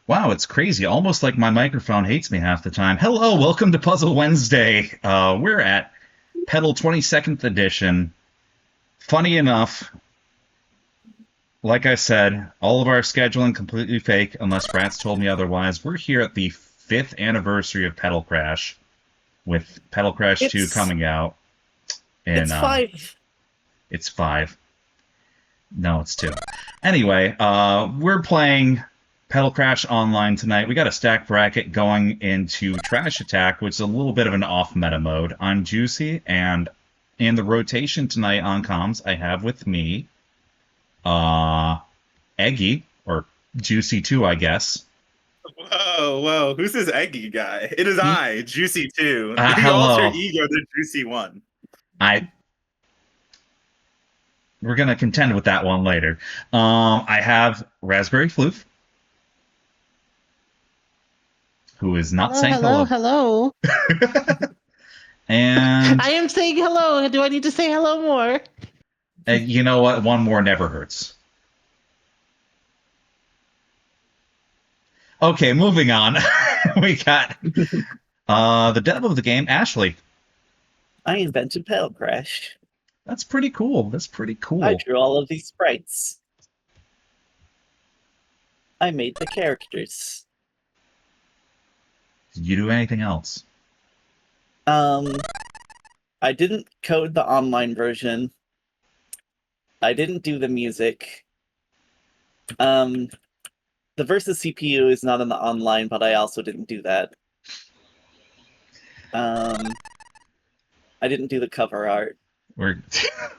Wow, it's crazy. Almost like my microphone hates me half the time. Hello, welcome to Puzzle Wednesday. We're at Petal 22nd edition. Funny enough, like I said, all of our scheduling completely fake, unless Brats told me otherwise. We're here at the 5th anniversary of Petal Crash, with Petal Crash 2 It's coming out in, it's 5. it's 5. No, it's 2. Anyway, we're playing Petal Crash Online tonight. We got a stack bracket going into Trash Attack, which is a little bit of an off-meta mode. I'm Juicy, and in the rotation tonight on comms, I have with me Eggy, or Juicy 2, I guess. Whoa. Who's this Eggy guy? It is I, Juicy 2. The alter Hello. ego, the Juicy 1. I We're gonna contend with that one later. I have Raspberry Floof, who is not Hello, saying hello, hello. hello. And I am saying hello. Do I need to say hello more? you know what? One more never hurts. Okay, moving on. We got the dev of the game, Ashley. I invented Petal Crash. That's pretty cool. That's pretty cool. I drew all of these sprites. I made the characters. Did you do anything else? I didn't code the online version. I didn't do the music. The Versus CPU is not in the online, but I also didn't do that. I didn't do the cover art. We're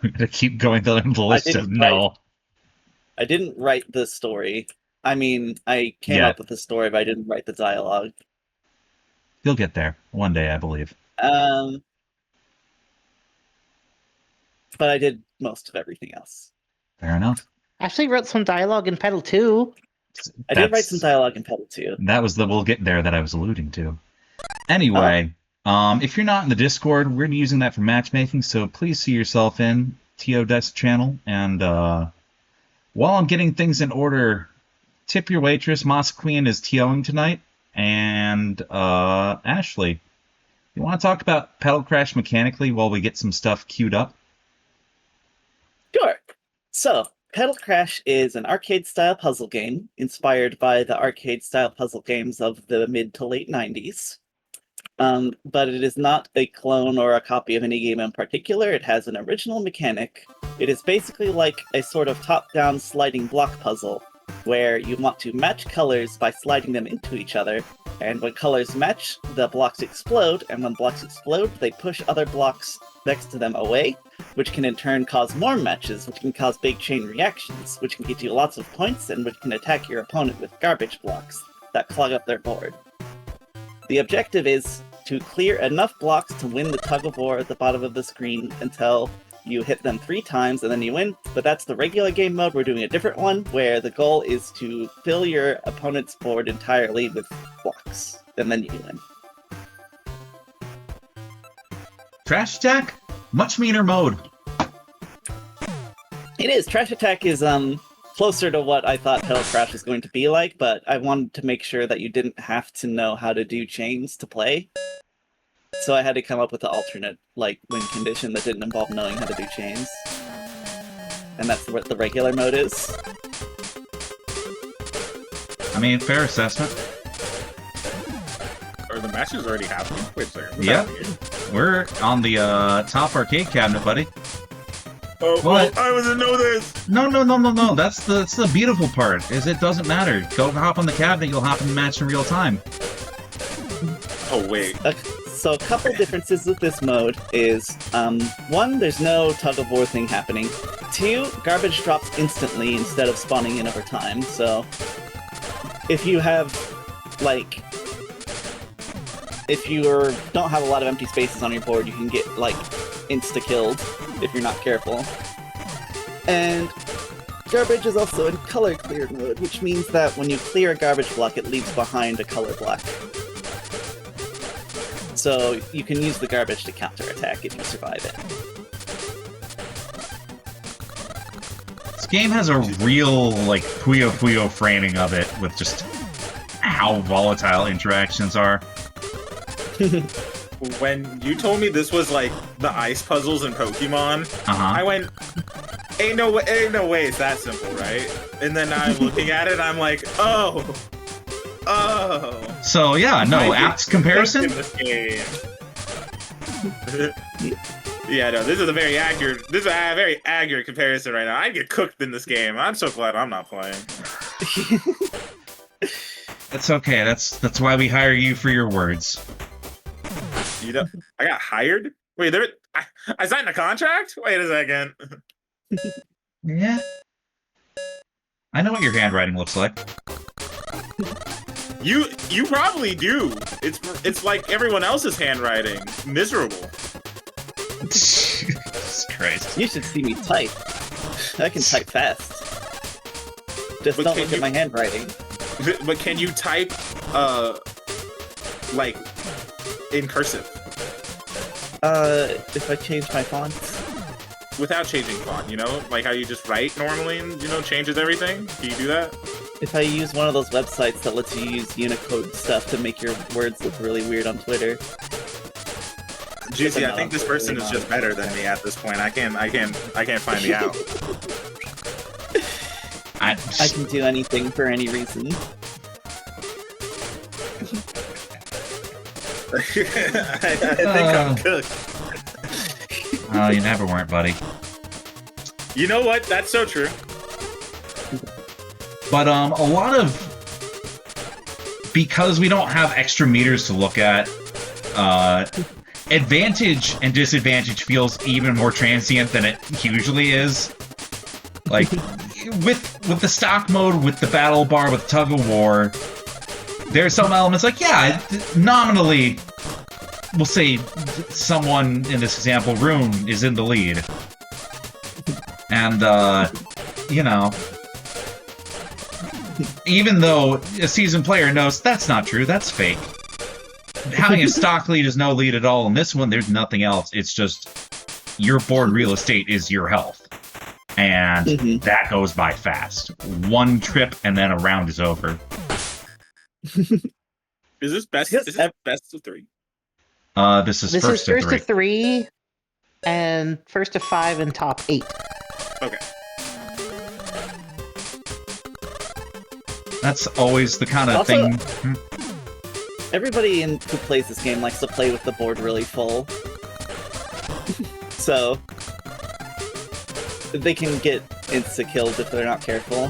gonna keep going down the list of no. I didn't write the story. I mean, I came Yeah. up with the story, but I didn't write the dialogue. You'll get there one day, I believe. But I did most of everything else. Fair enough. I actually wrote some dialogue in Petal 2. I did write some dialogue in Petal 2. That was the we'll get there that I was alluding to. Anyway, if you're not in the Discord, we're using that for matchmaking, so please see yourself in TO Desk channel. And while I'm getting things in order, tip your waitress. Moss Queen is TOing tonight. And Ashley, you want to talk about Petal Crash mechanically while we get some stuff queued up? Sure. So, Petal Crash is an arcade-style puzzle game inspired by the arcade-style puzzle games of the mid to late 90s. But it is not a clone or a copy of any game in particular. It has an original mechanic. It is basically like a sort of top-down sliding block puzzle, where you want to match colors by sliding them into each other, and when colors match, the blocks explode, and when blocks explode, they push other blocks next to them away, which can in turn cause more matches, which can cause big chain reactions, which can get you lots of points, and which can attack your opponent with garbage blocks that clog up their board. The objective is to clear enough blocks to win the tug-of-war at the bottom of the screen until you hit them 3 times and then you win, but that's the regular game mode. We're doing a different one, where the goal is to fill your opponent's board entirely with blocks, and then you win. Trash Attack? Much meaner mode. It is. Trash Attack is closer to what I thought Petal Crash was going to be like, but I wanted to make sure that you didn't have to know how to do chains to play. So I had to come up with an alternate, like, win condition that didn't involve knowing how to do chains. And that's what the regular mode is. I mean, fair assessment. Are the matches already happening? Wait a second. Yep. We're on the top arcade cabinet, buddy. Oh, What? I wasn't know this! No. That's the beautiful part, is it doesn't matter. Go hop on the cabinet, you'll hop in the match in real time. Oh, wait. So a couple differences with this mode is, 1, there's no tug-of-war thing happening. 2, garbage drops instantly instead of spawning in over time, so if you have, like, if you don't have a lot of empty spaces on your board, you can get, like, insta-killed if you're not careful. And garbage is also in color clear mode, which means that when you clear a garbage block, it leaves behind a color block. So you can use the garbage to counterattack if you survive it. This game has a real, like, Puyo Puyo framing of it, with just how volatile interactions are. When you told me this was like the ice puzzles in Pokemon, Uh-huh. I went, ain't no way it's that simple, right? And then I'm looking at it, I'm like, oh. So yeah, no, I get apps comparison? cooked in this game. Yeah, no, this is a very accurate comparison right now. I get cooked in this game. I'm so glad I'm not playing. That's okay. That's why we hire you for your words. You know, I got hired? Wait, I signed a contract? Wait a second. Yeah. I know what your handwriting looks like. You probably do. It's like everyone else's handwriting. Miserable. Jesus Christ. You should see me type. I can type fast. Just But don't can look at my handwriting. But can you type like in cursive If I change my font, without changing font, you know? Like how you just write normally and changes everything? Can you do that? if I use one of those websites that lets you use Unicode stuff to make your words look really weird on Twitter. Juicy, I think this person is just better than me at this point. I can't find the out. I can do anything for any reason. I think I'm cooked. Oh, you never weren't, buddy. You know what? That's so true. But a lot of, because we don't have extra meters to look at, advantage and disadvantage feels even more transient than it usually is. Like with the stock mode, with the battle bar, with tug of war, there's some elements like, yeah, nominally, we'll say someone in this example, Rune, is in the lead. And, even though a seasoned player knows that's not true, that's fake. Having a stock lead is no lead at all. In this one, there's nothing else. It's just your board real estate is your health. And that goes by fast. One trip and then a round is over. Is this best of 3? This is This first is first of 3. of 3, and first of 5 and top 8. Okay. That's always the kind of Also- thing. Everybody who plays this game likes to play with the board really full. So they can get insta-killed if they're not careful.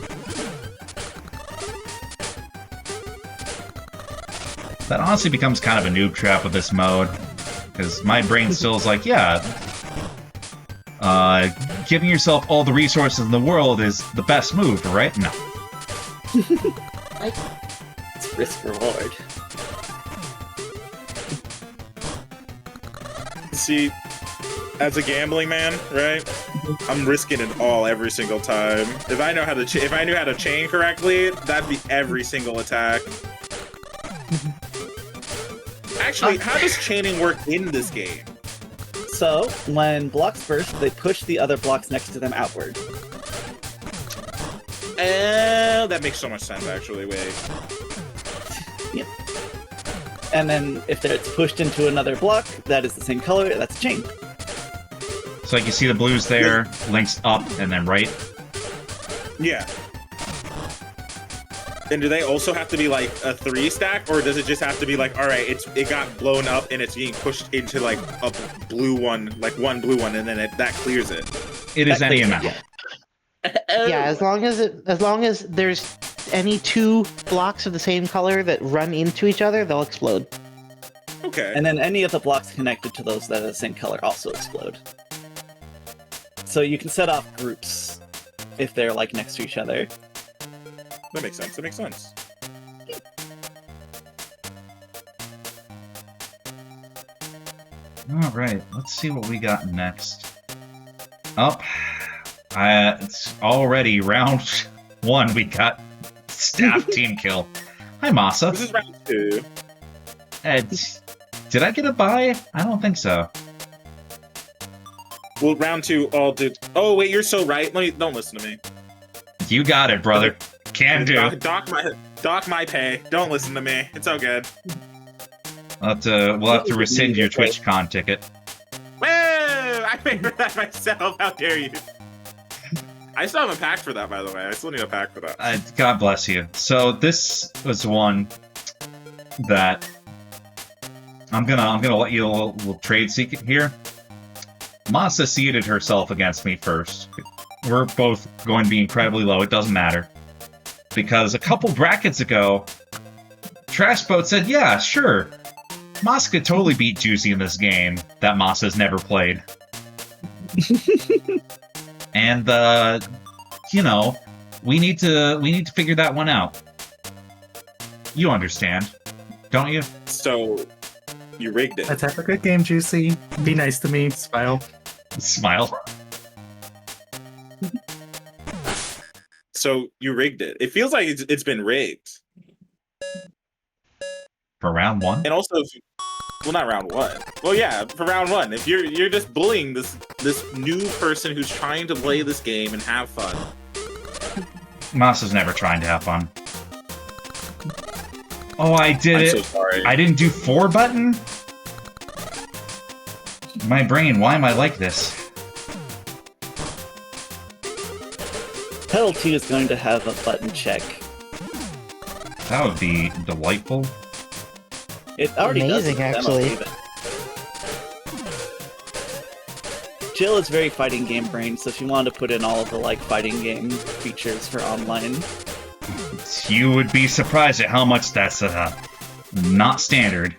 That honestly becomes kind of a noob trap with this mode. Because my brain still is like, yeah, giving yourself all the resources in the world is the best move, right? No. It's risk-reward. See, as a gambling man, right? I'm risking it all every single time. If I know how to, if I knew how to chain correctly, that'd be every single attack. Actually, how does chaining work in this game? So, when blocks burst, they push the other blocks next to them outward. That makes so much sense, actually. Wait. Yep. And then if it's pushed into another block that is the same color, that's a chain. So like you see the blues there, links up and then right. Yeah. And do they also have to be like a 3 stack, or does it just have to be like, all right, it got blown up and it's being pushed into like a blue one, like one blue one, and then that clears it? It is That any clears it, amount. yeah. Yeah, as long as there's any 2 blocks of the same color that run into each other, they'll explode. Okay. And then any of the blocks connected to those that are the same color also explode. So you can set off groups if they're like next to each other. That makes sense. That makes sense. All right, let's see what we got next. Oh, it's already round 1. We got staff team kill. Hi, Masa. This is round 2. Did I get a bye? I don't think so. Well, round 2 all did. Oh wait, you're so right. Don't listen to me. You got it, brother. Can do. Dock my pay. Don't listen to me. It's all good. We'll have to rescind your TwitchCon ticket. Whoa! I paid for that myself. How dare you? I still haven't packed for that, by the way. I still need a pack for that. God bless you. So this was one that I'm gonna let you a little trade secret here. Masa seeded herself against me first. We're both going to be incredibly low. It doesn't matter. Because a couple brackets ago, Trashboat said, yeah, sure. Masa could totally beat Juicy in this game that Masa's never played. And, you know, we need to figure that one out. You understand, don't you? So, you rigged it. Let's have a good game, Juicy. Be nice to me. Smile. Smile. So, you rigged it. It feels like it's been rigged. For round one? And also, well, not round one. Well, yeah, for round one. If you're just bullying this new person who's trying to play this game and have fun. Masa's never trying to have fun. Oh, I did it. I'm so sorry. I didn't do 4 button? My brain, why am I like this? Petal 2 is going to have a button check. That would be delightful. It already Amazing, does. actually. Jill is very fighting game brain, so she wanted to put in all of the fighting game features for online. You would be surprised at how much that's not standard.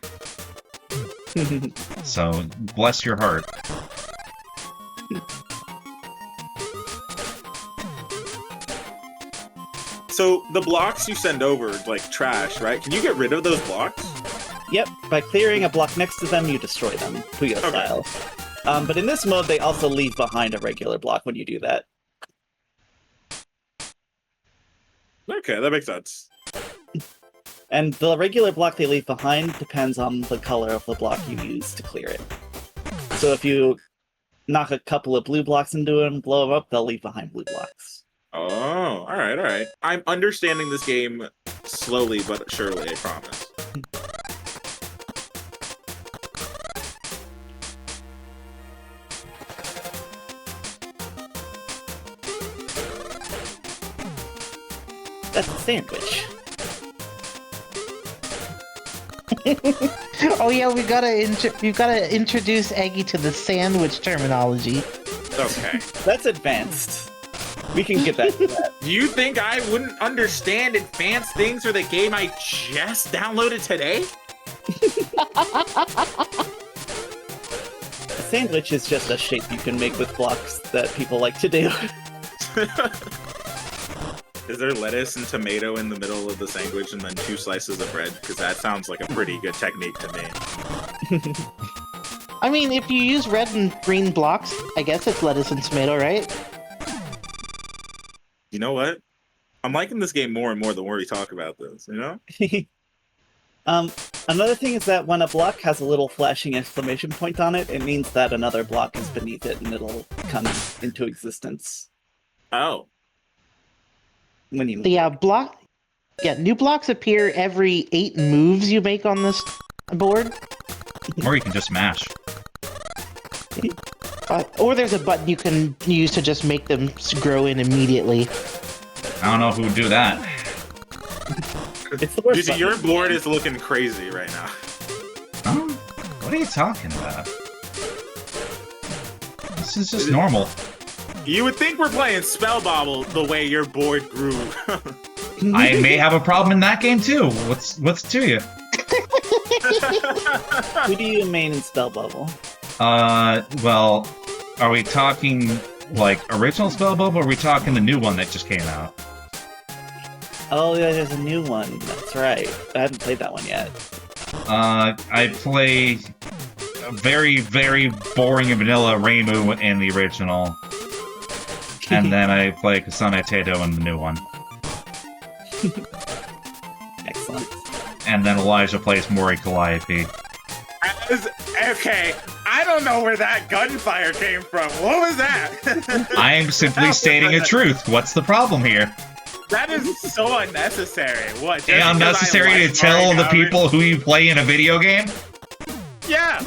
So, bless your heart. So, the blocks you send over, like trash, right? Can you get rid of those blocks? Yep, by clearing a block next to them, you destroy them, Puyo style. But in this mode, they also leave behind a regular block when you do that. Okay, that makes sense. And the regular block they leave behind depends on the color of the block you use to clear it. So if you knock a couple of blue blocks into them, blow them up, they'll leave behind blue blocks. Oh, alright, alright. I'm understanding this game slowly but surely, I promise. That's a sandwich. Oh yeah, we've gotta introduce Eggy to the sandwich terminology. Okay. That's advanced. We can get back to that. Do you think I wouldn't understand advanced things for the game I just downloaded today? A sandwich is just a shape you can make with blocks that people like to do. Is there lettuce and tomato in the middle of the sandwich and then 2 slices of bread? Because that sounds like a pretty good technique to me. I mean, if you use red and green blocks, I guess it's lettuce and tomato, right? You know what? I'm liking this game more and more the more we talk about this, you know? Another thing is that when a block has a little flashing exclamation point on it, it means that another block is beneath it and it'll come into existence. Oh. When you new blocks appear every 8 moves you make on this board. Or you can just mash. Or there's a button you can use to just make them grow in immediately. I don't know who would do that. It's the worst. Dude, your board is looking crazy right now. Huh? What are you talking about? This is just normal. You would think we're playing Spell Bobble the way your board grew. I may have a problem in that game too. What's to you? Who do you main in Spell Bubble? Well, are we talking like original Spell Bubble, or are we talking the new one that just came out? Oh yeah, there's a new one. That's right. I haven't played that one yet. I play a very, very boring and vanilla Reimu in the original. And then I play Kasane Teto in the new one. Excellent. And then Elijah plays Mori Calliope. Okay, I don't know where that gunfire came from. What was that? I am simply stating a truth. What's the problem here? That is so unnecessary. What? just Yeah, because I unnecessary like to tell Mario the Galaxy? people who you play in a video game? Yeah.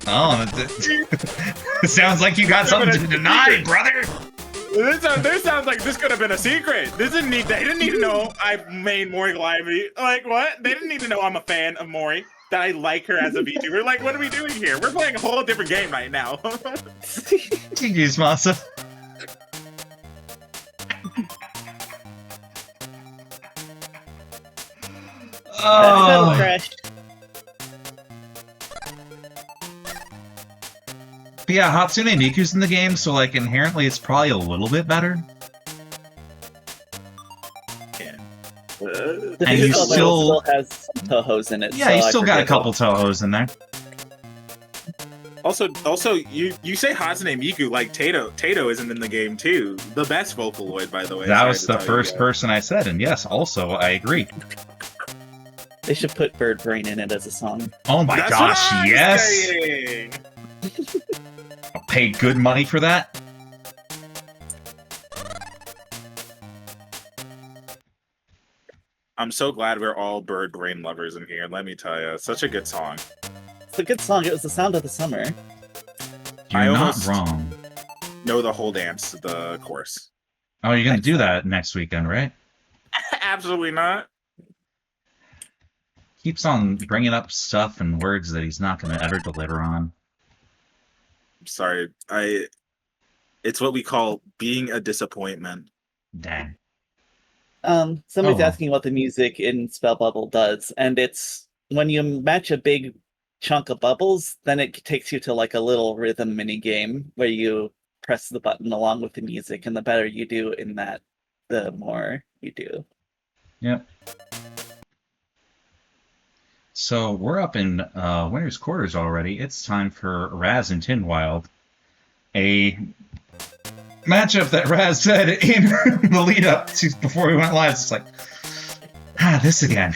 Oh, it sounds like you got something to deny, brother! This sounds like this could have been a secret. They didn't need to know I made Mori Lively. Like, what? They didn't need to know I'm a fan of Mori. That I like her as a VTuber. Like, what are we doing here? We're playing a whole different game right now. GG's, Masa. Petal Oh, Crash. but yeah, Hatsune Miku's in the game, so like inherently it's probably a little bit better. The And you physical still- level still has some Tohos in it. Yeah, so you I still got a forgive couple it. Tohos in there. Also, you say Hatsune Miku like Tato isn't in the game too. The best Vocaloid, by the way. That Sorry was to the tell you first guys. person I said, and yes, also I agree. They should put Bird Brain in it as a song. Oh my That's gosh, what I'm yes! saying. I'll pay good money for that. I'm so glad we're all Bird Brain lovers in here. Let me tell you, such a good song. It's a good song. It was the sound of the summer. You're I not almost- wrong. Know the whole dance, the chorus. Oh, you're gonna do that next weekend, right? Absolutely not. Keeps on bringing up stuff and words that he's not gonna ever deliver on. I'm sorry. It's what we call being a disappointment. Dang. Somebody's Oh. asking what the music in Spell Bubble does, and it's when you match a big chunk of bubbles, then it takes you to like a little rhythm mini game where you press the button along with the music, and the better you do in that, the more you do. Yep. So we're up in winner's quarters already. It's time for Raz and Tinwild. A matchup that Raz said in the lead up to before we went live. It's like, this again.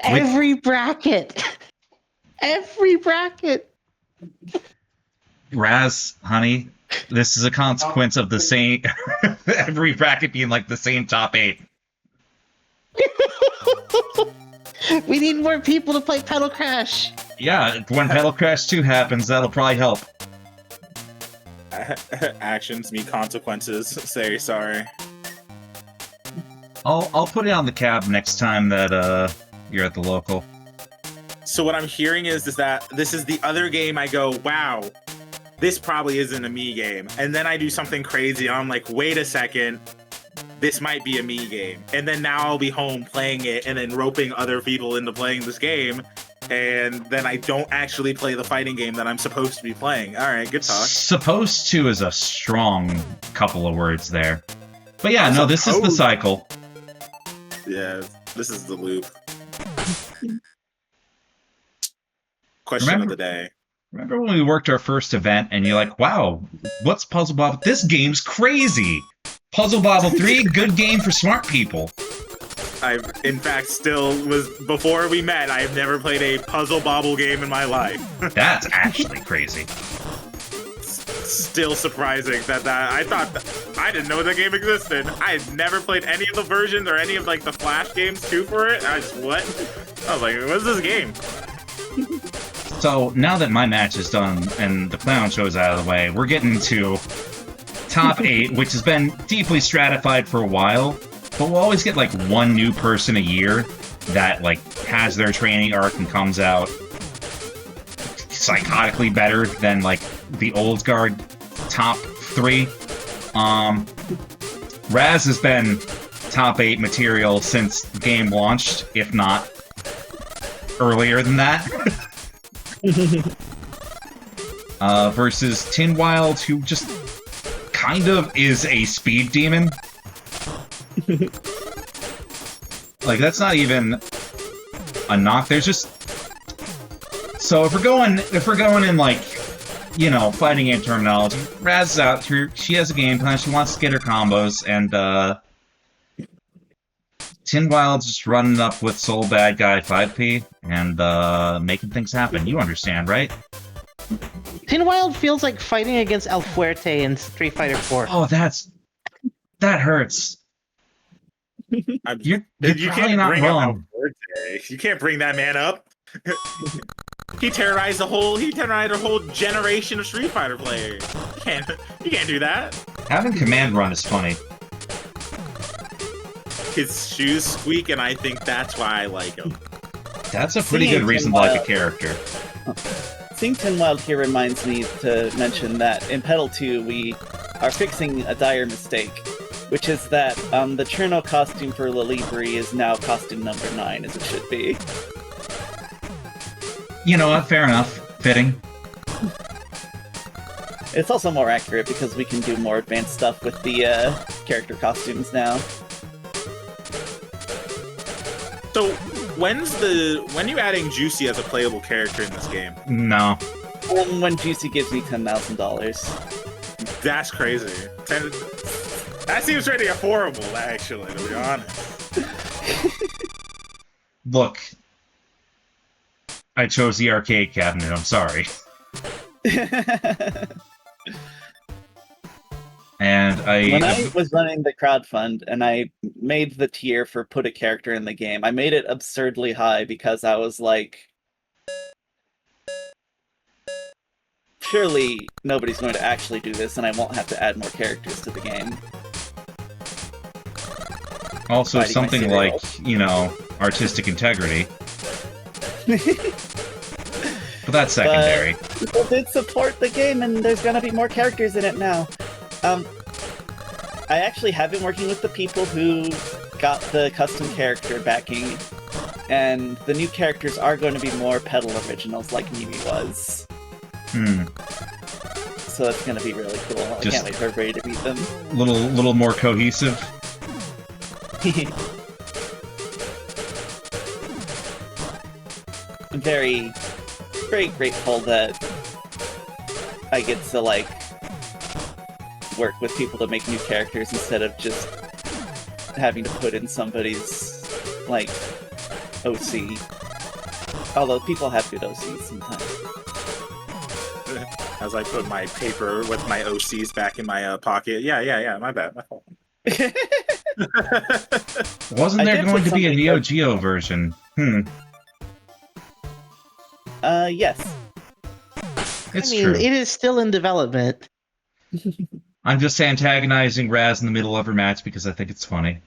Every bracket. Every bracket. Raz, honey, this is a consequence of the same every bracket being like the same top 8. We need more people to play Petal Crash. Yeah, when Petal Crash 2 happens, that'll probably help. Actions meet consequences. Say sorry. I'll put it on the cab next time that you're at the local. So what I'm hearing is that this is the other game I go, wow, this probably isn't a me game. And then I do something crazy and I'm like, wait a second, this might be a me game. And then now I'll be home playing it and then roping other people into playing this game. And then I don't actually play the fighting game that I'm supposed to be playing. All right, good talk. Supposed to is a strong couple of words there. But yeah, no, this is the Supposed- cycle. Yeah, this is the loop. Question Remember- of the day. Remember when we worked our first event and you're like, wow, what's Puzzle Bobble? This game's crazy! Puzzle Bobble 3, good game for smart people. I, in fact, still was, before we met, I have never played a Puzzle Bobble game in my life. That's actually crazy. Still surprising that I thought I didn't know the game existed. I had never played any of the versions or any of like the Flash games too for it. I was like, what's this game? So now that my match is done and the clown show's out of the way, we're getting to top 8, which has been deeply stratified for a while, but we'll always get like one new person a year that like has their training arc and comes out psychotically better than like the old guard top 3. Raz has been top 8 material since the game launched, if not earlier than that. Versus Tinwild, who just kind of is a speed demon. Like, that's not even a knock. There's just... So if we're going in, like, you know, fighting game terminology, Raz is out here, she has a game plan, she wants to get her combos, and, Tinwild's just running up with Soul Bad Guy 5P and making things happen. You understand, right? Tin Wild feels like fighting against El Fuerte in Street Fighter 4. Oh, that hurts. You're You probably can't not bring wrong. up El Fuerte. You can't bring that man up. He terrorized a whole generation of Street Fighter players. You can't do that. Having Command Run is funny. His shoes squeak, and I think that's why I like him. That's a pretty Seeing good reason to Tin like a Wild- character. Seeing Tin Wild here reminds me to mention that in Petal 2 we are fixing a dire mistake, which is that the Cherno costume for Lilibri is now costume number 9, as it should be. You know what? Fair enough. Fitting. It's also more accurate because we can do more advanced stuff with the character costumes now. So when you adding Juicy as a playable character in this game? No. When Juicy gives me $10,000. That's crazy. That seems pretty affordable, actually, to be honest. Look. I chose the arcade cabinet, I'm sorry. And When I was running the crowdfund and I made the tier for put a character in the game, I made it absurdly high because I was like, surely nobody's going to actually do this and I won't have to add more characters to the game. Also, Fighting my something cereal. like, you know, artistic integrity. But that's secondary. People did support the game and there's gonna be more characters in it now. I actually have been working with the people who got the custom character backing, and the new characters are going to be more Petal originals like Mimi was. So that's going to be really cool. I Just- can't wait for everybody to meet them. Little more cohesive. I'm very, very grateful that I get to, like, work with people to make new characters instead of just having to put in somebody's, like, OC. Although people have good OCs sometimes. As I put my paper with my OCs back in my pocket. Yeah, my bad. My fault. Wasn't I there did going put to be a something Neo up- Geo version? Yes. It's I mean, true. it is still in development. I'm just antagonizing Raz in the middle of her match because I think it's funny.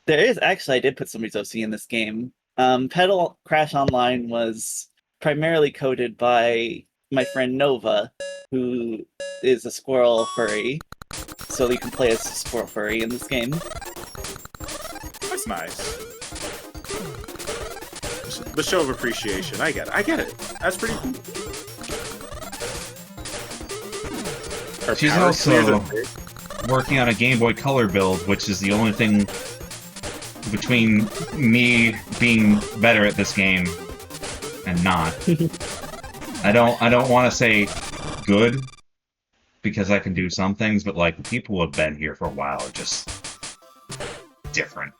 There is actually, I did put somebody's OC in this game. Petal Crash Online was primarily coded by my friend Nova, who is a squirrel furry. So you can play as a squirrel furry in this game. That's nice. The show of appreciation. I get it. That's pretty cool. Her She's power also clears working on a Game Boy Color build, which is the only thing between me being better at this game and not. I don't want to say good because I can do some things, but like the people who have been here for a while are just different.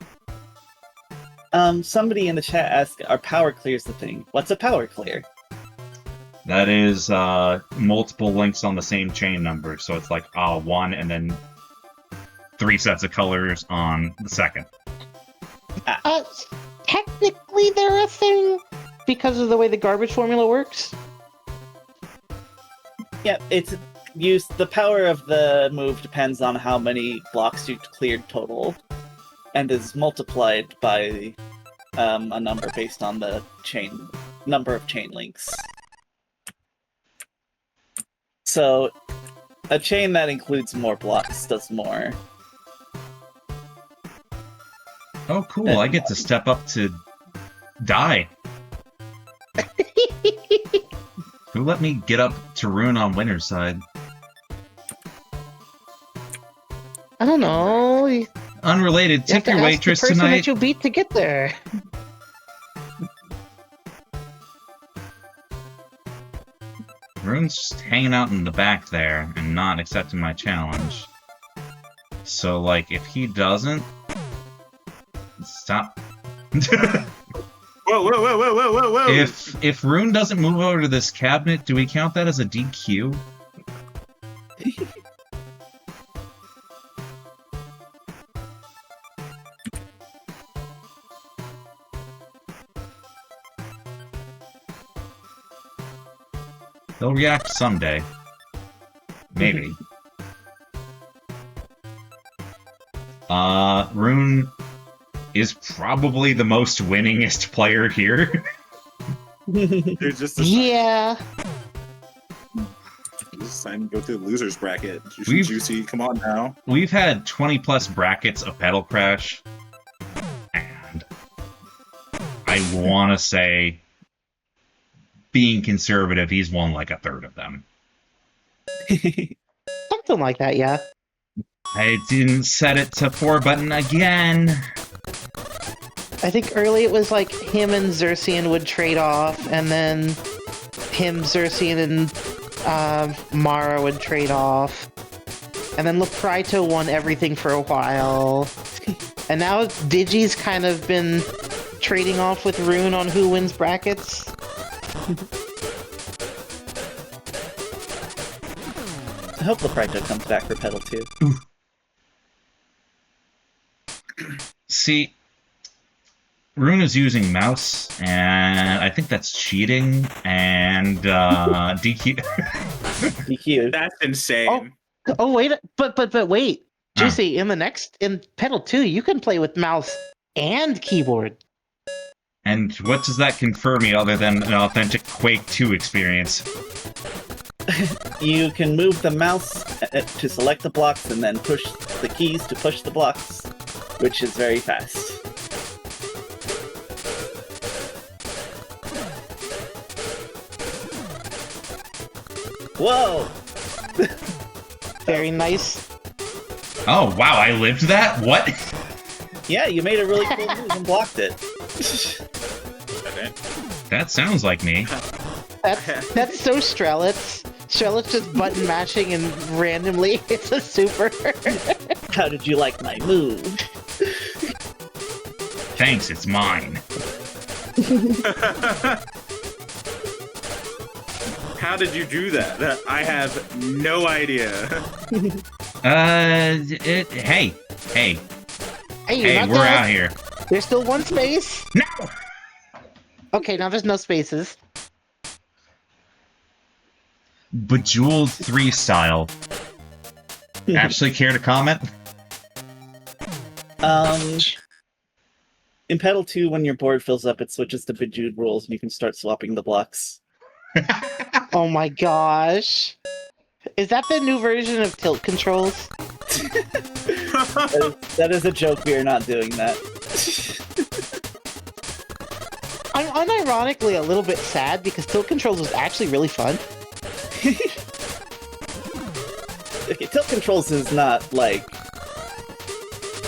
Somebody in the chat asked, are power clears the thing? What's a power clear? That is multiple links on the same chain number, so it's like one and then 3 sets of colors on the second. Technically, they're a thing because of the way the garbage formula works. Yeah, it's used. The power of the move depends on how many blocks you cleared total, and is multiplied by a number based on the number of chain links. So, a chain that includes more blocks does more. Oh, cool! I get to step up to die. Who let me get up to ruin on winner's side? I don't know. You Unrelated, have tip to your ask waitress the person tonight. that you beat to get there. Rune's just hanging out in the back there and not accepting my challenge. So, like, if he doesn't... Stop. Whoa, whoa, whoa, whoa, whoa, whoa, whoa! If Rune doesn't move over to this cabinet, do we count that as a DQ? They'll react someday. Maybe. Rune is probably the most winningest player here. There's just a Yeah. sign go through the losers bracket. We've- Juicy, come on now. We've had 20 plus brackets of Petal Crash, and I want to say, being conservative, he's won like a third of them. Something like that, yeah. I didn't set it to 4 button again. I think early it was like him and Xerxian would trade off, and then him, Xerxian, and Mara would trade off. And then Leprito won everything for a while. And now Digi's kind of been trading off with Rune on who wins brackets. I hope Leprito comes back for Petal too. See, Rune is using mouse, and I think that's cheating, and DQ. DQ. That's insane. Oh wait, but wait. Juicy, in Petal 2, you can play with mouse and keyboard. And what does that confer me other than an authentic Quake 2 experience? You can move the mouse to select the blocks and then push the keys to push the blocks, which is very fast. Whoa! Very nice. Oh, wow, I lived that? What? Yeah, you made a really cool move and blocked it. That sounds like me. That's so Strelitz. Strelitz just button mashing and randomly hits a super. How did you like my move? Thanks, it's mine. How did you do that? I have no idea. Hey, Hey, you're hey, not we're dead. out here. There's still one space. No! Okay, now there's no spaces. Bejeweled 3 style. Actually care to comment? In Petal 2, when your board fills up, it switches to Bejeweled rules and you can start swapping the blocks. Oh my gosh. Is that the new version of tilt controls? That is a joke, we are not doing that. I'm unironically a little bit sad because tilt controls was actually really fun. Okay, tilt controls is not, like...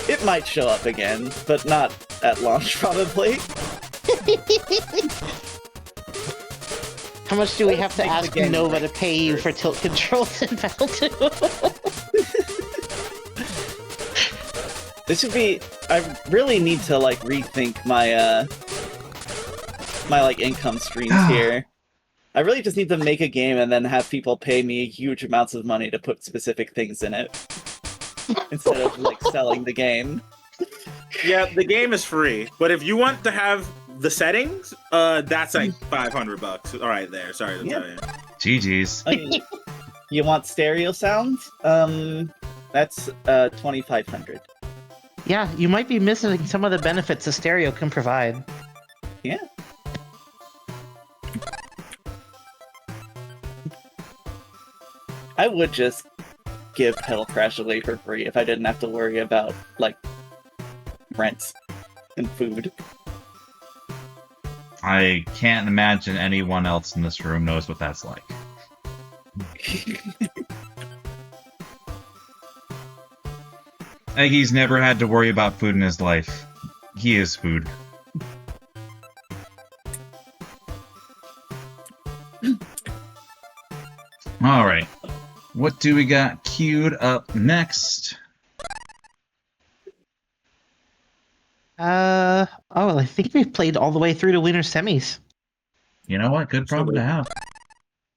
It might show up again, but not at launch, probably. How much do we have to Make the ask game Nova break to pay you for tilt controls in Petal 2? This should be... I really need to, like, rethink my, my, like, income streams here. I really just need to make a game and then have people pay me huge amounts of money to put specific things in it. Instead of, like, selling the game. Yeah, the game is free, but if you want to have the settings, that's like $500. All right, there. Sorry to tell you. GG's. You want stereo sounds? That's 2,500. Yeah, you might be missing some of the benefits a stereo can provide. Yeah. I would just give Petal Crash away for free if I didn't have to worry about, like, rents and food. I can't imagine anyone else in this room knows what that's like. Eggy's never had to worry about food in his life. He is food. Alright. What do we got queued up next? Oh, I think we've played all the way through to winter semis. You know what? Good problem to have.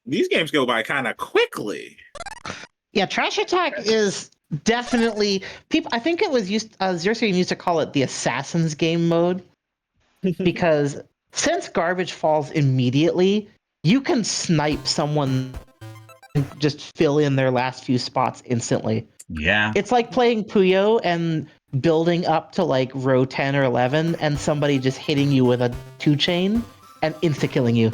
These games go by kind of quickly. Yeah, Trash Attack is definitely people. I think it was Xerxes used to call it the Assassin's Game mode because since garbage falls immediately, you can snipe someone and just fill in their last few spots instantly. Yeah. It's like playing Puyo and building up to like row 10 or 11 and somebody just hitting you with a 2-chain and insta-killing you.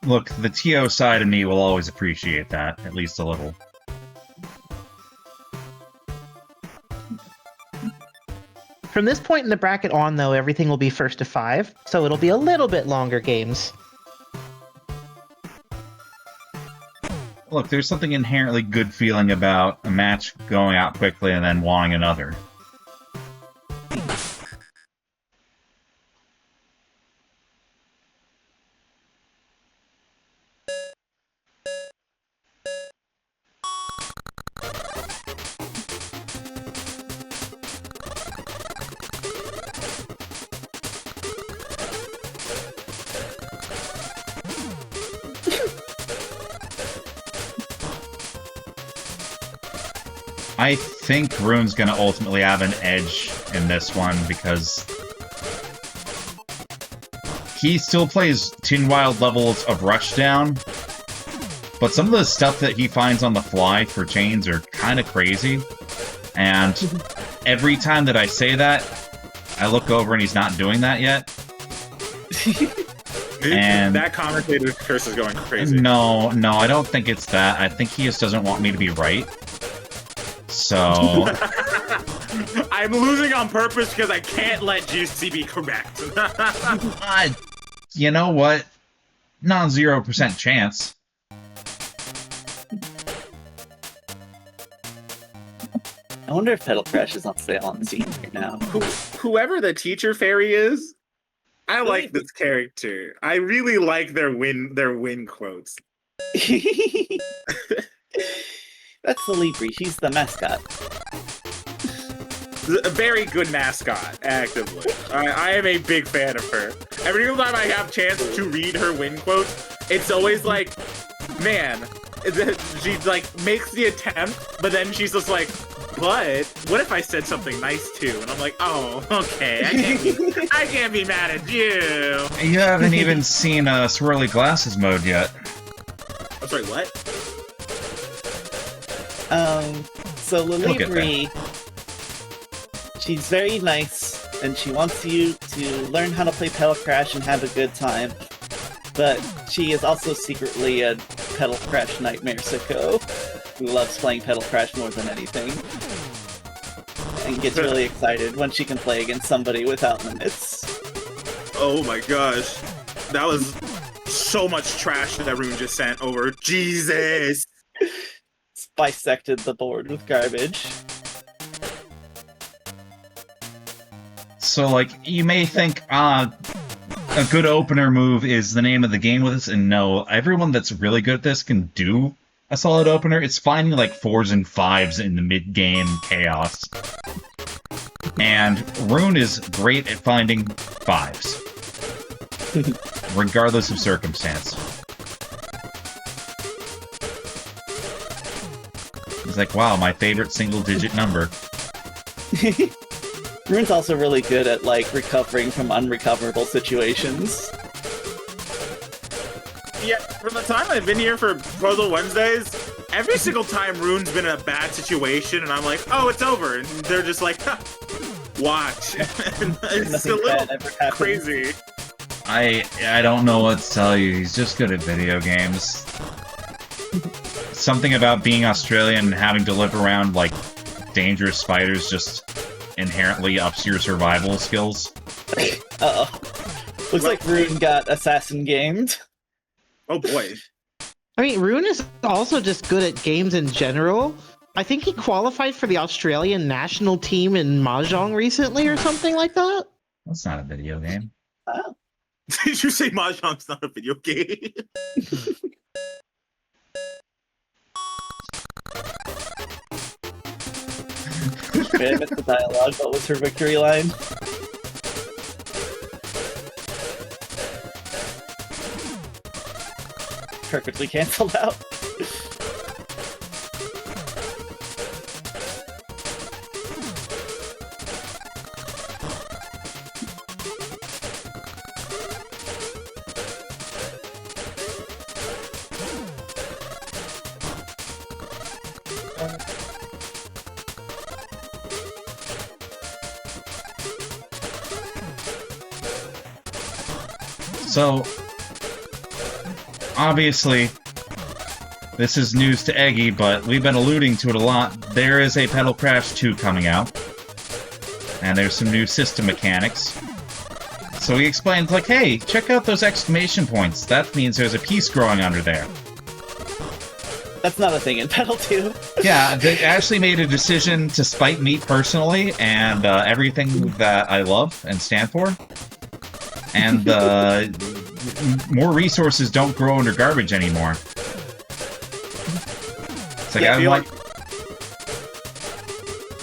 Look, the TO side of me will always appreciate that, at least a little. From this point in the bracket on, though, everything will be first to 5, so it'll be a little bit longer games. Look, there's something inherently good feeling about a match going out quickly and then wanting another. I think Rune's gonna ultimately have an edge in this one because he still plays Tin Wild levels of Rushdown, but some of the stuff that he finds on the fly for chains are kind of crazy. And every time that I say that, I look over and he's not doing that yet. And that commentator curse is going crazy. No, I don't think it's that. I think he just doesn't want me to be right. So I'm losing on purpose because I can't let Juicy be correct. you know what? Non-0% chance. I wonder if Petal Crash is on sale on Steam right now. Whoever the teacher fairy is, I like this character. I really like their win quotes. That's the Libri. She's the mascot. A very good mascot, actively. I am a big fan of her. Every single time I have a chance to read her win quotes, it's always like, man, she like makes the attempt, but then she's just like, but what if I said something nice too? And I'm like, oh, okay, I can't be mad at you. You haven't even seen Swirly Glasses mode yet. I'm sorry, what? So Lilibri, she's very nice, and she wants you to learn how to play Petal Crash and have a good time. But she is also secretly a Petal Crash nightmare sicko who loves playing Petal Crash more than anything. And gets really excited when she can play against somebody without limits. Oh my gosh. That was so much trash that Rune just sent over. Jesus! Bisected the board with garbage. So, like, you may think, a good opener move is the name of the game with this, and no, everyone that's really good at this can do a solid opener. It's finding, like, 4s and 5s in the mid-game chaos. And Rune is great at finding 5s. Regardless of circumstance. It's like, wow, my favorite single-digit number. Rune's also really good at, like, recovering from unrecoverable situations. Yeah, from the time I've been here for Puzzle Wednesdays, every single time Rune's been in a bad situation, and I'm like, oh, it's over. And they're just like, huh, watch. And it's a little crazy. I don't know what to tell you. He's just good at video games. Something about being Australian and having to live around, like, dangerous spiders just inherently ups your survival skills. Uh-oh. Looks like Rune got assassin gamed. Oh boy. I mean, Rune is also just good at games in general. I think he qualified for the Australian national team in Mahjong recently or something like that. That's not a video game. Oh. Did you say Mahjong's not a video game? Wait, I missed the dialogue. What was her victory line? Perfectly canceled out. So, obviously, this is news to Eggy, but we've been alluding to it a lot. There is a Petal Crash 2 coming out, and there's some new system mechanics. So he explains, like, hey, check out those exclamation points. That means there's a piece growing under there. That's not a thing in Petal 2. Yeah, they actually made a decision to spite me personally and everything that I love and stand for. And more resources don't grow under garbage anymore. It's like, Yeah, I I'm feel like,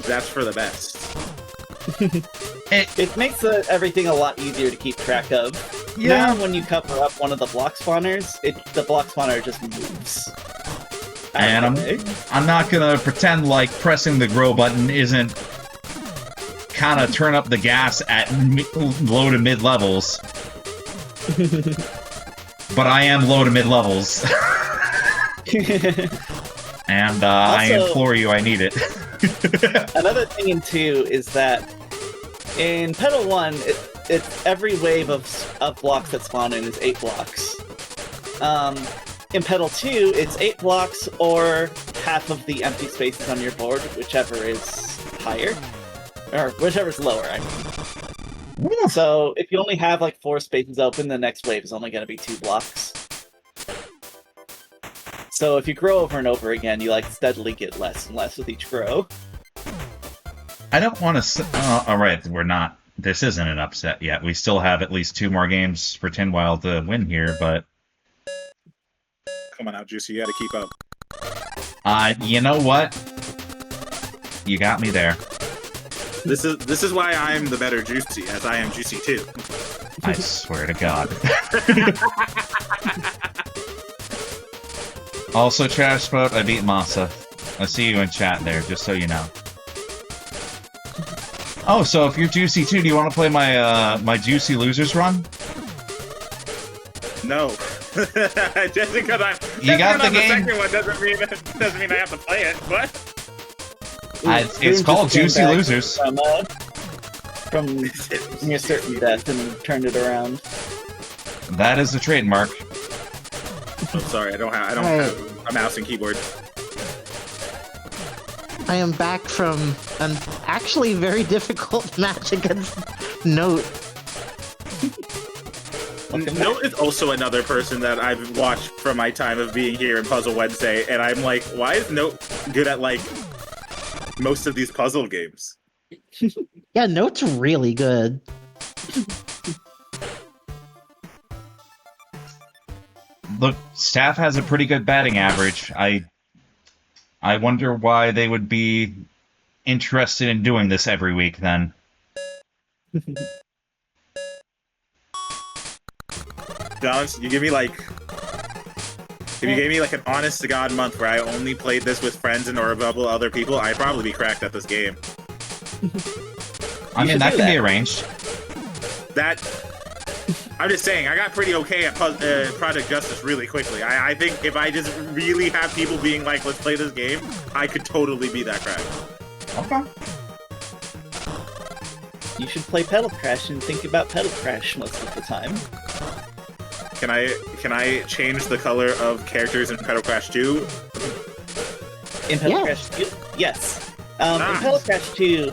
that's for the best. It makes everything a lot easier to keep track of. yeah, Now, when you cover up one of the block spawners, the block spawner just moves. and I'm not gonna pretend like pressing the grow button isn't kind of turn up the gas at low to mid levels. But I am low to mid levels. And I Also- implore you, I need it. Another thing in 2 is that in Petal 1, it's every wave of blocks that spawn in is 8 blocks. In Petal 2, it's 8 blocks or half of the empty spaces on your board, whichever is higher. Or whichever's lower, I mean. So if you only have like 4 spaces open, the next wave is only going to be 2 blocks. So if you grow over and over again, you like steadily get less and less with each grow. I don't want to. Alright, we're not. This isn't an upset yet. We still have at least 2 more games for Tinwild to win here, but. Come on out, Juicy. You gotta keep up. You know what? You got me there. This is why I'm the better Juicy, as I am Juicy too. I swear to God. Also, Trash Boat, I beat Masa. I see you in chat there, just so you know. Oh, so if you're Juicy too, do you want to play my my Juicy Losers run? No. Just because I'm You got the the game. second one doesn't mean I have to play it. What? It's called Boom just Juicy came back Losers. From near certain death and turned it around. That is the trademark. Oh, sorry, I don't Right. have a mouse and keyboard. I am back from an actually very difficult match against Note. Note is also another person that I've watched from my time of being here in Puzzle Wednesday, and I'm like, why is Note good at like most of these puzzle games? Yeah, Note's really good. Look, Staff has a pretty good batting average. I wonder why they would be interested in doing this every week then. Jones, you give me like, if you gave me like an honest to god month where I only played this with friends and or a couple other people, I'd probably be cracked at this game. I mean, should that do can be that. arranged. That I'm just saying, I got pretty okay at Project Justice really quickly. I think if I just really have people being like, let's play this game, I could totally be that cracked. Okay. You should play Petal Crash and think about Petal Crash most of the time. Can I change the color of characters in Petal Crash 2? In Petal Yeah. Crash 2? Yes. In Nice. Petal Crash 2,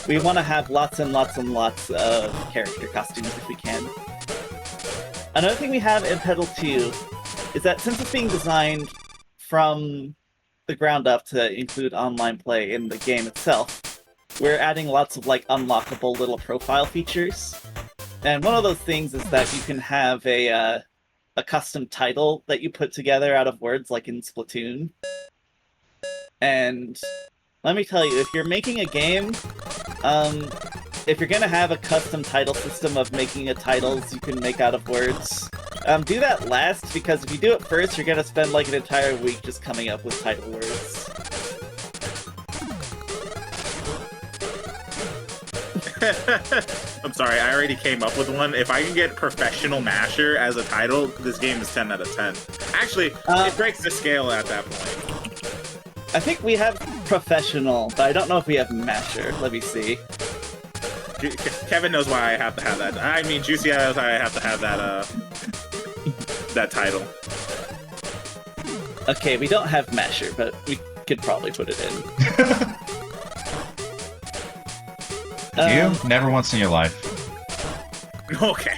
we want to have lots and lots and lots of character costumes if we can. Another thing we have in Petal 2 is that since it's being designed from the ground up to include online play in the game itself, we're adding lots of like unlockable little profile features. And one of those things is that you can have a custom title that you put together out of words, like in Splatoon. And let me tell you, if you're making a game, if you're gonna have a custom title system of making a titles you can make out of words, do that last, because if you do it first, you're gonna spend like an entire week just coming up with title words. I'm sorry, I already came up with one. If I can get Professional Masher as a title, this game is 10 out of 10. Actually, it breaks the scale at that point. I think we have Professional, but I don't know if we have Masher. Let me see. Kevin knows why I have to have that. I mean, Juicy knows why I have to have that, that title. Okay, we don't have Masher, but we could probably put it in. You? Never once in your life. Okay.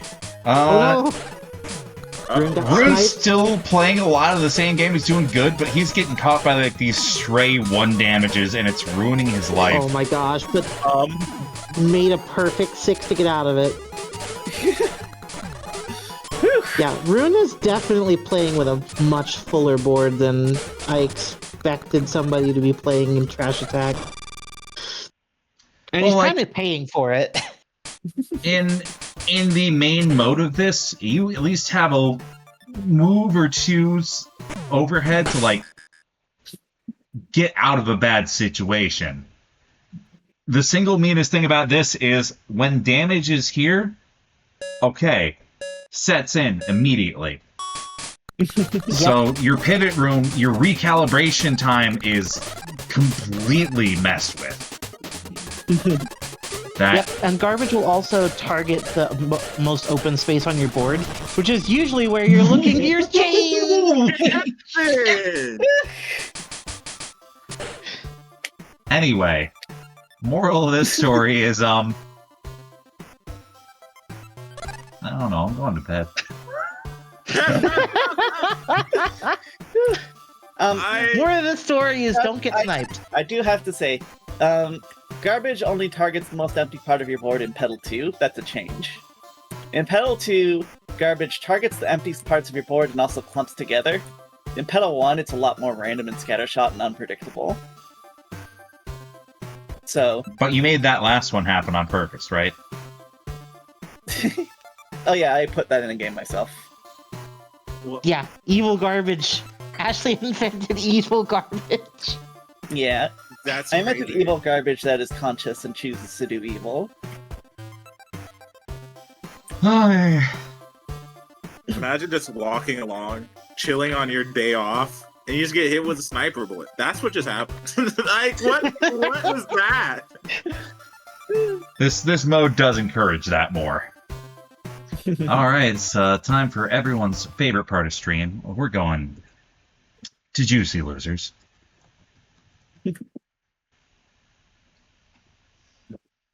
Rune's still playing a lot of the same game. He's doing good, but he's getting caught by like these stray 1 damages, and it's ruining his life. Oh my gosh, but made a perfect 6 to get out of it. Yeah, Rune is definitely playing with a much fuller board than I expected somebody to be playing in Trash Attack. And Well, he's like- kind of paying for it. In the main mode of this, you at least have a move or two's overhead to like get out of a bad situation. The single meanest thing about this is when damage is here, okay, sets in immediately. So your pivot room, your recalibration time is completely messed with. Yep, and garbage will also target the most open space on your board, which is usually where you're looking to your chain! Anyway, moral of this story is, I don't know, I'm going to bed. More of the story is don't get sniped. I do have to say, Garbage only targets the most empty part of your board in Petal 2. That's a change. In Petal 2, Garbage targets the emptiest parts of your board and also clumps together. In Petal 1, it's a lot more random and scattershot and unpredictable. So... But you made that last one happen on purpose, right? Oh yeah, I put that in a game myself. Yeah, evil garbage. Ashley invented evil garbage. Yeah. That's I invented crazy. evil garbage that is conscious and chooses to do evil. Imagine just walking along, chilling on your day off, and you just get hit with a sniper bullet. That's what just happened. Like, what was that? This mode does encourage that more. Alright, it's time for everyone's favorite part of stream. We're going to Juicy Losers.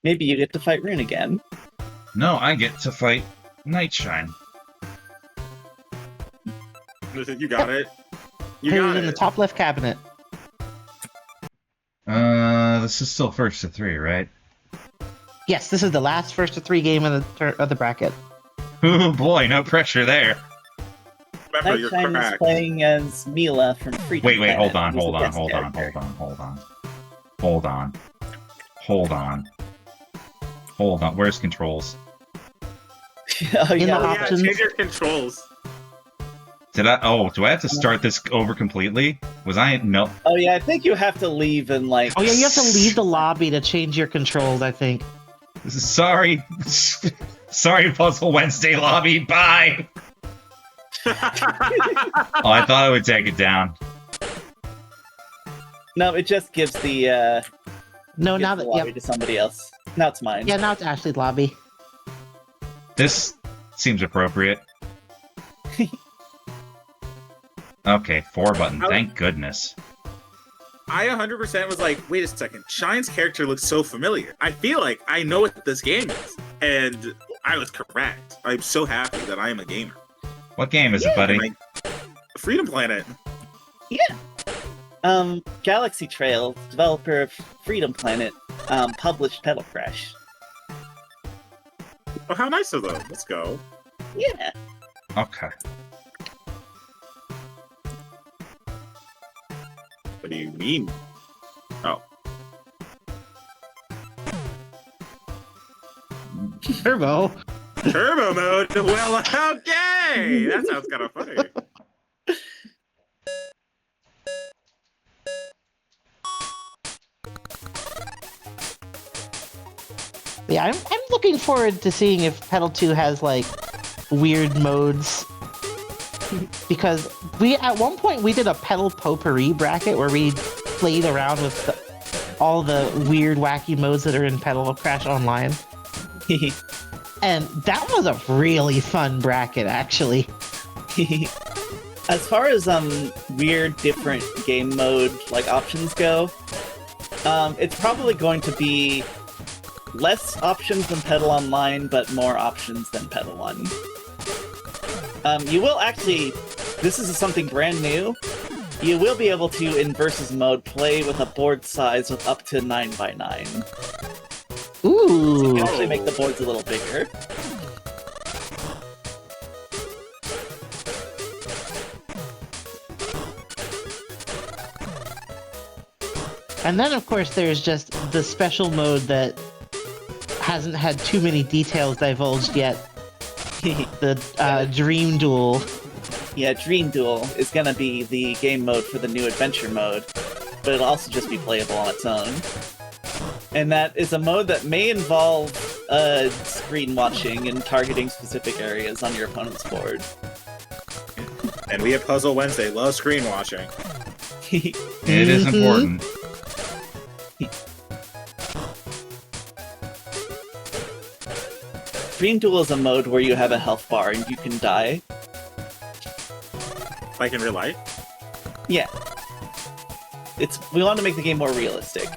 Maybe you get to fight Rune again. No, I get to fight Nightshine. You got it. You Put got it in the it. top left cabinet. This is still first to 3, right? Yes, this is the last first to 3 game of the bracket. Oh boy, no pressure there. Remember, you're Nightshine is cracked. playing as Mila from Freedom Wait, Planet, hold on, who's a hold on, guest hold on, character. hold on, hold on. Hold on. Hold on, where's controls? Oh In the yeah, Oh, yeah, options. change your controls. Do I have to start this over completely? No. oh yeah, I think you have to leave and like. Oh yeah, you have to leave the lobby to change your controls, I think. Sorry. Sorry, Puzzle Wednesday lobby, bye! Oh, I thought I would take it down. No, it just gives the No, gives now the that lobby to somebody else. Now it's mine. yeah, now it's Ashley's lobby. This seems appropriate. Okay, 4 button, thank goodness. I 100% was like, wait a second, Shine's character looks so familiar. I feel like I know what this game is. And I was correct. I'm so happy that I am a gamer. What game is it, buddy? Freedom Planet. Galaxy Trail, developer of Freedom Planet, published Petal Crash. Oh, how nice of them. Let's go. Yeah. Okay. What do you mean? Oh. Turbo. Turbo mode? Well, okay! That sounds kind of funny. Yeah, I'm looking forward to seeing if Petal 2 has like weird modes. Because at one point we did a Petal potpourri bracket where we played around with all the weird wacky modes that are in Petal Crash Online. And that was a really fun bracket, actually. As far as weird different game mode like options go, it's probably going to be less options than Petal Online, but more options than Petal 1. You will actually, this is something brand new, you will be able to, in Versus mode, play with a board size of up to 9x9. Ooh. So you can actually make the boards a little bigger. And then, of course, there's just the special mode that hasn't had too many details divulged yet. The Dream Duel. Yeah, Dream Duel is gonna be the game mode for the new adventure mode, but it'll also just be playable on its own. And that is a mode that may involve screen watching and targeting specific areas on your opponent's board. And we at Puzzle Wednesday love screen watching. It is important. Dream Duel is a mode where you have a health bar and you can die. Like in real life? Yeah. We want to make the game more realistic.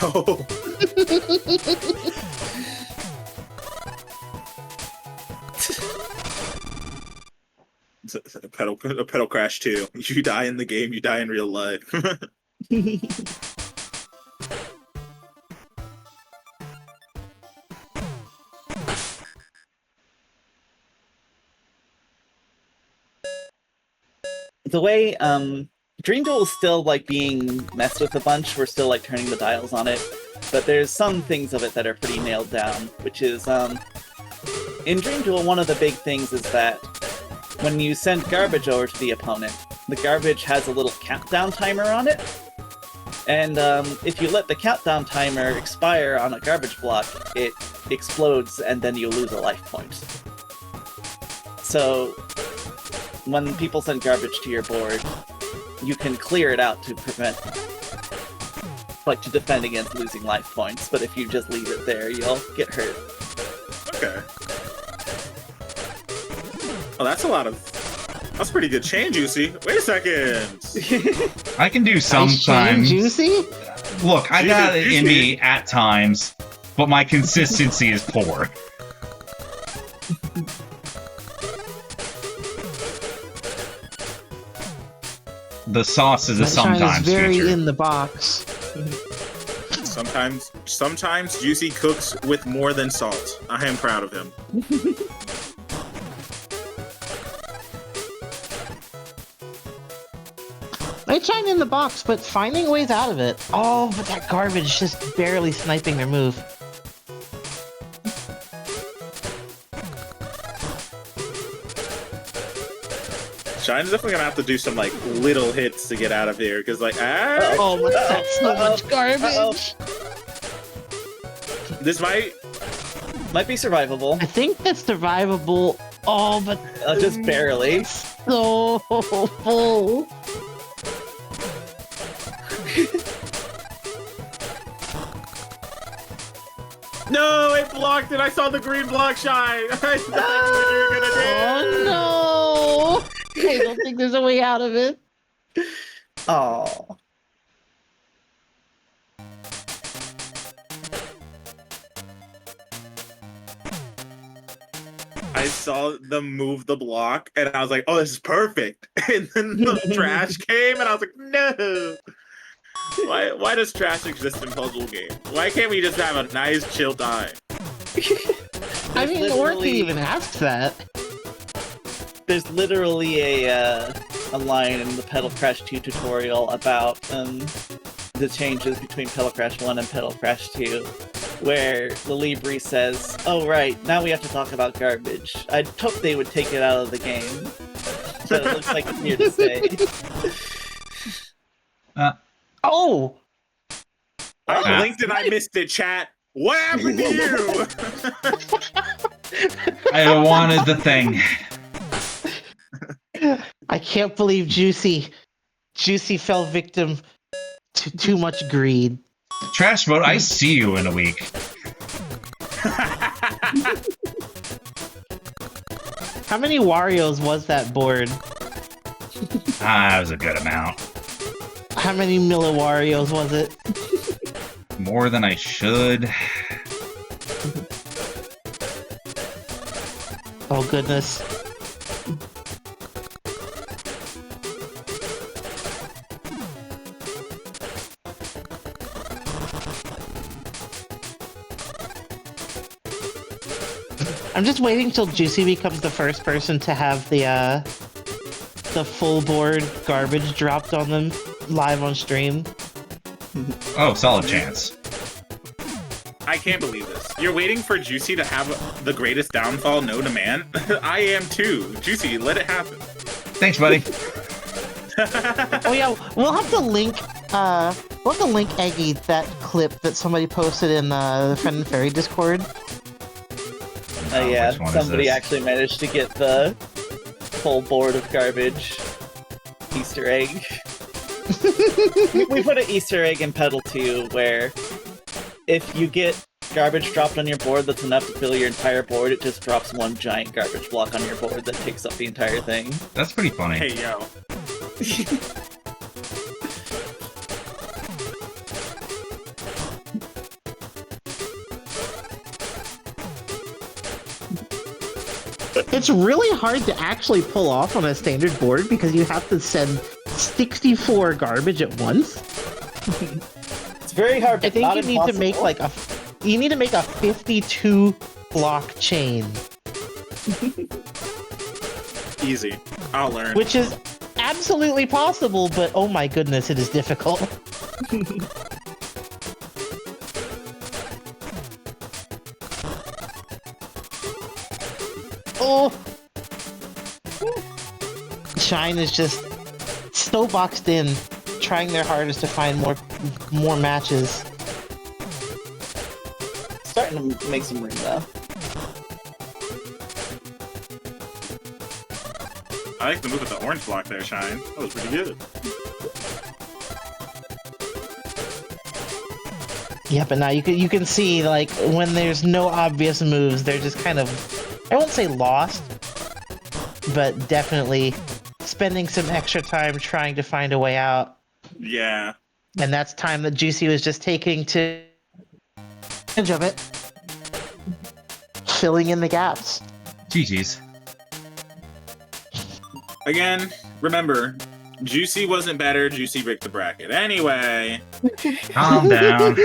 Oh. Pedal Crash 2. You die in the game, you die in real life. The way Dream Duel is still like being messed with a bunch, we're still like turning the dials on it, but there's some things of it that are pretty nailed down, which is in Dream Duel one of the big things is that when you send garbage over to the opponent, the garbage has a little countdown timer on it, and if you let the countdown timer expire on a garbage block, it explodes and then you lose a life point. So when people send garbage to your board, you can clear it out to prevent, like, to defend against losing life points, but if you just leave it there, you'll get hurt. Okay. Oh, that's pretty good chain, Juicy. Wait a second! I can do Ice Chain sometimes. Juicy? Look, I got it in Juicy. me at times, but my consistency is poor. The sauce is a Sunshine sometimes is very feature. in the box. Sometimes Juicy cooks with more than salt. I am proud of him. They shine in the box, but finding ways out of it. Oh, but that garbage just barely sniping their move. Shine's definitely gonna have to do some like little hits to get out of here, because like Oh, but that's so much garbage. this might Might be survivable, I think that's survivable. Oh, but just barely. so full. No, it blocked it. I saw the green block shine. I thought what you were gonna do. Oh no! I don't think there's a way out of it. Oh. I saw them move the block, and I was like, "Oh, this is perfect." And then the trash came, and I was like, "No." Why does trash exist in puzzle games? Why can't we just have a nice chill time? I mean, Orchid even asked that. There's literally a line in the Petal Crash 2 tutorial about the changes between Petal Crash 1 and Petal Crash 2. where the Libri says, "Oh right, now we have to talk about garbage." I'd hoped they would take it out of the game, but it looks like it's here to stay. Oh! I blinked and I missed it, chat. What happened to you? I wanted the thing. I can't believe Juicy fell victim to too much greed. Trash mode, I see you in a week. How many Warios was that board? That was a good amount. How many Milliwarios was it? More than I should. Oh goodness. I'm just waiting till Juicy becomes the first person to have the full board garbage dropped on them live on stream. Oh, solid chance. I can't believe this. You're waiting for Juicy to have the greatest downfall known to man? I am too. Juicy, let it happen. Thanks, buddy. Oh yeah, we'll have to link Eggy that clip that somebody posted in the Friend and Fairy Discord. Yeah, which one is somebody this? actually managed to get the full board of garbage Easter egg. We put an Easter egg in Petal 2 where if you get garbage dropped on your board that's enough to fill your entire board, it just drops one giant garbage block on your board that takes up the entire thing. That's pretty funny. Hey, yo. It's really hard to actually pull off on a standard board because you have to send 64 garbage at once. It's very hard, but I think not you need impossible. to make like a 52 block chain, Easy. I'll learn. which is absolutely possible, but oh my goodness, it is difficult. Oh! Shine is just so boxed in, trying their hardest to find more matches. Starting to make some room though. I like the move with the orange block there, Shine. That was pretty good. Yeah, but now you can see, like, when there's no obvious moves, they're just kind of, I won't say lost, but definitely spending some extra time trying to find a way out. Yeah. And that's time that Juicy was just taking to advantage of it, filling in the gaps. GG's. Again, remember, Juicy wasn't better, Juicy rigged the bracket. Anyway. Calm down.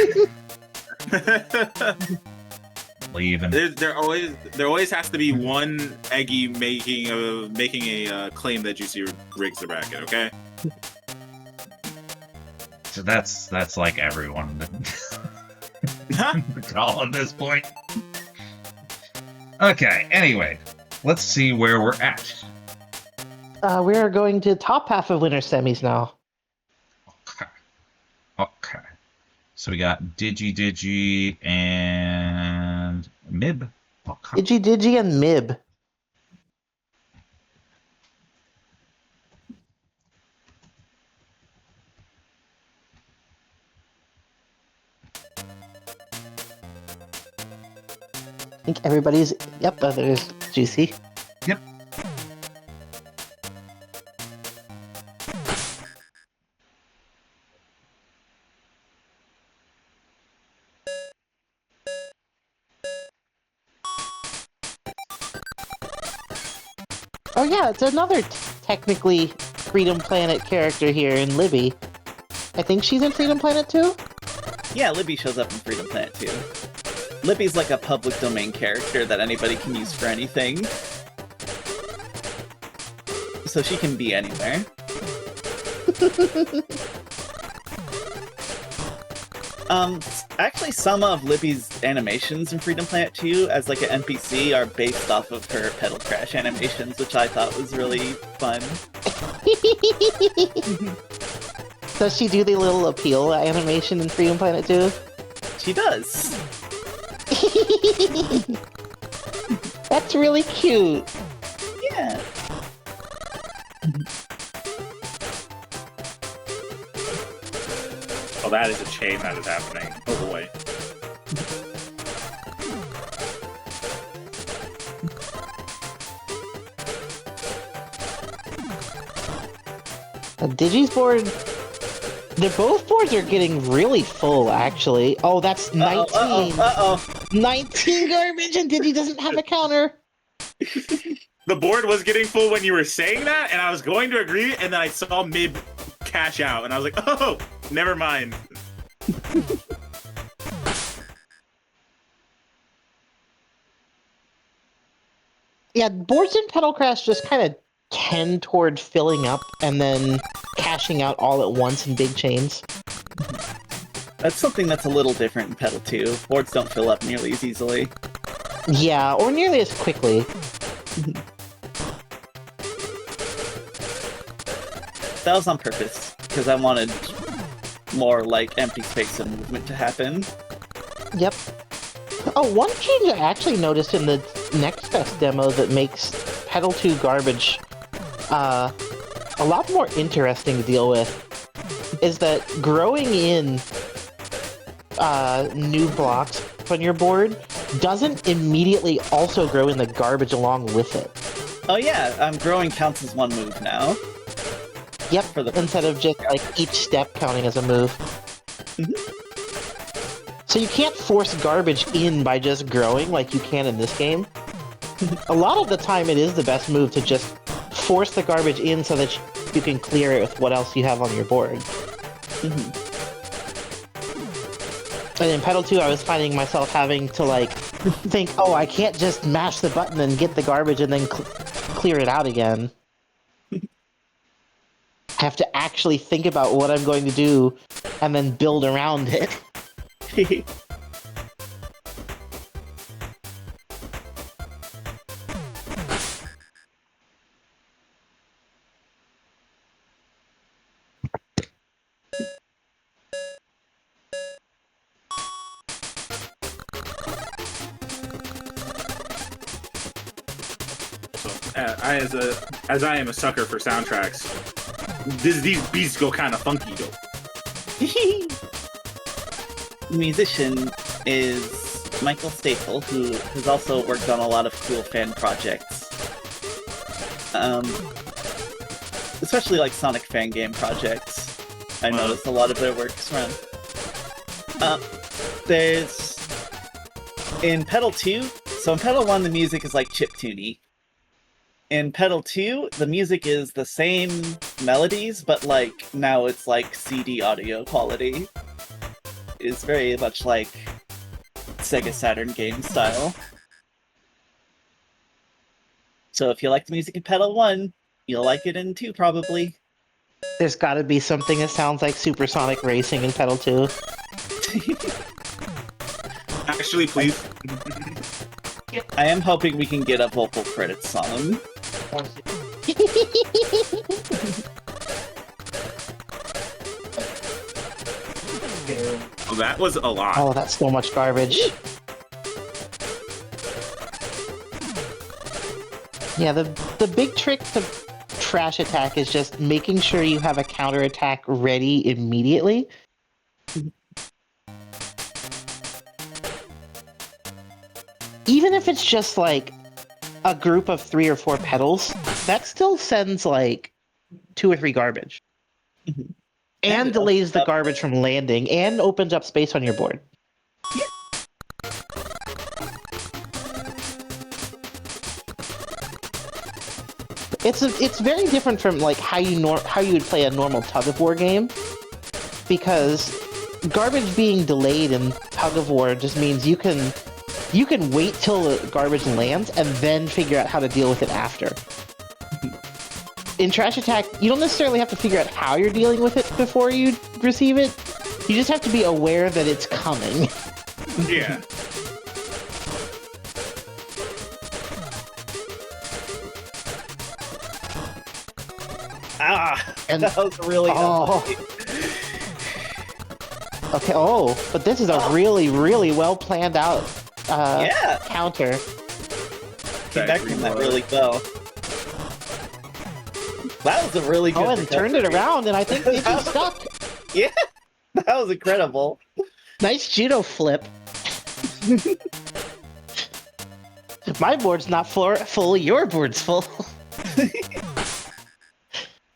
Leaving. There always has to be one Eggy making a claim that Juicy rigs the bracket, okay? So that's like everyone call at this point. Okay, anyway, let's see where we're at. We are going to top half of winter semis now. Okay. So we got Digi and Mib. Okay. Digi and Mib. I think everybody's... Yep, there's Juicy. Yep. Oh yeah, it's another technically Freedom Planet character here in Libby. I think she's in Freedom Planet too? Yeah, Libby shows up in Freedom Planet too. Libby's like a public domain character that anybody can use for anything. So she can be anywhere. Actually, some of Libby's animations in Freedom Planet 2 as like an NPC are based off of her Petal Crash animations, which I thought was really fun. Does she do the little appeal animation in Freedom Planet 2? She does. That's really cute. Yeah. Oh, that is a chain that is happening. Oh boy. Digi's board. Both boards are getting really full, actually. Oh, that's 19. Uh-oh. 19 garbage, and Digi doesn't have a counter. The board was getting full when you were saying that, and I was going to agree, and then I saw mid cash out, and I was like, oh, never mind. Yeah, boards in Petal Crash just kind of tend toward filling up and then cashing out all at once in big chains. That's something that's a little different in Petal 2. Boards don't fill up nearly as easily. Yeah, or nearly as quickly. That was on purpose, because I wanted more, like, empty space and movement to happen. Yep. Oh, one change I actually noticed in the Next Fest demo that makes Petal 2 garbage a lot more interesting to deal with is that growing in new blocks on your board doesn't immediately also grow in the garbage along with it. Oh yeah, growing counts as one move now. Yep, For the- instead of just like each step counting as a move. So you can't force garbage in by just growing like you can in this game. A lot of the time it is the best move to just force the garbage in so that you can clear it with what else you have on your board. And in Petal 2 I was finding myself having to like think, oh, I can't just mash the button and get the garbage and then clear it out again. I have to actually think about what I'm going to do and then build around it. So, as I am a sucker for soundtracks, these beats go kind of funky though. The musician is Michael Staple, who has also worked on a lot of cool fan projects. Especially like Sonic fan game projects. I noticed a lot of their works run. There's in Petal 2, so in Petal 1 the music is like chiptune-y. In Petal 2, the music is the same melodies, but like now it's like CD audio quality. It's very much like Sega Saturn game style. So if you like the music in Petal 1, you'll like it in 2 probably. There's gotta be something that sounds like Supersonic Racing in Petal 2. Actually, please. I am hoping we can get a vocal credits song. Oh, that was a lot. Oh, that's so much garbage. Yeah, the big trick to trash attack is just making sure you have a counter attack ready immediately. Even if it's just like a group of 3 or 4 petals, that still sends like 2 or 3 garbage. And delays the garbage from landing and opens up space on your board. It's very different from like how you would play a normal tug of war game, because garbage being delayed in tug of war just means you can wait till the garbage lands and then figure out how to deal with it after. In Trash Attack, you don't necessarily have to figure out how you're dealing with it before you receive it. You just have to be aware that it's coming. Yeah. And That was really Oh. unlucky. okay, but this is a really, really well planned out Yeah, counter. came back from that really well. That was a really good. Oh, and turned it recovery. around, and I think Digi stuck. Yeah, that was incredible. Nice judo flip. My board's not full, your board's full. I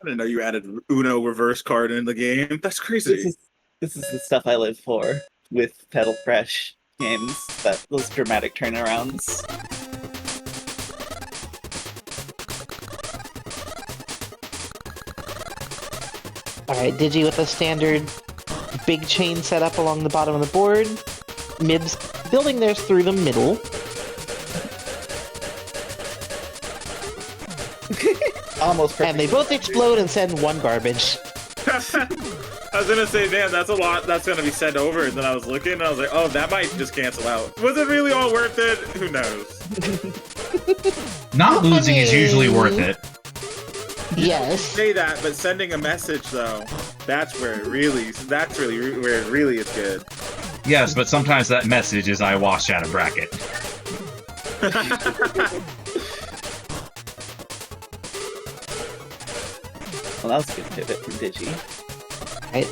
didn't know you added Uno reverse card in the game. That's crazy. This is the stuff I live for with Petal Crash games. Those dramatic turnarounds. Alright, Digi with a standard big chain setup along the bottom of the board. Mibs building theirs through the middle. Almost perfect. And they both explode and send one garbage. I was gonna say, man, that's a lot that's gonna be sent over. And then I was looking and I was like, oh, that might just cancel out. Was it really all worth it? Who knows? Not losing is usually worth it. Yes. Say that, but sending a message though, that's where it really where it really is good. Yes, but sometimes that message is I washed out a bracket. Well, that was a good pivot from Digi. Right.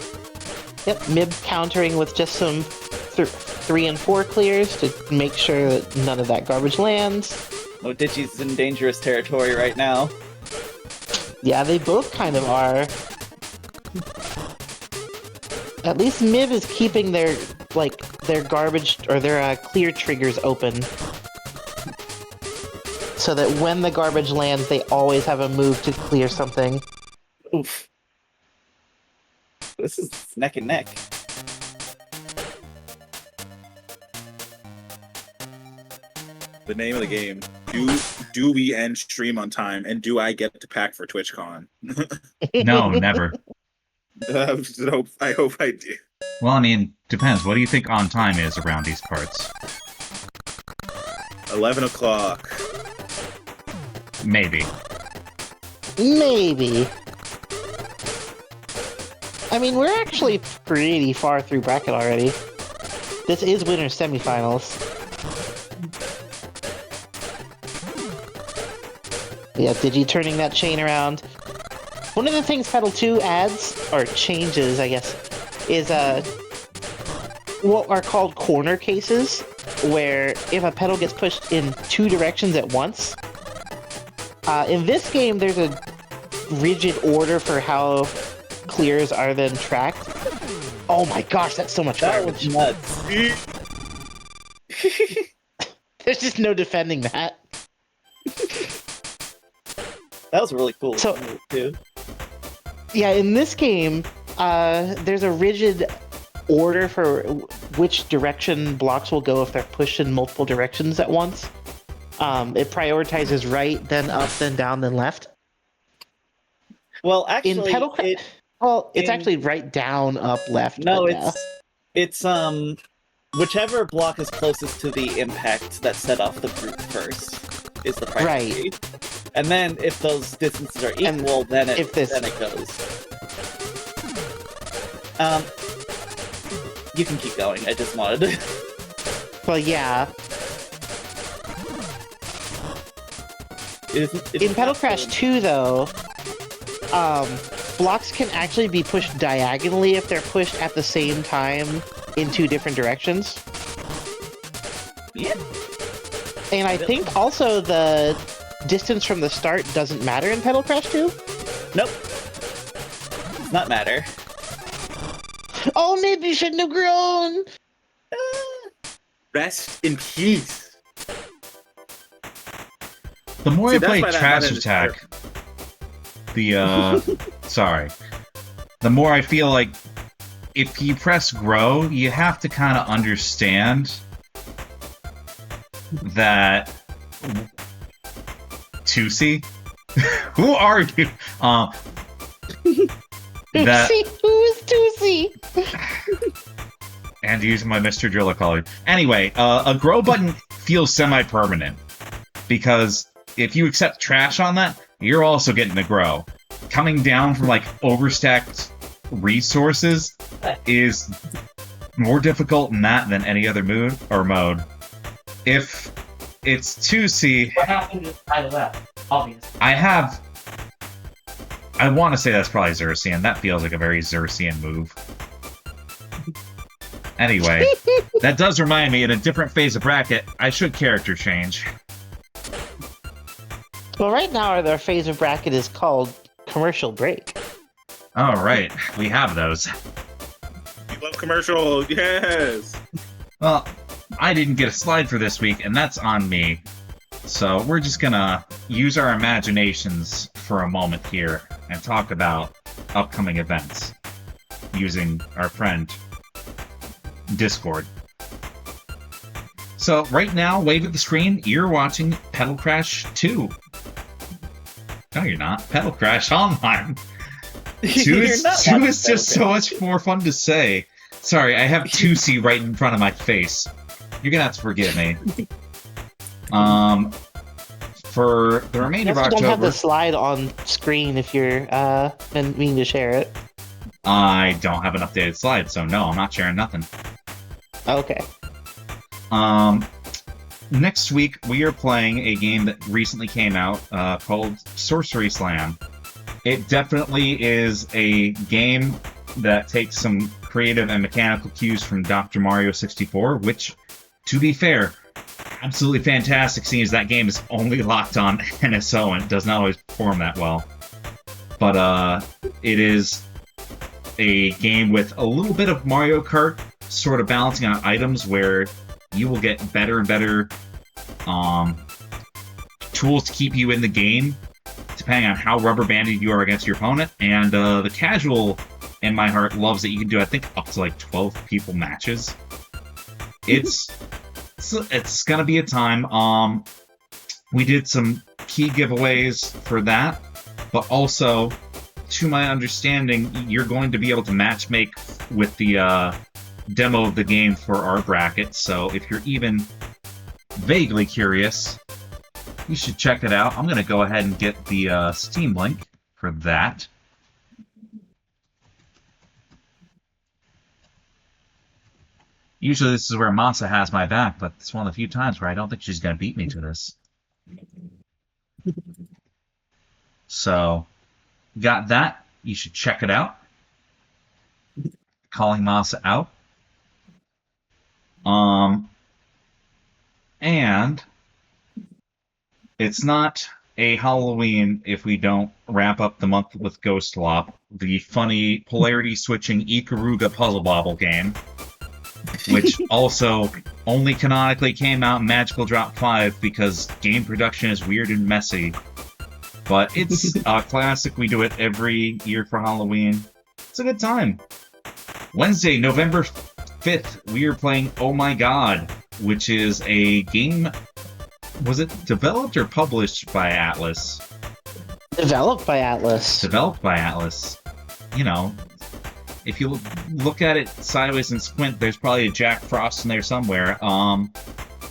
Yep, Mib countering with just some 3 and 4 clears to make sure that none of that garbage lands. Oh, Digi's in dangerous territory right now. Yeah, they both kind of are. At least Mib is keeping their garbage or their clear triggers open. So that when the garbage lands, they always have a move to clear something. Oof. This is neck and neck. The name of the game. Do we end stream on time, and do I get to pack for TwitchCon? No, never. I hope I do. Well, I mean, depends. What do you think on time is around these parts? 11 o'clock. Maybe. Maybe. I mean, we're actually pretty far through bracket already. This is winner's semifinals. Yeah, Digi turning that chain around. One of the things Petal 2 adds, or changes, I guess, is what are called corner cases, where if a pedal gets pushed in 2 directions at once. In this game, there's a rigid order for how clears are then tracked. Oh my gosh, that's so much That garbage. was nuts. There's just no defending that. That was really cool. So- too. Yeah, in this game, there's a rigid order for which direction blocks will go if they're pushed in multiple directions at once. It prioritizes right, then up, then down, then left. Well, In actually, pedal, it's in- actually right, down, up, left. no, but yeah. it's whichever block is closest to the impact that set off the group first is the priority. And then if those distances are And equal, then it if this- then it goes. You can keep going. I just wanted to. Well, yeah. In Petal Crash 2, though, blocks can actually be pushed diagonally if they're pushed at the same time in 2 different directions. Yeah. And I think also the distance from the start doesn't matter in Petal Crash 2. Nope. Does not matter. Oh, maybe you shouldn't have grown! Rest in peace. The more See, I that's play why that Trash button is Attack, sorry. The more I feel like if you press grow, you have to kind of understand that Tusi? Who are you? That See, who is Tusi? And using my Mr. Driller color. Anyway, a grow button feels semi-permanent. Because if you accept trash on that, you're also getting a grow. Coming down from, like, overstacked resources is more difficult in that than any other mode. If it's 2C... What happened to title F? Obvious. I want to say that's probably Xerxian. That feels like a very Xerxian move. Anyway, that does remind me, in a different phase of bracket, I should character change. Well, right now our phase of bracket is called commercial break. Oh, right. We have those. We love commercial. Yes. Well, I didn't get a slide for this week, and that's on me. So we're just gonna use our imaginations for a moment here and talk about upcoming events using our friend Discord. So right now, wave at the screen, you're watching Petal Crash 2. No, you're not. Petal Crash Online. 2 is just so much more fun to say. Sorry, I have 2C right in front of my face. You're gonna have to forgive me. For the remainder of I don't have the October... slide on screen if you're meaning to share it. I don't have an updated slide, so no, I'm not sharing nothing. Okay. Next week, we are playing a game that recently came out called Sorcery Slam. It definitely is a game that takes some creative and mechanical cues from Dr. Mario 64, which, to be fair, absolutely fantastic, seeing as that game is only locked on NSO and does not always perform that well. But it is a game with a little bit of Mario Kart sort of balancing on items where you will get better and better tools to keep you in the game, depending on how rubber banded you are against your opponent. And the casual in my heart loves that you can do, I think, up to like 12 people matches. It's gonna be a time. We did some key giveaways for that, but also, to my understanding, you're going to be able to matchmake with the demo of the game for our bracket. So if you're even vaguely curious, you should check it out. I'm going to go ahead and get the Steam link for that. Usually this is where Masa has my back, but it's one of the few times where I don't think she's going to beat me to this. So, got that. You should check it out. Calling Masa out. And it's not a Halloween if we don't wrap up the month with Ghost Lop, the funny polarity-switching Ikaruga Puzzle Bobble game, which also only canonically came out in Magical Drop 5 because game production is weird and messy. But it's a classic. We do it every year for Halloween. It's a good time. Wednesday, November 5th, we are playing Oh My God, which is a game... Was it developed or published by Atlas? Developed by Atlas. Developed by Atlas. You know, if you look at it sideways and squint, there's probably a Jack Frost in there somewhere.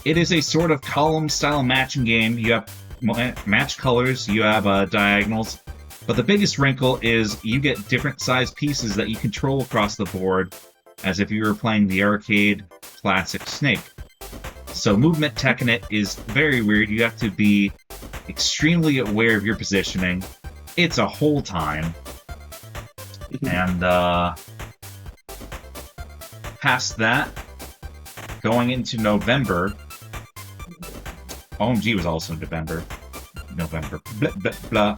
It is a sort of column-style matching game. You have match colors, you have diagonals, but the biggest wrinkle is you get different size pieces that you control across the board, as if you were playing the arcade classic Snake. So movement tech in it is very weird. You have to be extremely aware of your positioning. It's a whole time. And past that, going into November, OMG was also in November. Blah, blah, blah.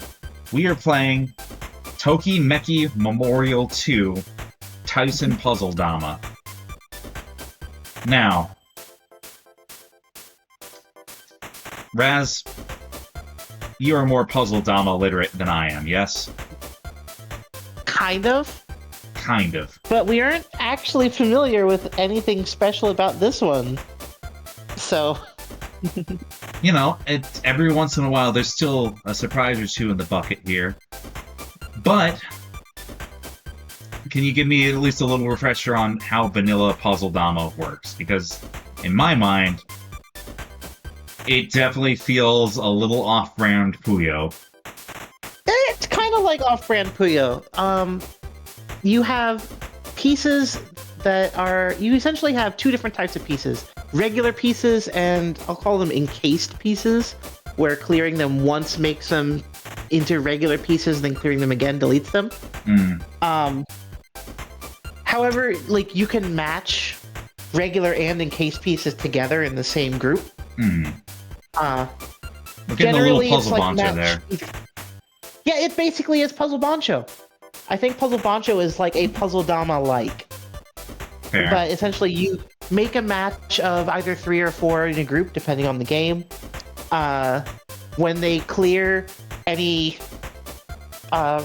We are playing Toki Meki Memorial 2 Tyson Puzzle Dama. Now, Raz, you are more Puzzle Dama literate than I am, yes? Kind of. Kind of. But we aren't actually familiar with anything special about this one. So... You know, every once in a while there's still a surprise or two in the bucket here. But can you give me at least a little refresher on how vanilla Puzzle Dama works? Because in my mind, it definitely feels a little off-brand Puyo. It's kind of like off-brand Puyo. You have pieces that are... You essentially have two different types of pieces. Regular pieces and I'll call them encased pieces, where clearing them once makes them into regular pieces, then clearing them again deletes them. However, like, you can match regular and encased pieces together in the same group. We're getting a little puzzle bancho there. Yeah, it basically is Puzzle Bancho. I think Puzzle Bancho is like a Puzzle Dama-like. Fair. But essentially, you make a match of either 3 or 4 in a group, depending on the game. When they clear any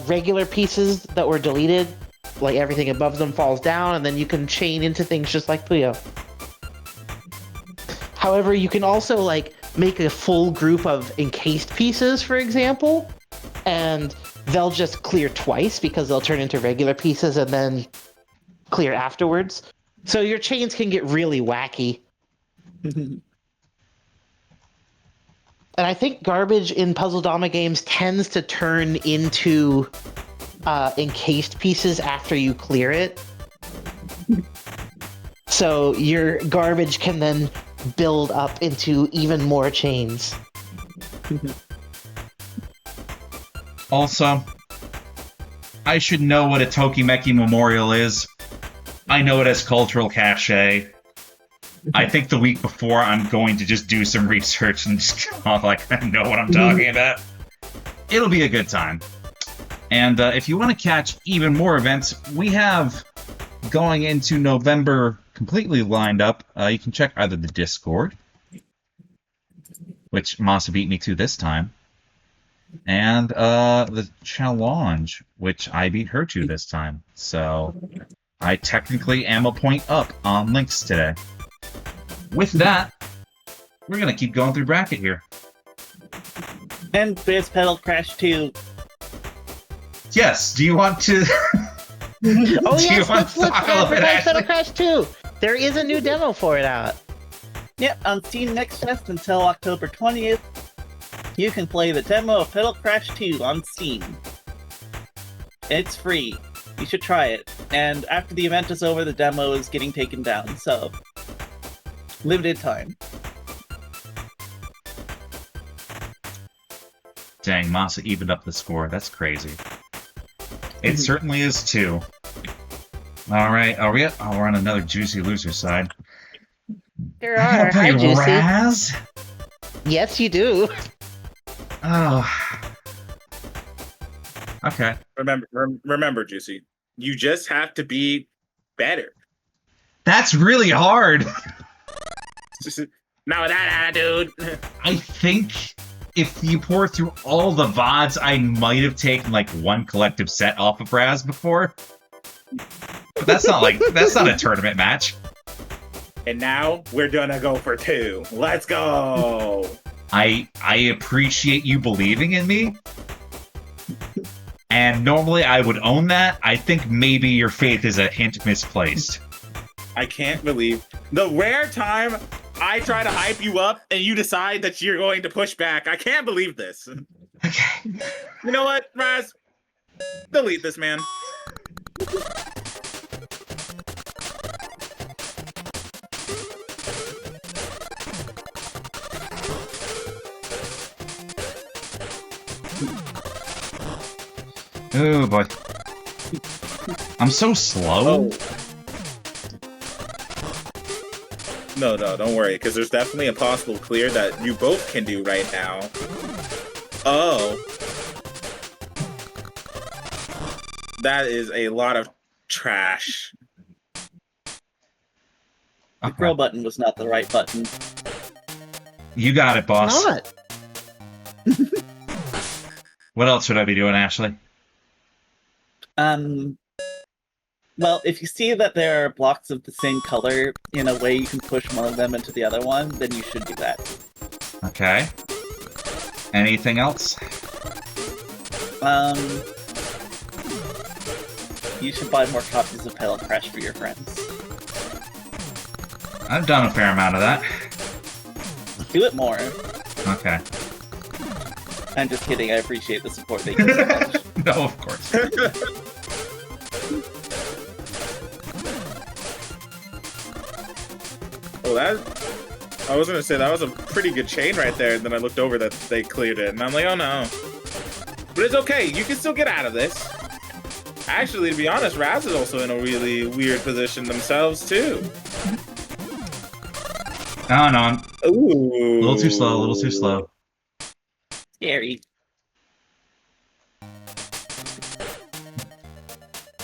regular pieces that were deleted, like everything above them falls down, and then you can chain into things just like Puyo. However, you can also like make a full group of encased pieces, for example, and they'll just clear twice because they'll turn into regular pieces and then clear afterwards. So your chains can get really wacky. And I think garbage in Puzzle Dama games tends to turn into encased pieces after you clear it. So your garbage can then build up into even more chains. Also, I should know what a Tokimeki Memorial is. I know it has cultural cachet. I think the week before I'm going to just do some research and just like I know what I'm talking about. It'll be a good time. And if you want to catch even more events, we have going into November completely lined up. You can check either the Discord, which Masa beat me to this time, and the challenge, which I beat her to this time. So I technically am a point up on links today. With that, we're going to keep going through bracket here. And there's Petal Crash 2. Yes, do you want to... Oh Do you yes, want let's to talk a little bit, advertise Petal Ashley? Crash 2! There is a new demo for it out. Yep, on Steam Next Fest until October 20th, you can play the demo of Petal Crash 2 on Steam. It's free. You should try it. And after the event is over, the demo is getting taken down, so... limited time. Dang, Masa evened up the score. That's crazy. It certainly is too. Alright, are we? Oh, we're on another Juicy Loser side. There I are. gotta Hi, play Juicy. Raz? Yes, you do. Oh. Okay. Remember, Juicy. You just have to be better. That's really hard. Not with that attitude. I think if you pour through all the VODs, I might have taken like one collective set off of Raz before. But that's not a tournament match. And now we're gonna go for 2. Let's go. I appreciate you believing in me. And normally I would own that. I think maybe your faith is a hint misplaced. I can't believe the rare time I try to hype you up and you decide that you're going to push back. I can't believe this. Okay. You know what, Raz? Delete this, man. Oh boy. I'm so slow. No, don't worry, because there's definitely a possible clear that you both can do right now. Oh. That is a lot of trash. The throw button was not the right button. You got it, boss. Not. What else should I be doing, Ashley? Well, if you see that there are blocks of the same color in a way you can push one of them into the other one, then you should do that. Okay. Anything else? You should buy more copies of Petal Crash for your friends. I've done a fair amount of that. Do it more. Okay. I'm just kidding, I appreciate the support that you so much. No, of course. Oh, I was gonna say that was a pretty good chain right there, and then I looked over that they cleared it, and I'm like, oh no. But it's okay, you can still get out of this. Actually, to be honest, Raz is also in a really weird position themselves, too. Oh, no. Ooh. A little too slow, a little too slow. Scary.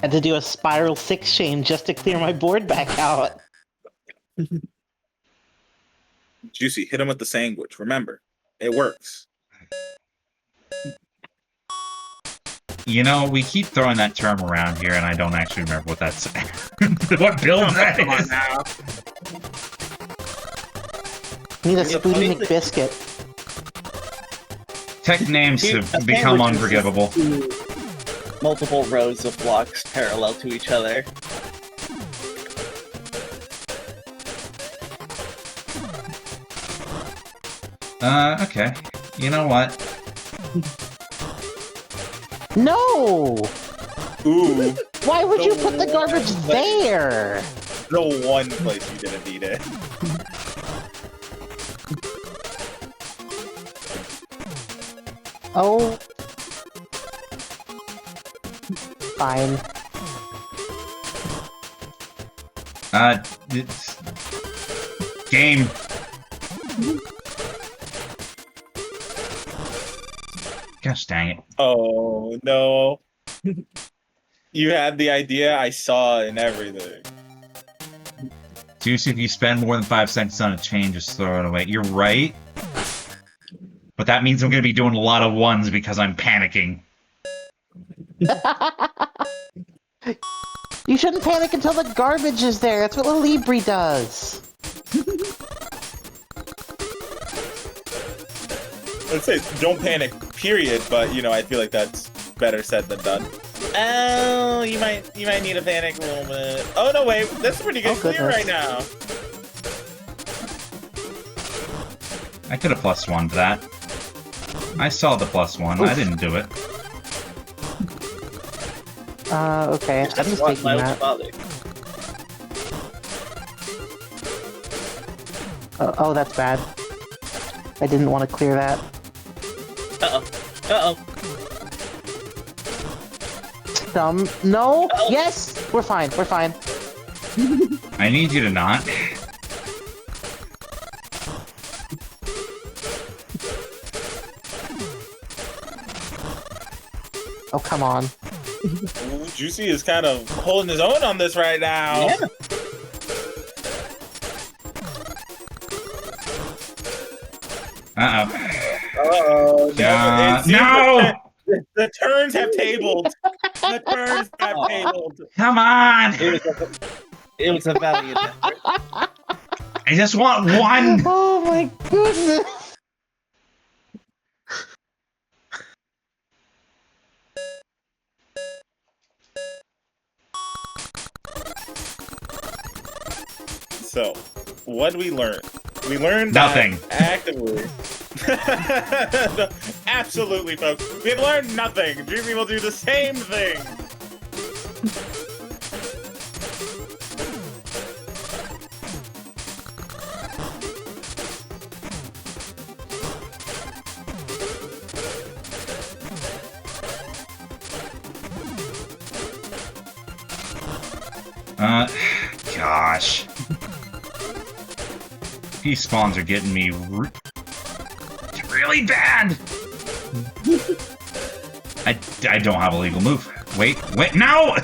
Had to do a Spiral 6 chain just to clear my board back out. Juicy, hit him with the sandwich. Remember, it works. You know, we keep throwing that term around here, and I don't actually remember what that's. What build that Come on is. now. Need a Yeah, Spooty basically- McBiscuit. Tech names Dude, have a become sandwich is unforgivable. just multiple rows of blocks parallel to each other. Okay. You know what? No! Ooh, Why would you The put the garbage one there? the one place you didn't need it. Oh. Fine. It's... Game. Gosh dang it. Oh, no. You had the idea, I saw and everything. Juicy, if you spend more than 5 seconds on a chain, just throw it away. You're right. But that means I'm going to be doing a lot of ones because I'm panicking. You shouldn't panic until the garbage is there. That's what Libri does. Let's say don't panic, period, but you know, I feel like that's better said than done. Oh, you might need a panic a little bit. Oh no, wait, that's a pretty good Oh, clear goodness. right now. I could have plus one to that. I saw the plus one. I Oof. didn't do it. Okay. I'm just taking Why would you that. bother? Oh, that's bad. I didn't want to clear that. Uh-oh. Uh-oh. No? Oh. Yes! We're fine, we're fine. I need you to not. Oh, come on. Ooh, Juicy is kind of holding his own on this right now. Yeah. Uh-oh. Oh No! The turns have tabled. The turns have tabled. Come on! It was a valiant effort. I just want one! Oh my goodness! So, what did we learn? We learned Nothing. that actively. No, absolutely, folks. We've learned nothing. Juicy will do the same thing. Gosh. These spawns are getting me really bad! I don't have a legal move. Wait, no!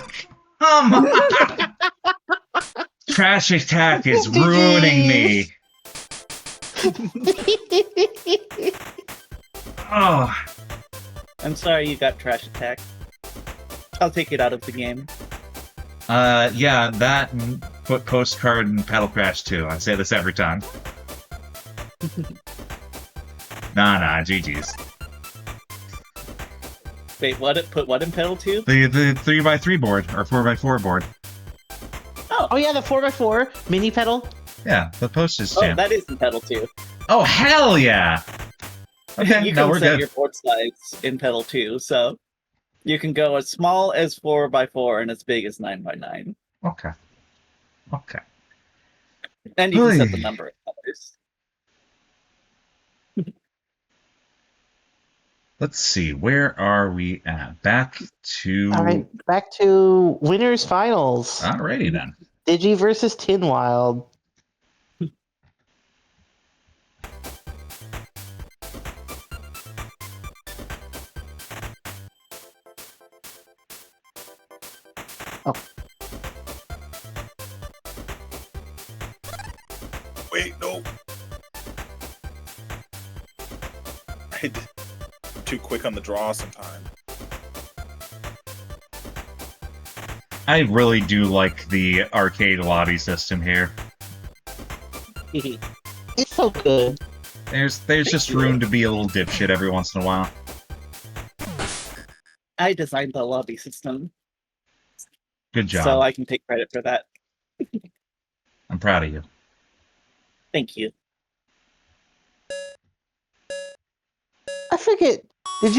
Come on! Trash attack is ruining me. Oh, I'm sorry you got trash attacked. I'll take it out of the game. yeah, that and put postcard and Petal Crash too. I say this every time. Nah, GG's. Wait, what? Put what in Petal 2? The 3x3 board or 4x4 board. Oh yeah, the 4x4 mini pedal. Yeah, the postage Oh, stamp. that is in Petal 2. Oh hell yeah! Okay, You now can we're set good. your board size in Petal 2, so you can go as small as 4x4 and as big as 9x9. Okay. Okay. And you can set the Oy. number of colors. Let's see, where are we at? Back to. All right, back to winners finals. Alrighty then. Digi versus Tin Wild. Wait, no. I'm too quick on the draw sometime. I really do like the arcade lobby system here. It's so good. There's just room to be a little dipshit every once in a while. I designed the lobby system, Good job. so I can take credit for that. I'm proud of you. Thank you. I forget. Did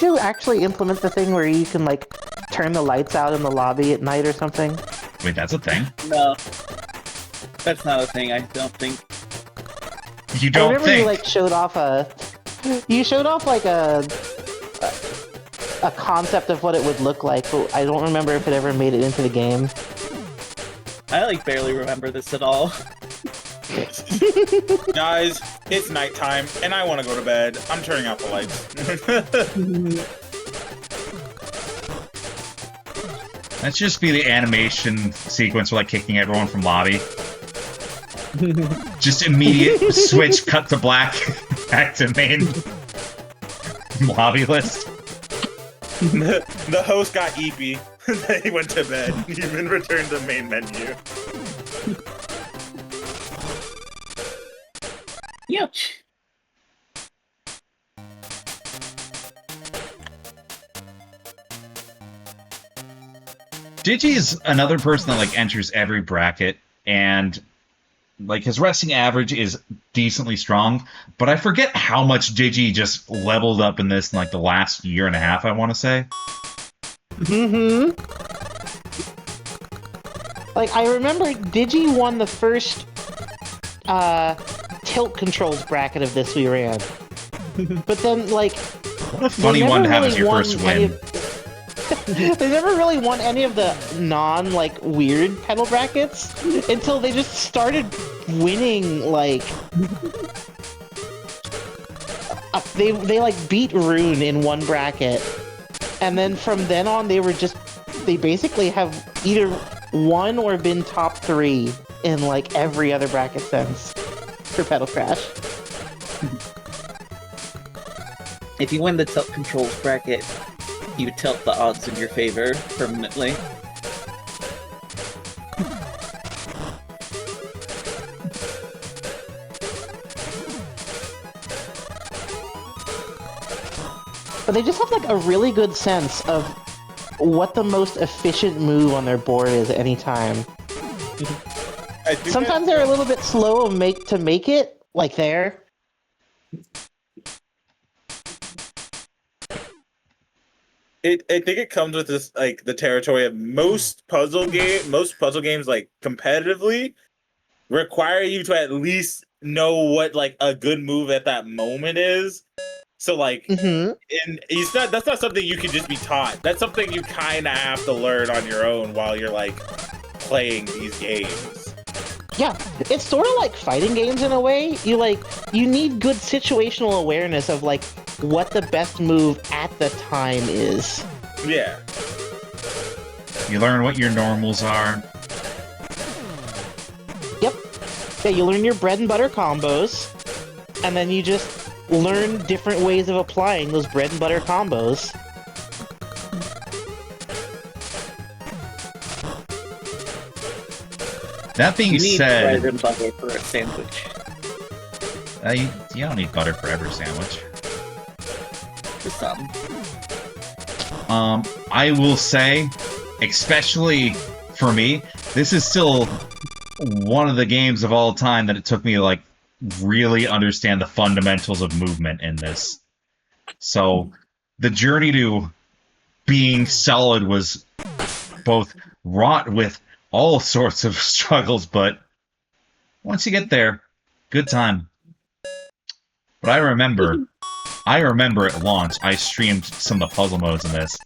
you actually implement the thing where you can like turn the lights out in the lobby at night or something? Wait, that's a thing? No, that's not a thing. I don't think. You I don't remember think? you like showed off like a concept of what it would look like, but I don't remember if it ever made it into the game. I like barely remember this at all. Guys, it's nighttime, and I want to go to bed. I'm turning out the lights. That should just be the animation sequence for like kicking everyone from lobby. Just immediate switch, cut to black, back to main lobby list. The host got eepy. He went to bed. Even returned to main menu. Yuch. Digi is another person that like enters every bracket, and like his wrestling average is decently strong, but I forget how much Digi just leveled up in this in like the last year and a half, I want to say. Mm-hmm. Like, I remember Digi won the first tilt controls bracket of this we ran. But then, like... What a funny one to have as your first win. They never really won any of the non, weird pedal brackets until they just started winning, they beat Rune in one bracket. And then from then on, they basically have either won or been top 3 in, every other bracket since for Petal Crash. If you win the tilt controls bracket, you tilt the odds in your favor permanently. But they just have a really good sense of what the most efficient move on their board is at any time. I think Sometimes they're a little bit slow to make it, like there. I think it comes with this the territory of most puzzle games competitively require you to at least know what a good move at that moment is. So Mm-hmm. that's not something you can just be taught. That's something you kind of have to learn on your own while you're playing these games. Yeah, it's sort of like fighting games in a way. You need good situational awareness of what the best move at the time is. Yeah. You learn what your normals are. Yep. Yeah, you learn your bread and butter combos, and then you just learn different ways of applying those bread and butter combos. That being You need said, bread and butter for a sandwich. you don't need butter for every sandwich. For some. I will say, especially for me, this is still one of the games of all time that it took me to, like, really understand the fundamentals of movement in this. So, the journey to being solid was both wrought with all sorts of struggles, but once you get there, good time. But I remember at launch, I streamed some of the puzzle modes in this,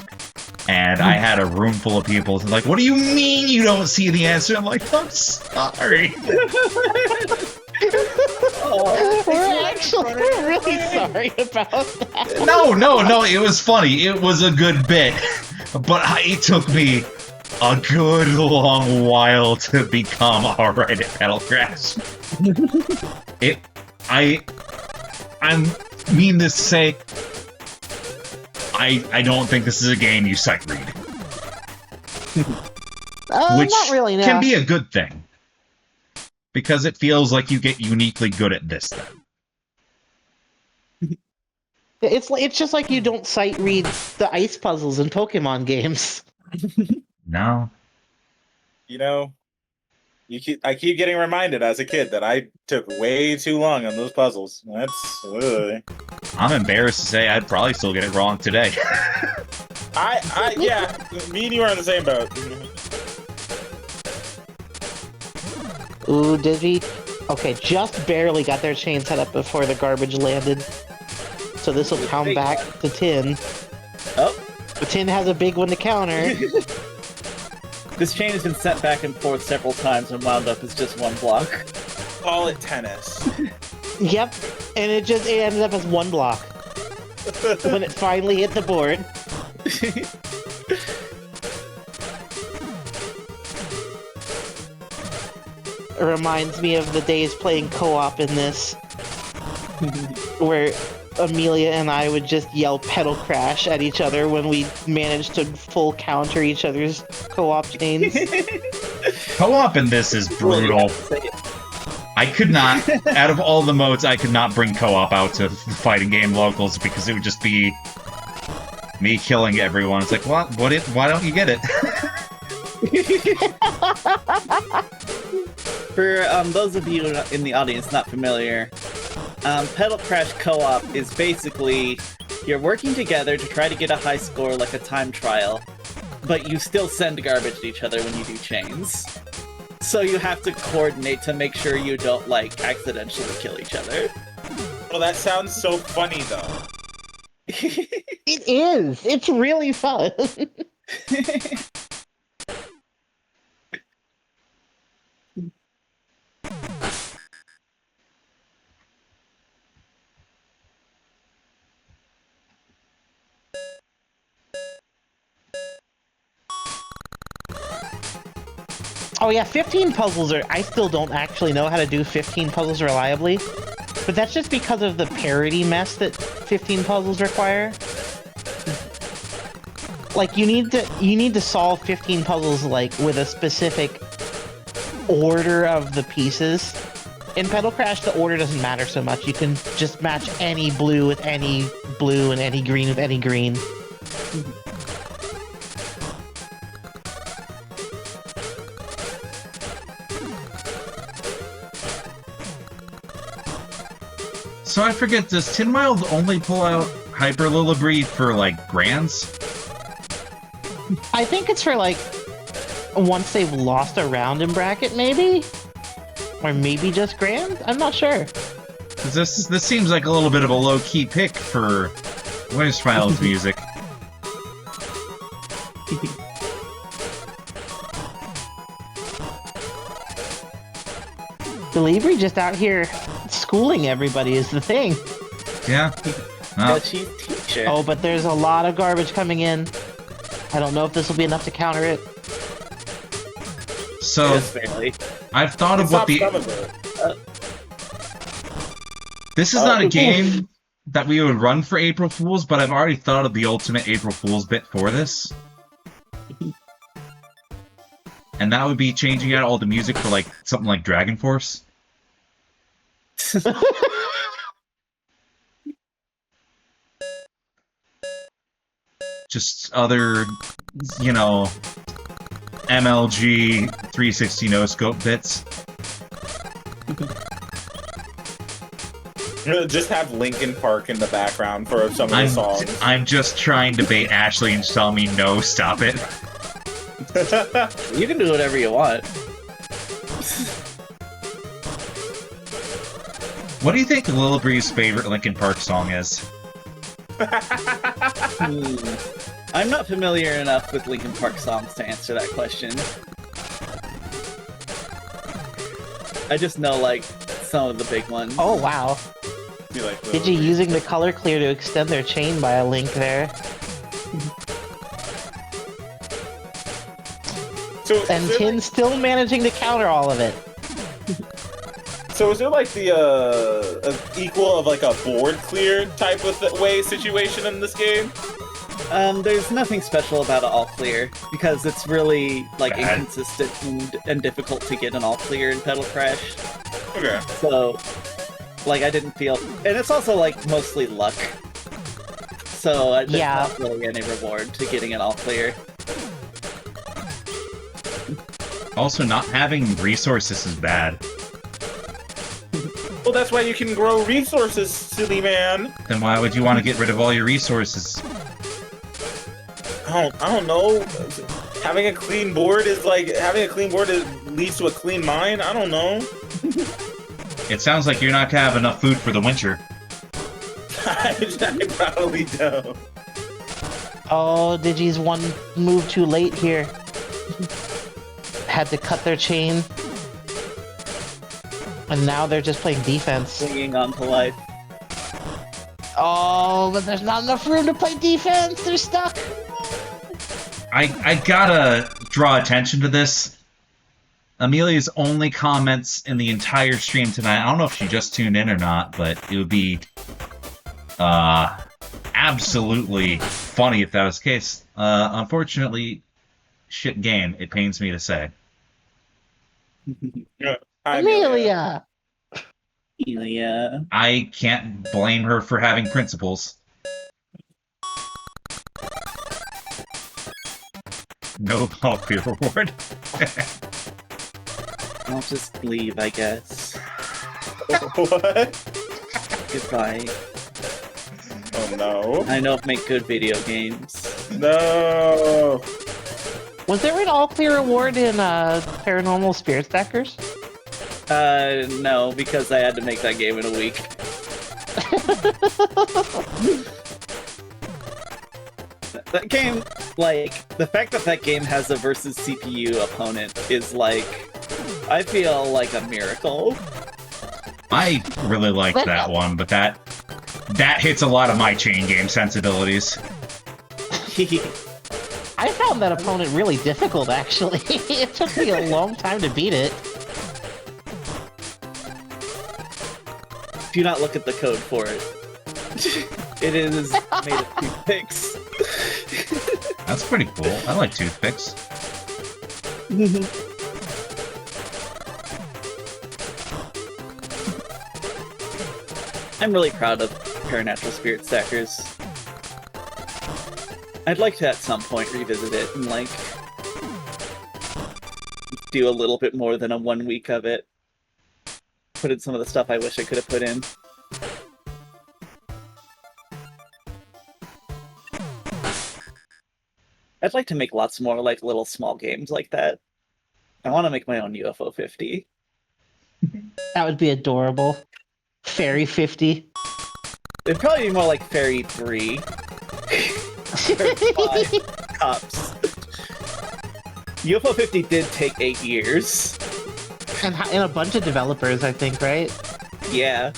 and I had a room full of people like, "What do you mean you don't see the answer?" I'm like, "I'm sorry." We're really sorry about that. No, it was funny. It was a good bit, but it took me a good long while to become alright at Petal Crash. I mean this to say, I don't think this is a game you sight read. Which not really, no. can be a good thing. Because it feels like you get uniquely good at this thing. It's just like you don't sight read the ice puzzles in Pokemon games. No. You know, I keep getting reminded as a kid that I took way too long on those puzzles. That's I'm embarrassed to say I'd probably still get it wrong today. yeah, me and you are on the same boat. Ooh, did we? Okay, just barely got their chain set up before the garbage landed. So this will count back to Tin. Oh. But Tin has a big one to counter. This chain has been set back and forth several times and wound up as just one block. Call it tennis. Yep, and it ended up as one block. When it finally hit the board. It reminds me of the days playing co-op in this. Where Amelia and I would just yell Petal Crash at each other when we managed to full counter each other's co-op chains. Co-op in this is brutal. I could not, out of all the modes, I could not bring co-op out to fighting game locals because it would just be me killing everyone. It's like, why don't you get it? For those of you in the audience not familiar, Petal Crash Co-op is basically you're working together to try to get a high score like a time trial, but you still send garbage at each other when you do chains. So you have to coordinate to make sure you don't, like, accidentally kill each other. Well, that sounds so funny, though. It is! It's really fun! Oh yeah, 15 puzzles are... I still don't actually know how to do 15 puzzles reliably. But that's just because of the parity mess that 15 puzzles require. Like, you need to solve 15 puzzles, like, with a specific order of the pieces. In Petal Crash, the order doesn't matter so much. You can just match any blue with any blue and any green with any green. So I forget, does Tin Mild only pull out Hyper Lilibri for, like, grands? I think it's for, like, once they've lost a round in bracket, maybe? Or maybe just grand? I'm not sure. 'Cause this seems like a little bit of a low-key pick for Winter Smiles music. Delibri just out here schooling everybody is the thing. Yeah. But she's teacher. Oh, but there's a lot of garbage coming in. I don't know if this will be enough to counter it. So, Yes, fairly. I've thought of what the... This is not a game that we would run for April Fools, but I've already thought of the ultimate April Fools bit for this. And that would be changing out all the music for, like, something like Dragon Force. just other, you know, MLG 360 no scope bits. Just have Linkin Park in the background for some of the songs. I'm just trying to bait Ashley and tell me no, stop it. You can do whatever you want. What do you think Lillibree's favorite Linkin Park song is? I'm not familiar enough with Linkin Park songs to answer that question. I just know, like, some of the big ones. Oh, wow. Be like, Digi using the color clear to extend their chain by a link there. And Tin still managing to counter all of it. So is there like the equal of like a board clear type of way situation in this game? There's nothing special about an all clear because it's really like Bad. inconsistent and difficult to get an all clear in Petal Crash. Okay. So, like, I didn't feel, and it's also like mostly luck. So there's not really any reward to getting an all clear. Also, not having resources is bad. Well, that's why you can grow resources, silly man. Then why would you want to get rid of all your resources? I don't know. Having a clean board is like leads to a clean mind. I don't know. It sounds like you're not gonna have enough food for the winter. I probably don't. Oh, Digi's one move too late here. Had to cut their chain. And now they're just playing defense. Clinging on to life. Oh, but there's not enough room to play defense. They're stuck. I gotta draw attention to this. Amelia's only comments in the entire stream tonight, I don't know if she just tuned in or not, but it would be absolutely funny if that was the case. Unfortunately, shit game, it pains me to say. Yeah. Amelia! Yeah. I can't blame her for having principles. No ball clear reward. I'll just leave, I guess. What? Goodbye. Oh no. I don't make good video games. No. Was there an all-clear award in Paranormal Spirit Stackers? No, because I had to make that game in a week. That game, like, the fact that that game has a versus CPU opponent is, like, I feel like a miracle. I really like that one, but that hits a lot of my chain game sensibilities. I found that opponent really difficult, actually. It took me a long time to beat it. Do not look at the code for it. It is made of toothpicks. That's pretty cool. I like toothpicks. I'm really proud of Paranatural Spirit Stackers. I'd like to at some point revisit it and, like, do a little bit more than a 1 week of it. Put in some of the stuff I wish I could have put in. I'd like to make lots more, like, little small games like that. I want to make my own UFO 50. That would be adorable. Fairy 50. It'd probably be more like Fairy 3. Or 5 cups. UFO 50 did take 8 years. And a bunch of developers, I think, right? Yeah.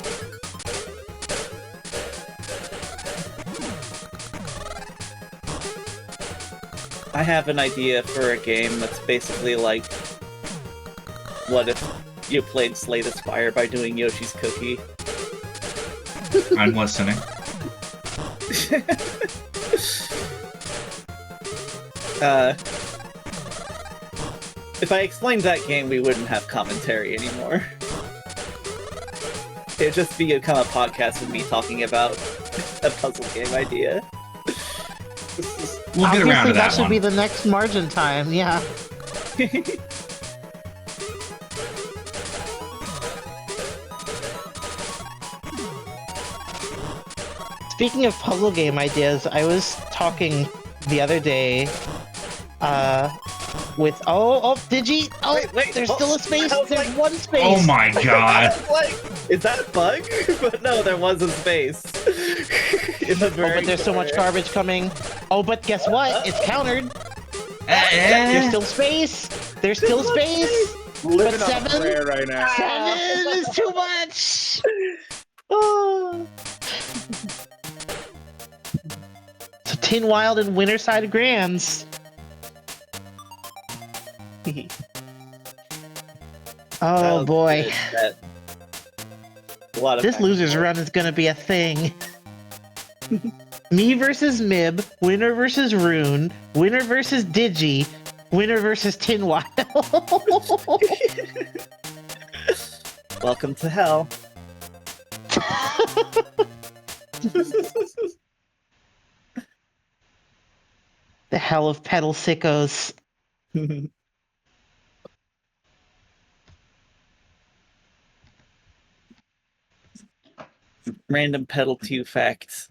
I have an idea for a game that's basically like, what if you played Slay the Spire by doing Yoshi's Cookie? I'm listening. If I explained that game, we wouldn't have commentary anymore. It'd just become a podcast with me talking about a puzzle game idea. We'll I get was gonna around say to that that should one. be the next margin time. Yeah. Speaking of puzzle game ideas, I was talking the other day, with Digi. Oh, Wait, there's oh, still a space. I was There's like- one space. Oh my I god. was like, is that a bug? But no, there was a space. In the Oh, very but there's so much corner. garbage coming. Oh, but guess what? It's countered. Eh. There's still space. There's still space. Living But on a 7? prayer right now. 7 is too much. Oh. So Tin Wild and Winterside Grands. That Oh was boy. good. That- a lot of This back and loser's forth. run is gonna be a thing. Me versus Mib, winner versus Rune, winner versus Digi, winner versus Tin Wild. Welcome to hell. The hell of Petal sickos. Random Petal 2 fact.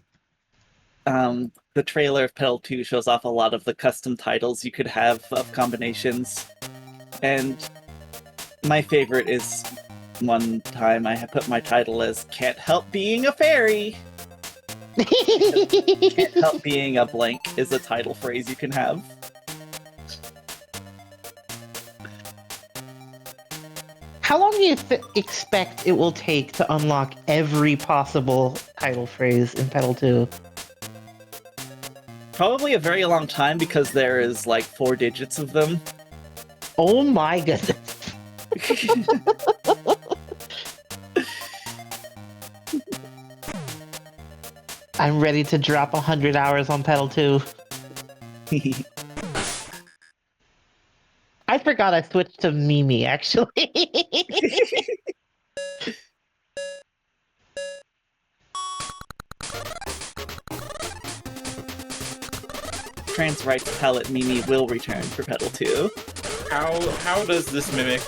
The trailer of Petal 2 shows off a lot of the custom titles you could have of combinations. And my favorite is one time I have put my title as Can't Help Being a Fairy. Can't Help Being a Blank is a title phrase you can have. How long do you expect it will take to unlock every possible title phrase in Petal 2? Probably a very long time because there is like 4 digits of them. Oh my goodness. I'm ready to drop 100 hours on Petal 2. I forgot I switched to Mimi, actually. Trans rights palette Mimi will return for Petal 2. How does this mimic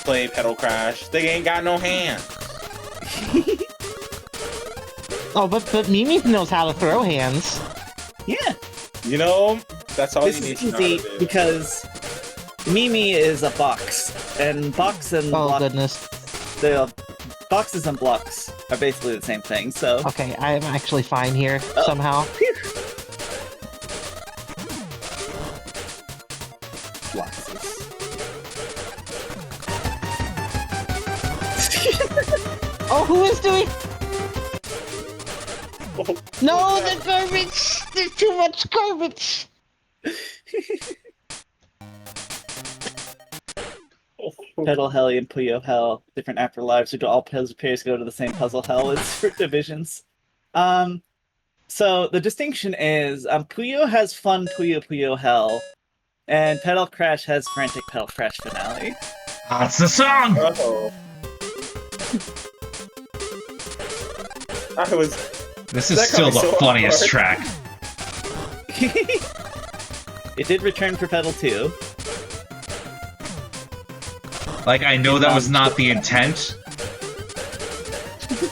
play Petal Crash? They ain't got no hands. Oh, but Mimi knows how to throw hands. Yeah, You know, that's all this you need is to know how easy to do. because Mimi is a box, and box and Oh block, goodness. the boxes and blocks are basically the same thing. So Okay, I'm actually fine here Oh. somehow. Phew. Boxes. Oh, who is doing? Oh, No, the garbage! There's too much garbage! Petal Hellion, Puyo Hell, different afterlives. Do all puzzle pairs go to the same puzzle hell? It's for divisions. So the distinction is Puyo has fun Puyo Puyo Hell, and Petal Crash has frantic Petal Crash finale. That's the song! Uh-oh. I was. This is That got still me the so funniest off track. It did return for Petal 2. Like, I know that was not the intent,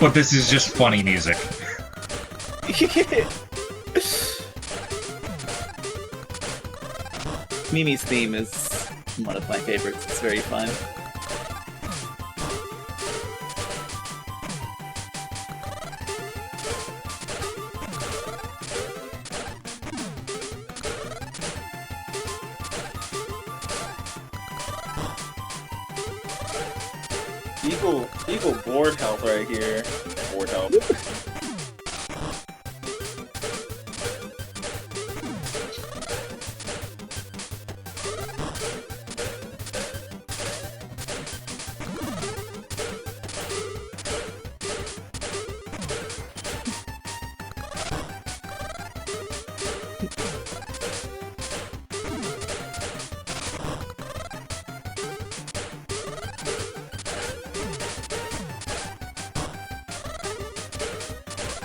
but this is just funny music. Mimi's theme is one of my favorites. It's very fun. Eagle board health right here. Board health.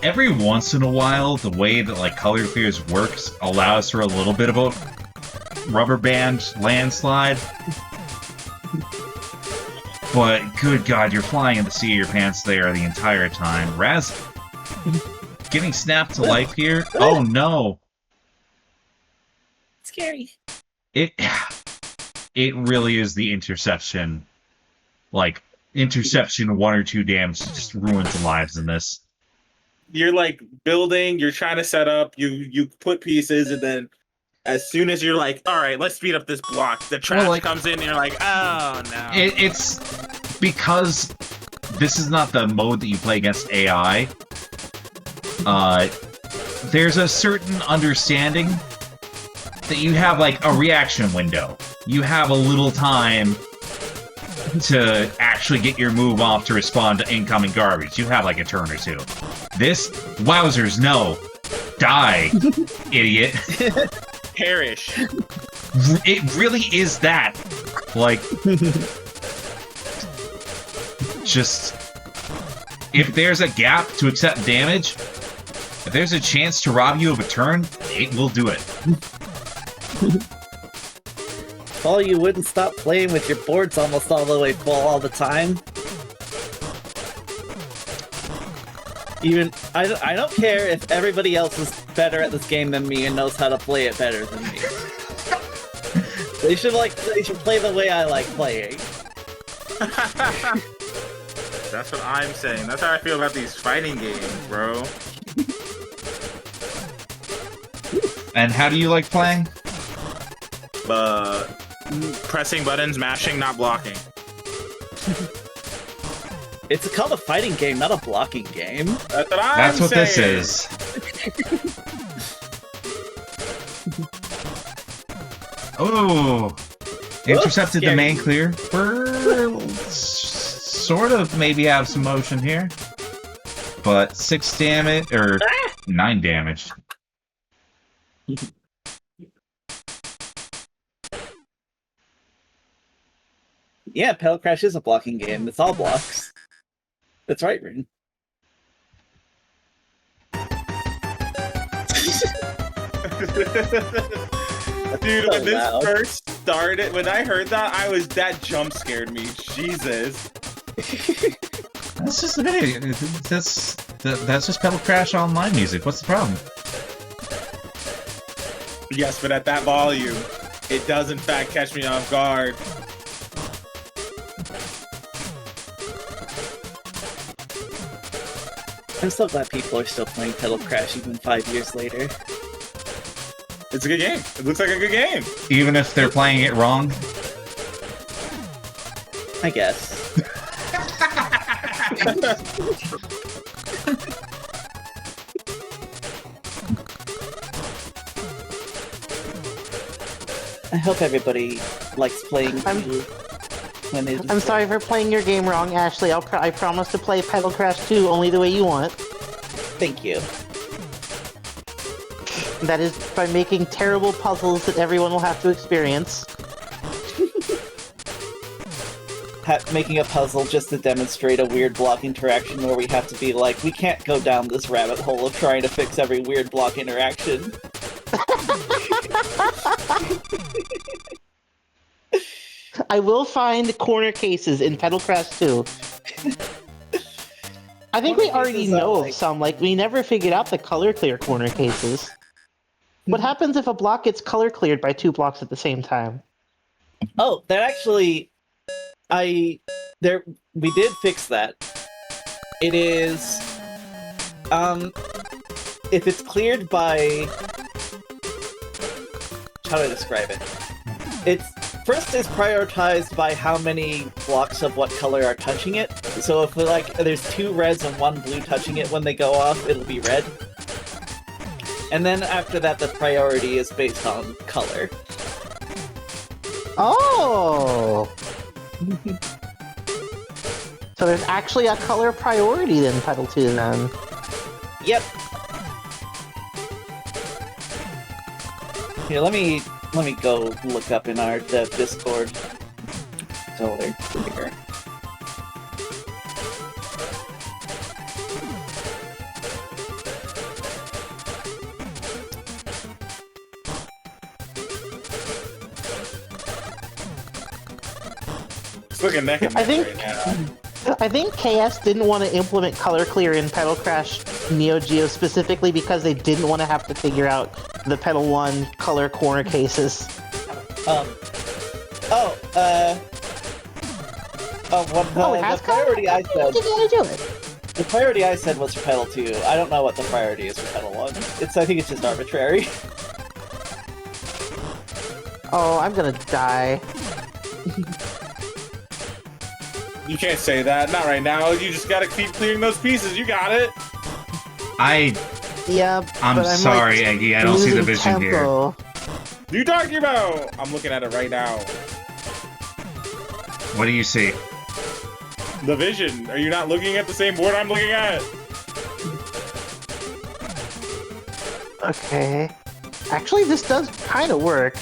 every once in a while, the way that like color clears works allows for a little bit of a rubber band landslide. But good God, you're flying in the seat of your pants there the entire time. Raz getting snapped to life here. Oh no! Scary. It really is the interception. Like interception 1 or 2 damage just ruins lives in this. You're like building, you're trying to set up, you put pieces, and then as soon as you're like, all right, let's speed up this block, the trash comes in, and you're like, oh no. It's because this is not the mode that you play against AI. There's a certain understanding that you have like a reaction window. You have a little time to actually get your move off to respond to incoming garbage. You have like a turn or two. This, wowzers, no. Die, idiot. Perish. It really is that. Like, just, if there's a gap to accept damage, if there's a chance to rob you of a turn, it will do it. Paul, you wouldn't stop playing with your boards almost all the way full all the time. Even I don't care if everybody else is better at this game than me and knows how to play it better than me. They should play the way I like playing. That's what I'm saying. That's how I feel about these fighting games, bro. And how do you like playing? Pressing buttons, mashing, not blocking. It's called a fighting game, not a blocking game. That's what I'm That's what saying. this is. Oh, intercepted the main clear. We're sort of maybe have some motion here, but 6 damage or 9 damage. Yeah, Petal Crash is a blocking game. It's all blocks. That's right, Rin. Dude, So when this loud. first started, when I heard that jump scared me. Jesus. That's just the video. That's just Petal Crash Online music. What's the problem? Yes, but at that volume, it does in fact catch me off guard. I'm so glad people are still playing Petal Crash even 5 years later. It's a good game. It looks like a good game. Even if they're playing it wrong. I guess. I hope everybody likes playing when it is. I'm sorry for playing your game wrong, Ashley. I promise to play Petal Crash 2 only the way you want. Thank you. That is by making terrible puzzles that everyone will have to experience. Making a puzzle just to demonstrate a weird block interaction where we have to be like, we can't go down this rabbit hole of trying to fix every weird block interaction. I will find corner cases in Petal Crash 2. I think we already know of some, like, we never figured out the color clear corner cases. What happens if a block gets color cleared by 2 blocks at the same time? Oh, that actually... we did fix that. It is... if it's cleared by... How do I describe it? First is prioritized by how many blocks of what color are touching it. So if there's 2 reds and 1 blue touching it when they go off, it'll be red. And then after that, the priority is based on color. Oh! So there's actually a color priority in Petal 2 then. Yep. Here, let me go look up in our dev Discord. So they're here. looking neck and neck I think- right now. I think KS didn't want to implement color clear in Petal Crash Neo Geo specifically because they didn't want to have to figure out the Petal 1 color corner cases. What Oh, it has the priority I said. Didn't want to do it. The priority I said was for Petal 2. I don't know what the priority is for Petal 1. I think it's just arbitrary. Oh, I'm gonna die. You can't say that. Not right now. You just gotta keep clearing those pieces. You got it. Yeah, I'm but sorry, like, Eggy. I don't see the losing vision here. tempo. What are you talking about? I'm looking at it right now. What do you see? The vision. Are you not looking at the same board I'm looking at? Okay. Actually, this does kind of work.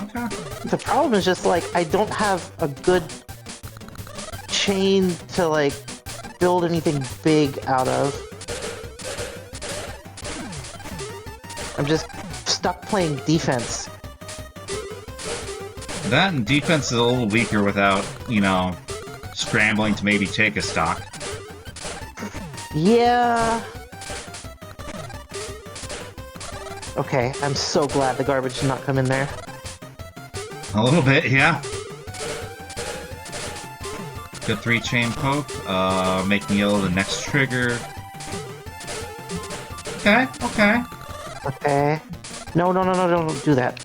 Okay. The problem is just, like, I don't have a good chain to, like, build anything big out of. I'm just stuck playing defense. That and defense is a little weaker without, you know, scrambling to maybe take a stock. Yeah. Okay, I'm so glad the garbage did not come in there. A little bit, yeah. Good 3-chain poke, making yellow the next trigger. Okay, okay. Okay. No, don't do that.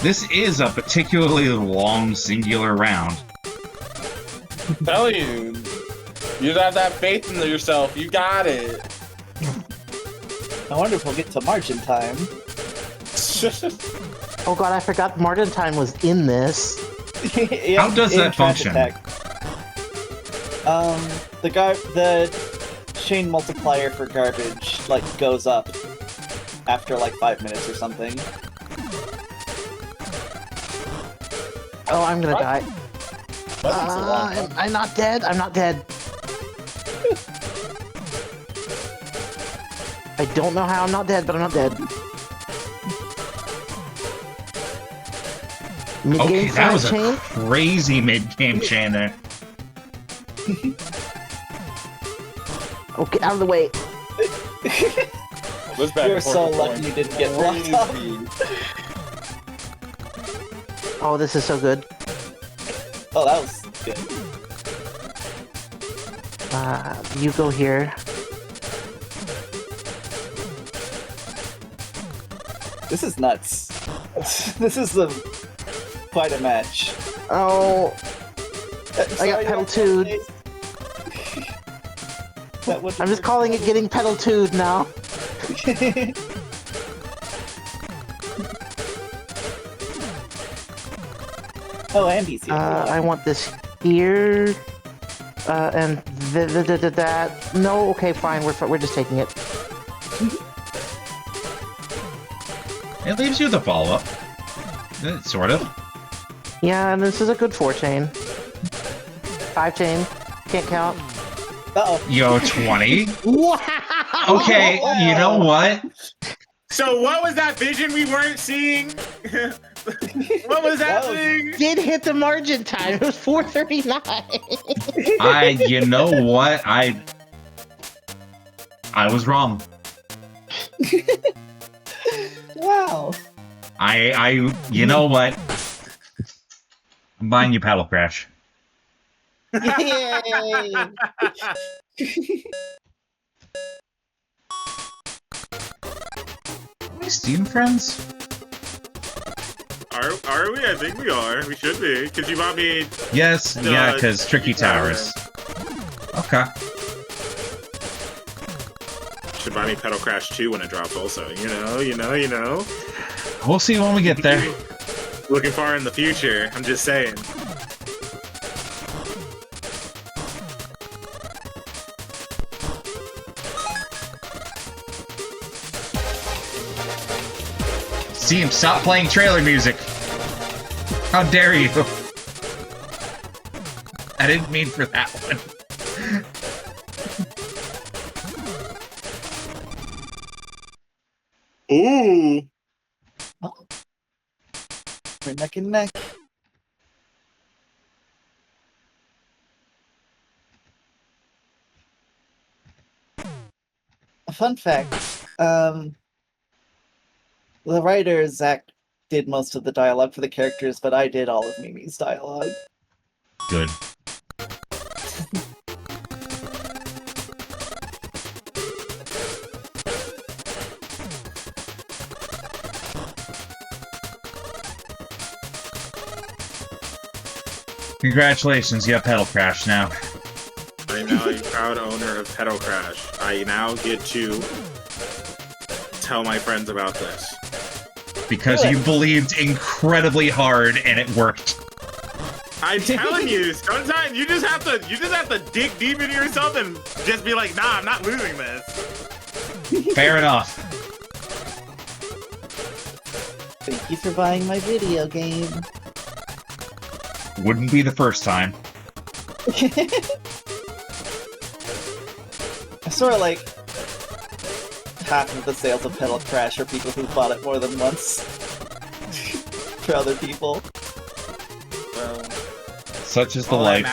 This is a particularly long singular round. I'm telling you. You just have that faith in yourself. You got it. I wonder if we'll get to margin time. Oh god, I forgot Martin Time was in this. Yeah, How does in that Trash function? Attack. The chain multiplier for garbage like goes up after like 5 minutes or something. Oh, I'm gonna die. That takes a long time. I'm not dead. I'm not dead. I don't know how I'm not dead, but I'm not dead. Okay, Mid-game that was chain. a crazy mid-game chain there. Oh, get out of the way. Let's back You're and forth so with lucky points. you didn't get blocked up. Oh, this is so good. Oh, that was good. You go here. This is nuts. This is quite a match. Oh, I got pedal 2'd. I'm just calling it getting pedal 2'd now. Oh, Andy's here. I want this here. And that. No, okay, fine. We're just taking it. It leaves you with a follow-up. Sort of. Yeah, and this is a good 4-chain. 5-chain. Can't count. Uh-oh. Yo, 20? Wow! Okay, you know what? So what was that vision we weren't seeing? What was happening? Did hit the margin time. It was 439. You know what? I was wrong. Wow. You know what? I'm buying you Paddle Crash. Yay! Are we Steam friends? Are we? I think we are. We should be. Because you bought me... Yes, yeah, because Tricky Towers. Okay. Should buy me Petal Crash 2 when it drops also. You know. We'll see when we get there. Looking far in the future. I'm just saying. Steam, stop playing trailer music. How dare you? I didn't mean for that one. Ooh. We're neck and neck. A fun fact, the writer, Zach, did most of the dialogue for the characters, but I did all of Mimi's dialogue. Good. Congratulations, you have Petal Crash now. I'm now a proud owner of Petal Crash. I now get to tell my friends about this. Because you believed incredibly hard and it worked. I'm telling you, sometimes you just have to dig deep into yourself and just be like, nah, I'm not losing this. Fair enough. Thank you for buying my video game. Wouldn't be the first time. I sort of like half of the sales of Petal Crash are people who bought it more than once for other people. Well, Such is the all life.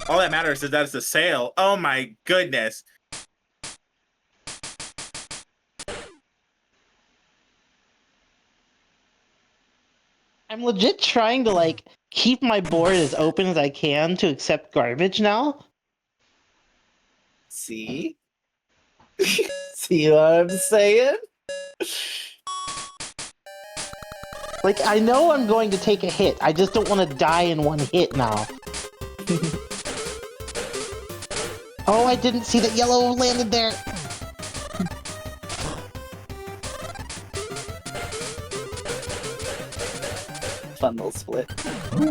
all that matters is that it's a sale. Oh my goodness. I'm legit trying to like keep my board as open as I can to accept garbage now. See? See what I'm saying? Like, I know I'm going to take a hit. I just don't want to die in one hit now. Oh, I didn't see that yellow landed there. Fun little split.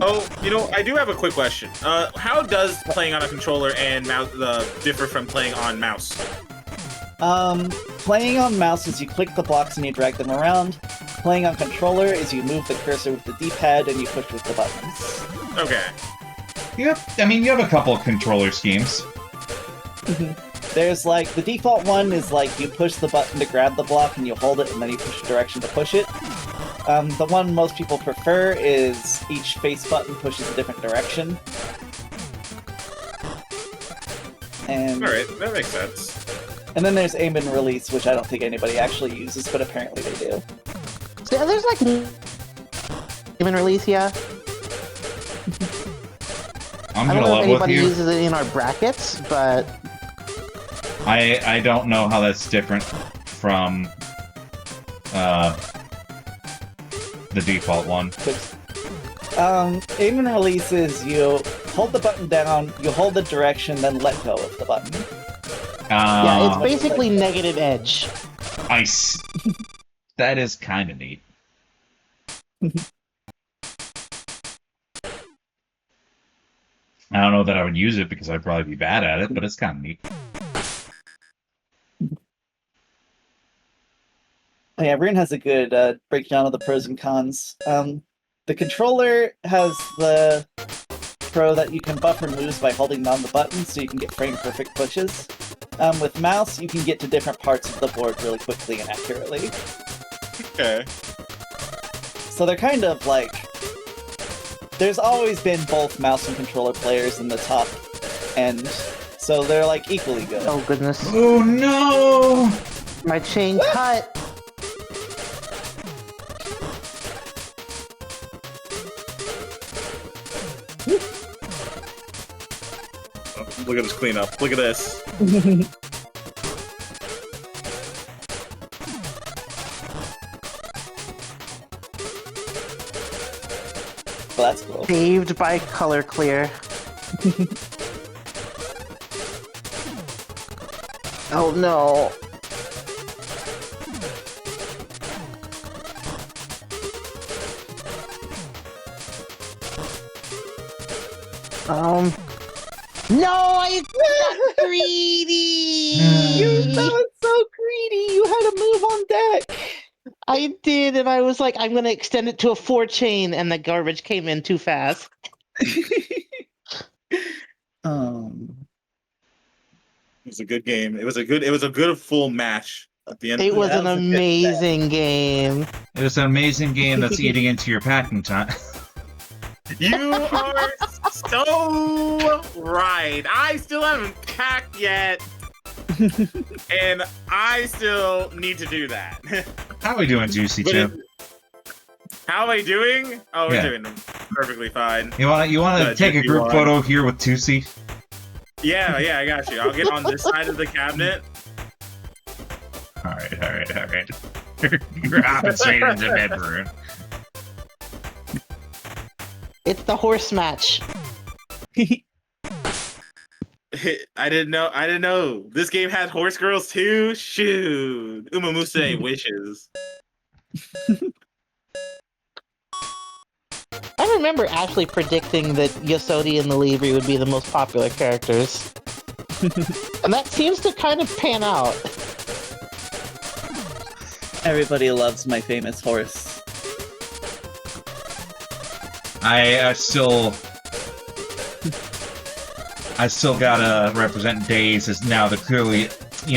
Oh, I do have a quick question. How does playing on a controller and mouse differ from playing on mouse? Playing on mouse is you click the blocks and you drag them around. Playing on controller is you move the cursor with the D-pad and you push with the buttons. Okay. You have a couple of controller schemes. There's like, the default one is like you push the button to grab the block and you hold it and then you push the direction to push it. The one most people prefer is each face button pushes a different direction. And Alright, that makes sense. And then there's aim and release, which I don't think anybody actually uses, but apparently they do. So there's like aim and release, yeah. I'm I gonna don't know if level with anybody you. uses it in our brackets, but I don't know how that's different from the default one. Aim and release is you hold the button down, you hold the direction, then let go of the button. yeah, it's basically negative edge. Ice. That is kind of neat. I don't know that I would use it because I'd probably be bad at it, but it's kind of neat. Oh, yeah, Rune has a good breakdown of the pros and cons. The controller has the pro that you can buffer moves by holding down the button, so you can get frame-perfect pushes. With mouse, you can get to different parts of the board really quickly and accurately. Okay. So they're kind of like... There's always been both mouse and controller players in the top end, so they're like equally good. Oh goodness. Oh no! My chain cut. Look at this cleanup. Look at this. Well, that's cool. Saved by color clear. Oh no. No, I got greedy. That was so greedy. You had a move on deck. I did, and I was like, I'm gonna extend it to a 4-chain, and the garbage came in too fast. It was a good game. It was a good full match. At the end, It was that an was a good amazing game. It was an amazing game that's eating into your packing time. you are so right. I still haven't packed yet, and I still need to do that. How are we doing, Juicy But Chip? How am I doing? Oh, we're Yeah. doing perfectly fine. You want to Good, take a you group won. photo here with Tusi? Yeah, I got you. I'll get on this side of the cabinet. All right. You're hopping straight into bed, Varun. It's the horse match. I didn't know. This game had horse girls too. Shoot, Umamuse wishes. I remember actually predicting that Yasodi and the Libri would be the most popular characters. And that seems to kind of pan out. Everybody loves my famous horse. I still gotta represent Days as now the clearly,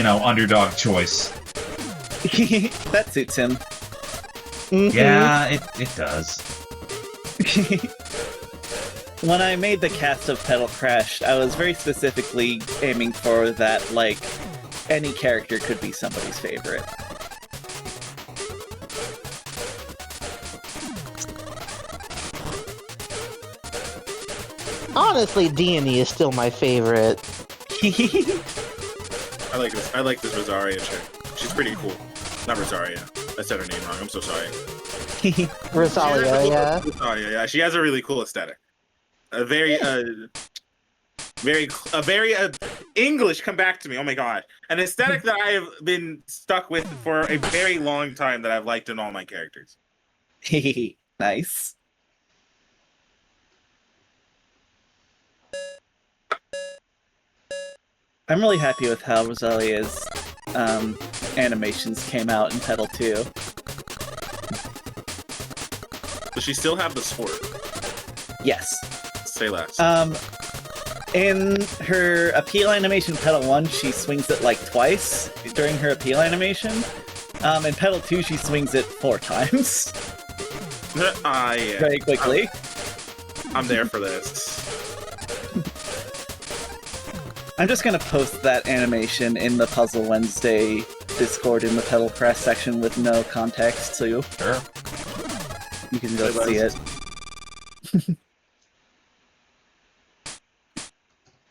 underdog choice. That suits him. Mhm. Yeah, it does. When I made the cast of Petal Crash, I was very specifically aiming for that, like, any character could be somebody's favorite. Honestly, Deanie is still my favorite. I like this Rosaria chick. She's pretty cool. Not Rosaria. I said her name wrong. I'm so sorry. Rosalia, yeah. Rosaria, yeah. She has a really cool aesthetic. A very English. Come back to me. Oh my god. An aesthetic that I have been stuck with for a very long time that I've liked in all my characters. Nice. I'm really happy with how Rosalia's animations came out in Petal 2. Does she still have the sword? Yes. Say less. In her appeal animation Petal 1, she swings it like twice during her appeal animation. In Petal 2, she swings it 4 times. Yeah. Very quickly. I'm there for this. I'm just gonna post that animation in the Puzzle Wednesday Discord in the Petal Press section with no context, so you Sure. can go see it.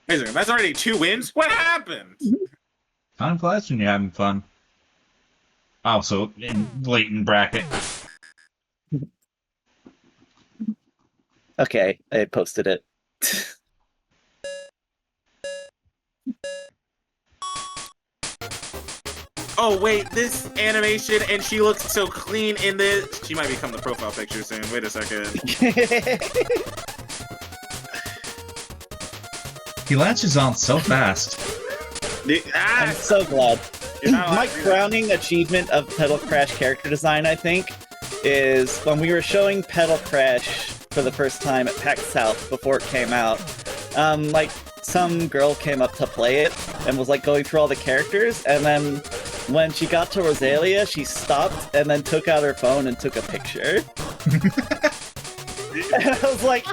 Amazing. That's already 2 wins? What happened? Time flies when you're having fun. Also, in blatant bracket. Okay, I posted it. Oh wait, this animation and she looks so clean in this. She might become the profile picture soon. Wait a second. He latches on so fast. I'm so glad. You're not allowed My to do that. crowning achievement of Petal Crash character design, I think, is when we were showing Petal Crash for the first time at PAX South before it came out. Some girl came up to play it and was like going through all the characters, and then when she got to Rosalia, she stopped and then took out her phone and took a picture. And I was like,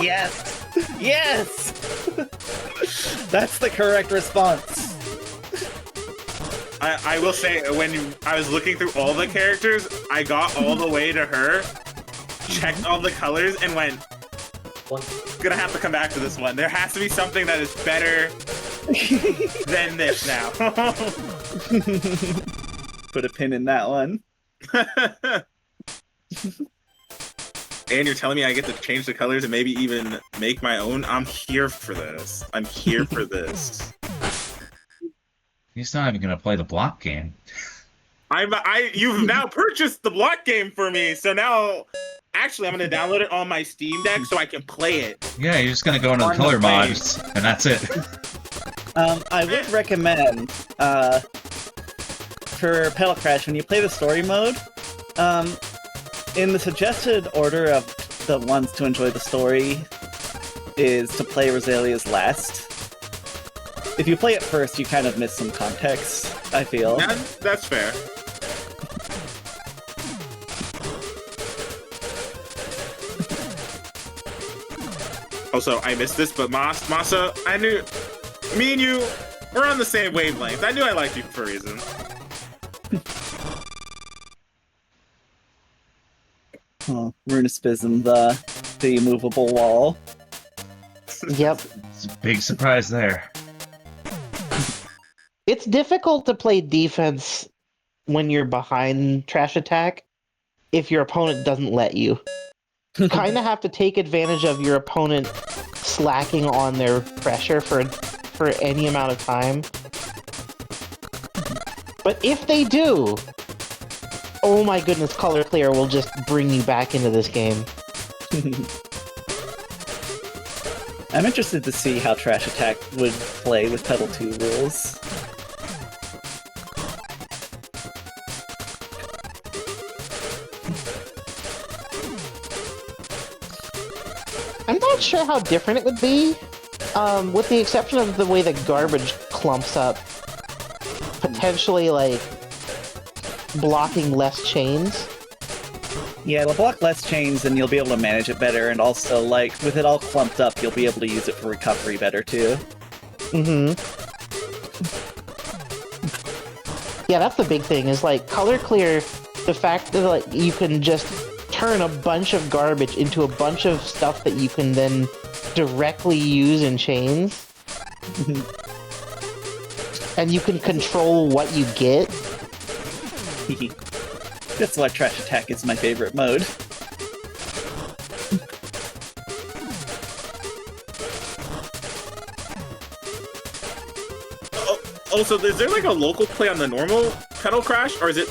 yes! Yes! That's the correct response. I will say, I was looking through all the characters, I got all the way to her, checked all the colors, and went, gonna have to come back to this one. There has to be something that is better than this now. Put a pin in that one. And you're telling me I get to change the colors and maybe even make my own? I'm here for this. I'm here for this. He's not even gonna play the block game. You've now purchased the block game for me, so now actually I'm gonna download it on my Steam Deck so I can play it. Yeah, you're just gonna go into the On color the mods, and that's it. I would recommend, for Petal Crash, when you play the story mode, in the suggested order of the ones to enjoy the story is to play Rosalia's last. If you play it first, you kind of miss some context. I feel. That's fair. Also, I missed this, but Masa, I knew me and you we're on the same wavelength. I knew I liked you for a reason. Oh, Runespism, the movable wall. Yep. It's a big surprise there. It's difficult to play defense when you're behind Trash Attack if your opponent doesn't let you. You kind of have to take advantage of your opponent slacking on their pressure for any amount of time. But if they do, oh my goodness, Color Clear will just bring you back into this game. I'm interested to see how Trash Attack would play with Petal 2 rules. I'm not sure how different it would be, with the exception of the way the garbage clumps up. Potentially, like, blocking less chains. Yeah, it'll block less chains and you'll be able to manage it better, and also, like, with it all clumped up, you'll be able to use it for recovery better, too. Mm-hmm. Yeah, that's the big thing, is, like, Color Clear, the fact that, like, you can just turn a bunch of garbage into a bunch of stuff that you can then directly use in chains. And you can control what you get. That's why Trash Attack is my favorite mode. Also, is there like a local play on the normal Petal Crash, or is it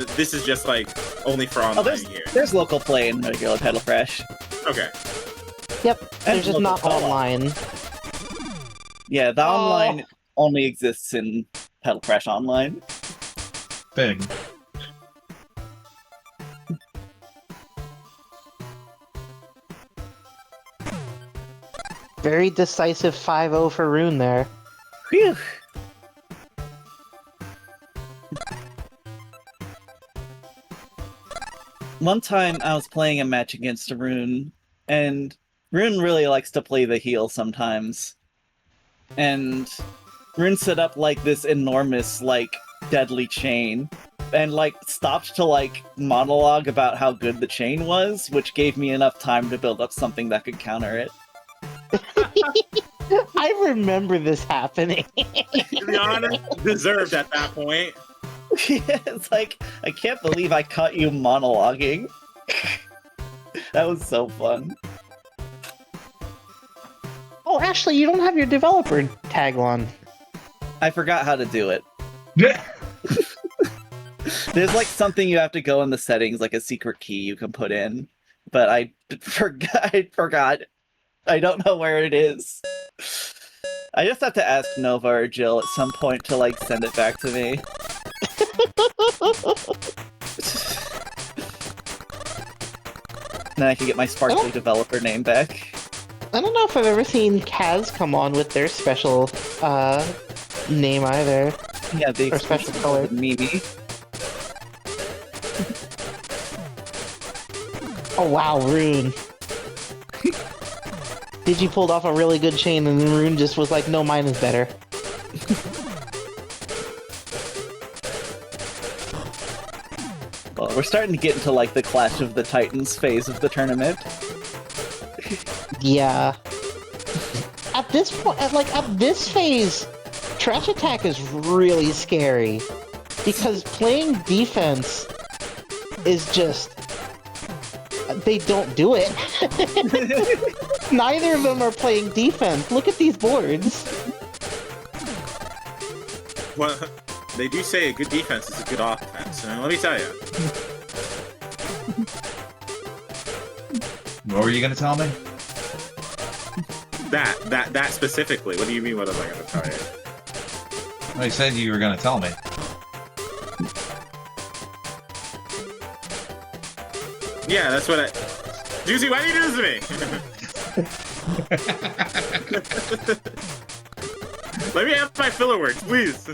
this is just like only for online here? There's local play in regular Petal Crash. Okay. Yep, And they're just local not co-op. online. Yeah, the online only exists in Petal Crash Online. Big. Very decisive 5-0 for Rune there. Phew! One time I was playing a match against Rune, and Rune really likes to play the heel sometimes. And Rune set up like this enormous, like, deadly chain, and like stopped to like monologue about how good the chain was, which gave me enough time to build up something that could counter it. I remember this happening. To be honest, deserved at that point. It's like, I can't believe I caught you monologuing. That was so fun. Oh, Ashley, you don't have your developer tag on. I forgot how to do it. Yeah. There's like something you have to go in the settings, like a secret key you can put in, but I forgot. I don't know where it is. I just have to ask Nova or Jill at some point to like send it back to me. Then I can get my sparkly developer name back. I don't know if I've ever seen Kaz come on with their special name either. Yeah, the Or special exclusive color. with Mimi. Oh wow, Rune. Digi pulled off a really good chain and then Rune just was like, no, mine is better. Well, we're starting to get into like the Clash of the Titans phase of the tournament. Yeah. At this point, at this phase, Trash Attack is really scary. Because playing defense is just... They don't do it. Neither of them are playing defense. Look at these boards. Well, they do say a good defense is a good offense, and let me tell you. What were you gonna tell me? That specifically. What do you mean? What am I going to tell you? Well, you said you were gonna tell me. Yeah, that's what I. Juicy, why do you do this to me? Let me have my filler words, please.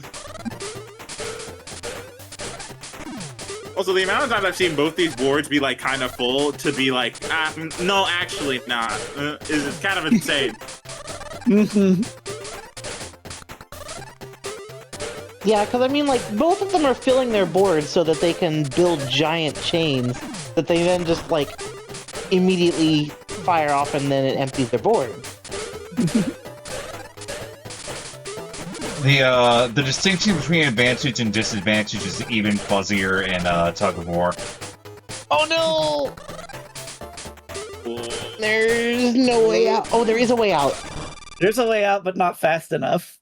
Also, the amount of times I've seen both these boards be like kind of full to be like, no, actually not, is kind of insane. Yeah, because I mean, like, both of them are filling their boards so that they can build giant chains that they then just, like, immediately fire off and then it empties their board. The distinction between advantage and disadvantage is even fuzzier in Tug of War. Oh no! There's no way out. Oh, there is a way out. There's a way out, but not fast enough.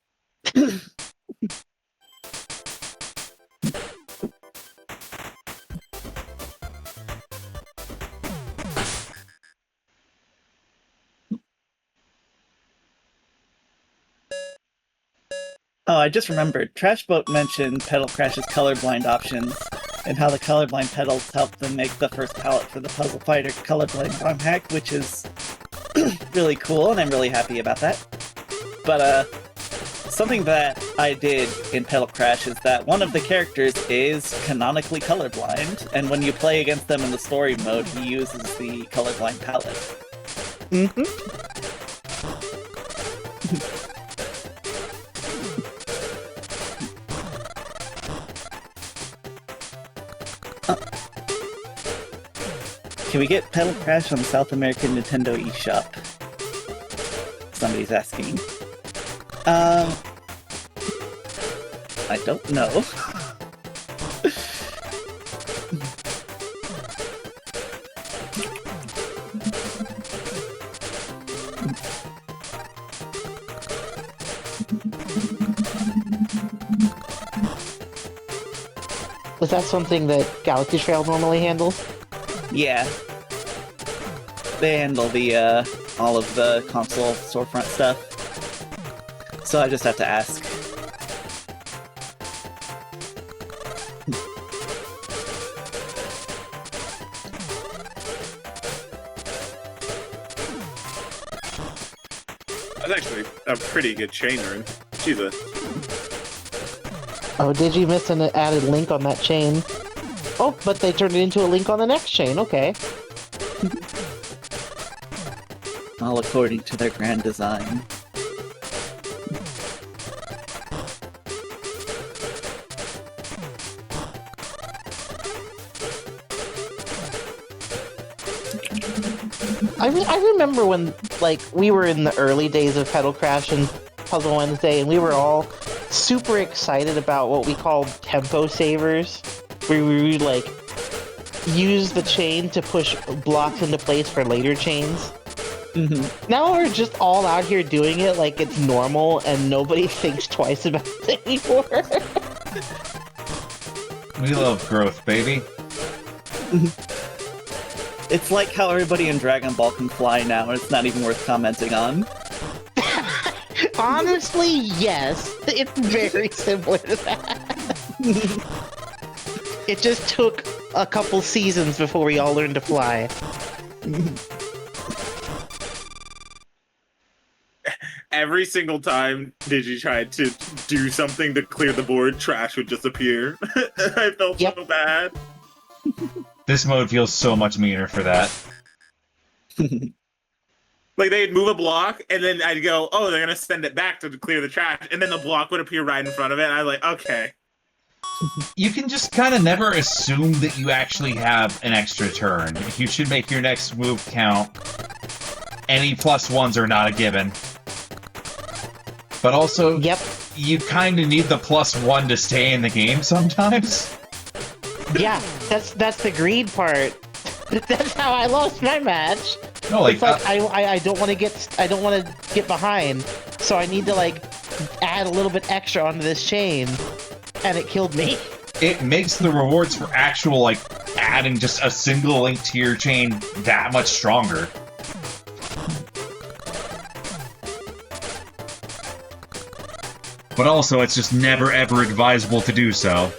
Oh, I just remembered. Trashboat mentioned Petal Crash's colorblind options, and how the colorblind pedals help them make the first palette for the Puzzle Fighter colorblind ROM hack, which is really cool, and I'm really happy about that. But, something that I did in Petal Crash is that one of the characters is canonically colorblind, and when you play against them in the story mode, he uses the colorblind palette. Can we get Petal Crash on the South American Nintendo eShop? Somebody's asking. I don't know. Is that something that Galaxy Trail normally handles? Yeah. They handle the, all of the console storefront stuff. So I just have to ask. That's actually a pretty good chain rune. Jesus. Oh, did you miss an added link on that chain? Oh, but they turned it into a link on the next chain, okay. All according to their grand design. I remember when, like, we were in the early days of Petal Crash and Puzzle Wednesday, and we were all super excited about what we called tempo savers, where we would, like, use the chain to push blocks into place for later chains. Now we're just all out here doing it like it's normal, and nobody thinks twice about it anymore. We love growth, baby. It's like how everybody in Dragon Ball can fly now, and it's not even worth commenting on. Honestly, yes. It's very similar to that. It just took a couple seasons before we all learned to fly. Every single time Digi tried to do something to clear the board, trash would just appear. I felt so bad. This mode feels so much meaner for that. Like, they'd move a block, and then I'd go, oh, they're gonna send it back to clear the trash, and then the block would appear right in front of it, and I was like, okay. You can just kind of never assume that you actually have an extra turn. You should make your next move count. Any +1s are not a given. But also, you kind of need the +1 to stay in the game sometimes. Yeah, that's the greed part. That's how I lost my match. No, like, it's like I don't want to get behind, so I need to like add a little bit extra onto this chain, and it killed me. It makes the rewards for actual like adding just a single link to your chain that much stronger. But also, it's just never ever advisable to do so.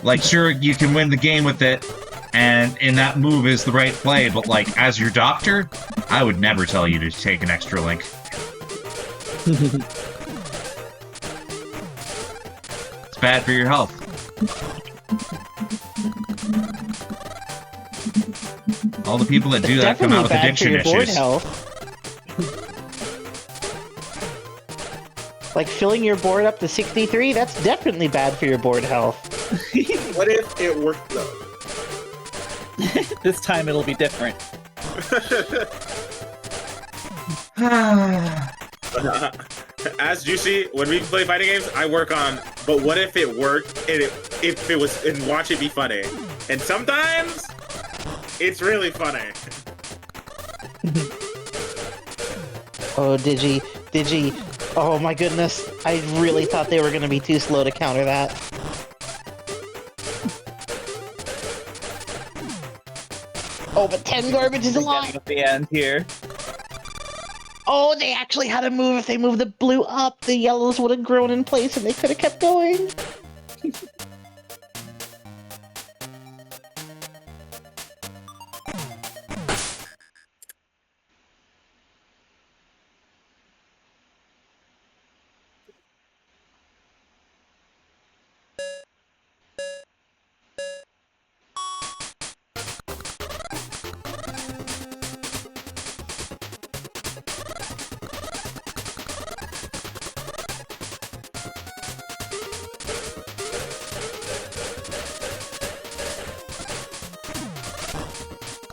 Like, sure, you can win the game with it, and in that move is the right play, but like, as your doctor, I would never tell you to take an extra link. It's bad for your health. All the people that do It's that come out definitely with bad for addiction your board issues. health. Like filling your board up to 63, that's definitely bad for your board health. What if it worked though? This time it'll be different. As Juicy, when we play fighting games, I work on. But what if it worked? And if it was, and watch it be funny. And sometimes it's really funny. Oh, Digi. Oh my goodness. I really thought they were going to be too slow to counter that. Oh, but 10 garbage is a lot. At the end here. Oh, they actually had a move. If they moved the blue up, the yellows would have grown in place and they could have kept going.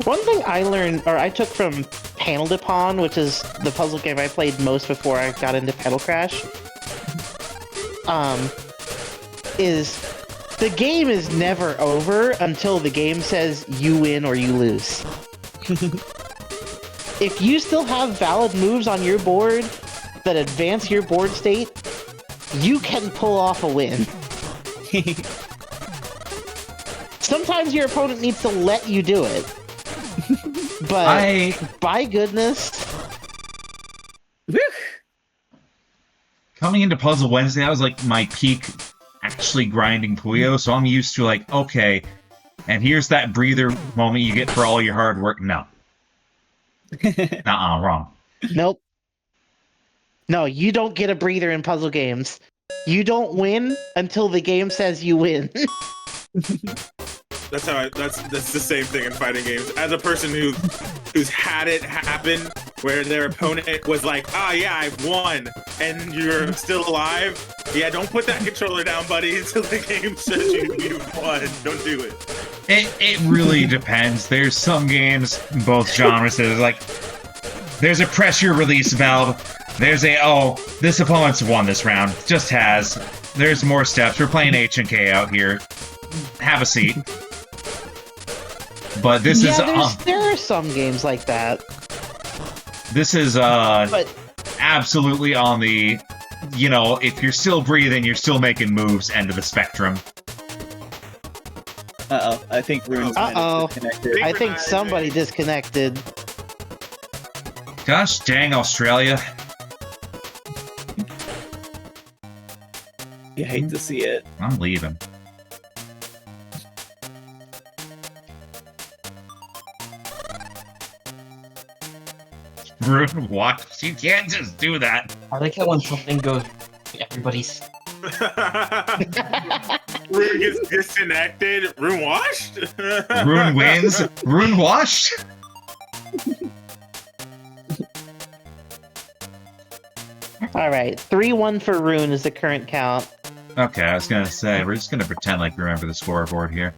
One thing I learned, or I took from Panel de Pon, which is the puzzle game I played most before I got into Petal Crash, is the game is never over until the game says you win or you lose. If you still have valid moves on your board that advance your board state, you can pull off a win. Sometimes your opponent needs to let you do it. But by goodness, Coming into Puzzle Wednesday, that was like my peak actually grinding Puyo, so I'm used to like, okay, and here's that breather moment you get for all your hard work. No. Wrong. nope. No, you don't get a breather in puzzle games. You don't win until the game says you win. That's how that's the same thing in fighting games. As a person who's had it happen where their opponent was like, yeah, I've won, and you're still alive. Yeah, don't put that controller down, buddy, until the game says you've won. Don't do it. It really depends. There's some games, both genres, that is like, there's a pressure release valve. There's this opponent's won this round. Just has. There's more steps. We're playing H&K out here. Have a seat. But this is there are some games like that. This is But absolutely on the, if you're still breathing, you're still making moves, end of the spectrum. Uh-oh, I think Rune's disconnected. I think somebody disconnected. Gosh dang Australia. You hate to see it. I'm leaving. Rune, what? You can't just do that. I like it when something goes. Everybody's. Rune gets disconnected. Rune washed? Rune wins. Rune washed? Alright, 3-1 for Rune is the current count. Okay, I was gonna say, we're just gonna pretend like we remember the scoreboard here.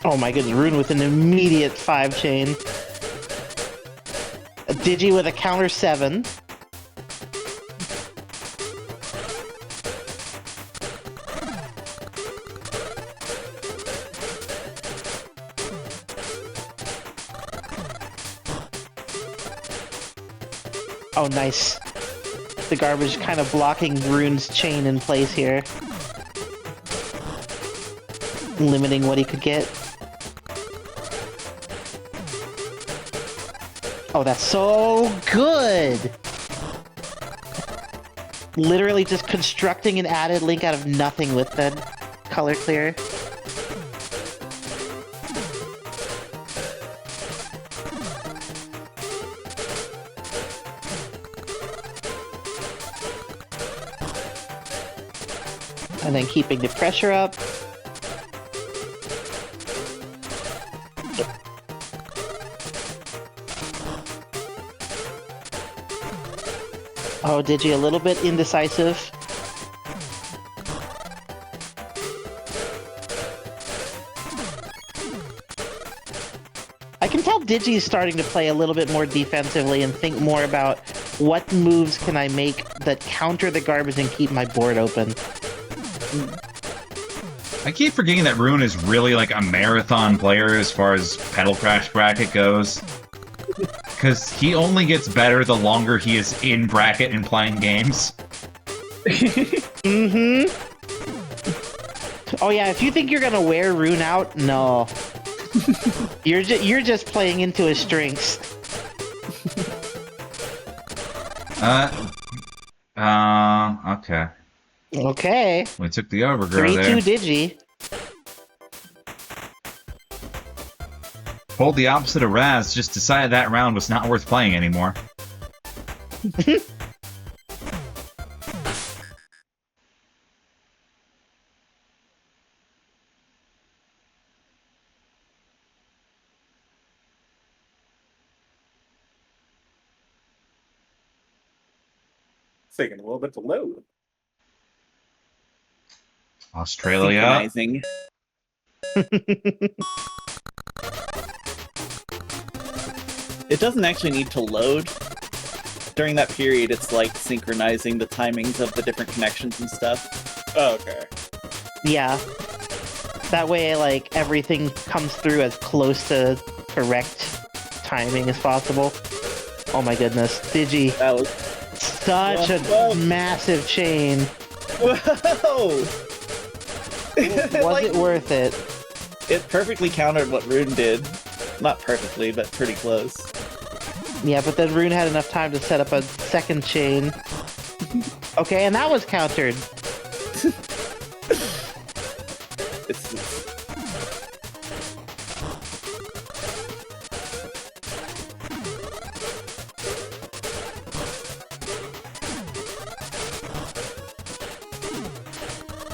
Oh my goodness, Rune with an immediate 5 chain. A Digi with a counter 7. Oh, nice. The garbage kind of blocking Rune's chain in place here. Limiting what he could get. Oh, that's so good! literally just constructing an added link out of nothing with that color clear. And then keeping the pressure up. Oh, did you a little bit indecisive? I can tell Digi's starting to play a little bit more defensively and think more about what moves can I make that counter the garbage and keep my board open. I keep forgetting that Rune is really like a marathon player as far as Petal Crash bracket goes. Because he only gets better the longer he is in bracket and playing games. Mm-hmm. Oh yeah, if you think you're gonna wear Rune out, no. You're just playing into his strengths. Okay. Okay. We took the overgrow there. 3-2 Digi. Pulled the opposite of Raz, just decided that round was not worth playing anymore. It's taking a little bit to load. Australia. Synchronizing. It doesn't actually need to load. During that period, it's like synchronizing the timings of the different connections and stuff. Oh, okay. Yeah. That way, like, everything comes through as close to correct timing as possible. Oh my goodness. Digi. That was... Such Whoa. a massive chain. Whoa! Was it worth it? It perfectly countered what Rune did. Not perfectly, but pretty close. Yeah, but then Rune had enough time to set up a second chain. Okay, and that was countered. It's...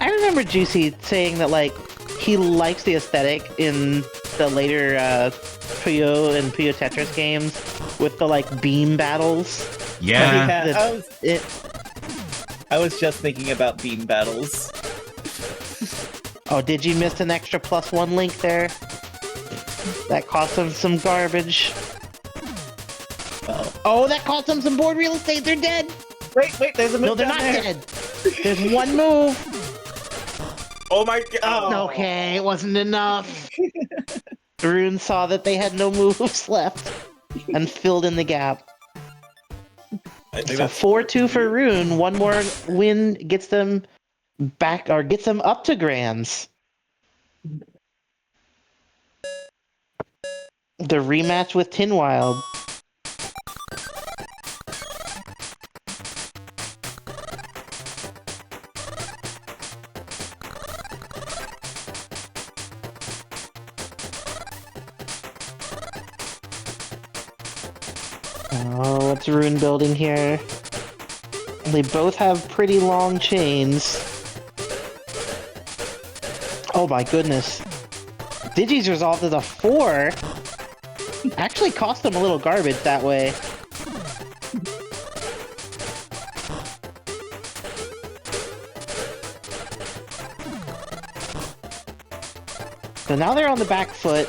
I remember Juicy saying that, like, he likes the aesthetic in the later Puyo and Puyo Tetris games with the, like, beam battles. Yeah. Yeah, I was just thinking about beam battles. Oh, did you miss an extra +1 link there? That cost him some garbage. Oh, Oh, that cost them some board real estate. They're dead. wait, there's a move No, they're down not there. dead. There's one move. Oh my god! Oh. Okay, it wasn't enough. Rune saw that they had no moves left and filled in the gap. I think So that's 4-2 for Rune. One more win gets them back, or gets them up to Grands. The rematch with Tin Wild. Oh, what's Rune building here? They both have pretty long chains. Oh my goodness. Digi's resolved as a 4 actually cost them a little garbage that way. So now they're on the back foot.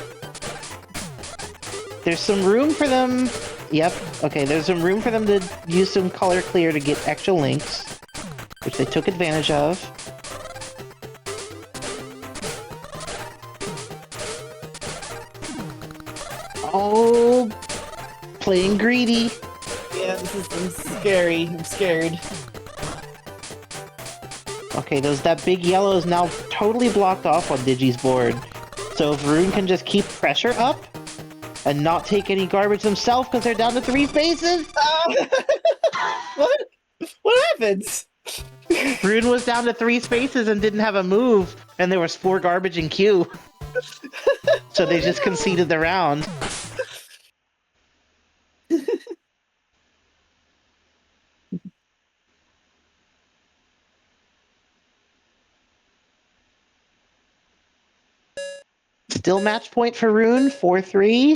There's some room for them. Yep, okay, there's some room for them to use some color clear to get extra links, which they took advantage of. Oh, playing greedy. Yeah, this is scary. I'm scared. Okay, that big yellow is now totally blocked off on Digi's board. So if Rune can just keep pressure up and not take any garbage themselves because they're down to 3 spaces. What? What happens? Rune was down to 3 spaces and didn't have a move, and there was 4 garbage in queue. So they just conceded the round. Still match point for Rune, 4-3.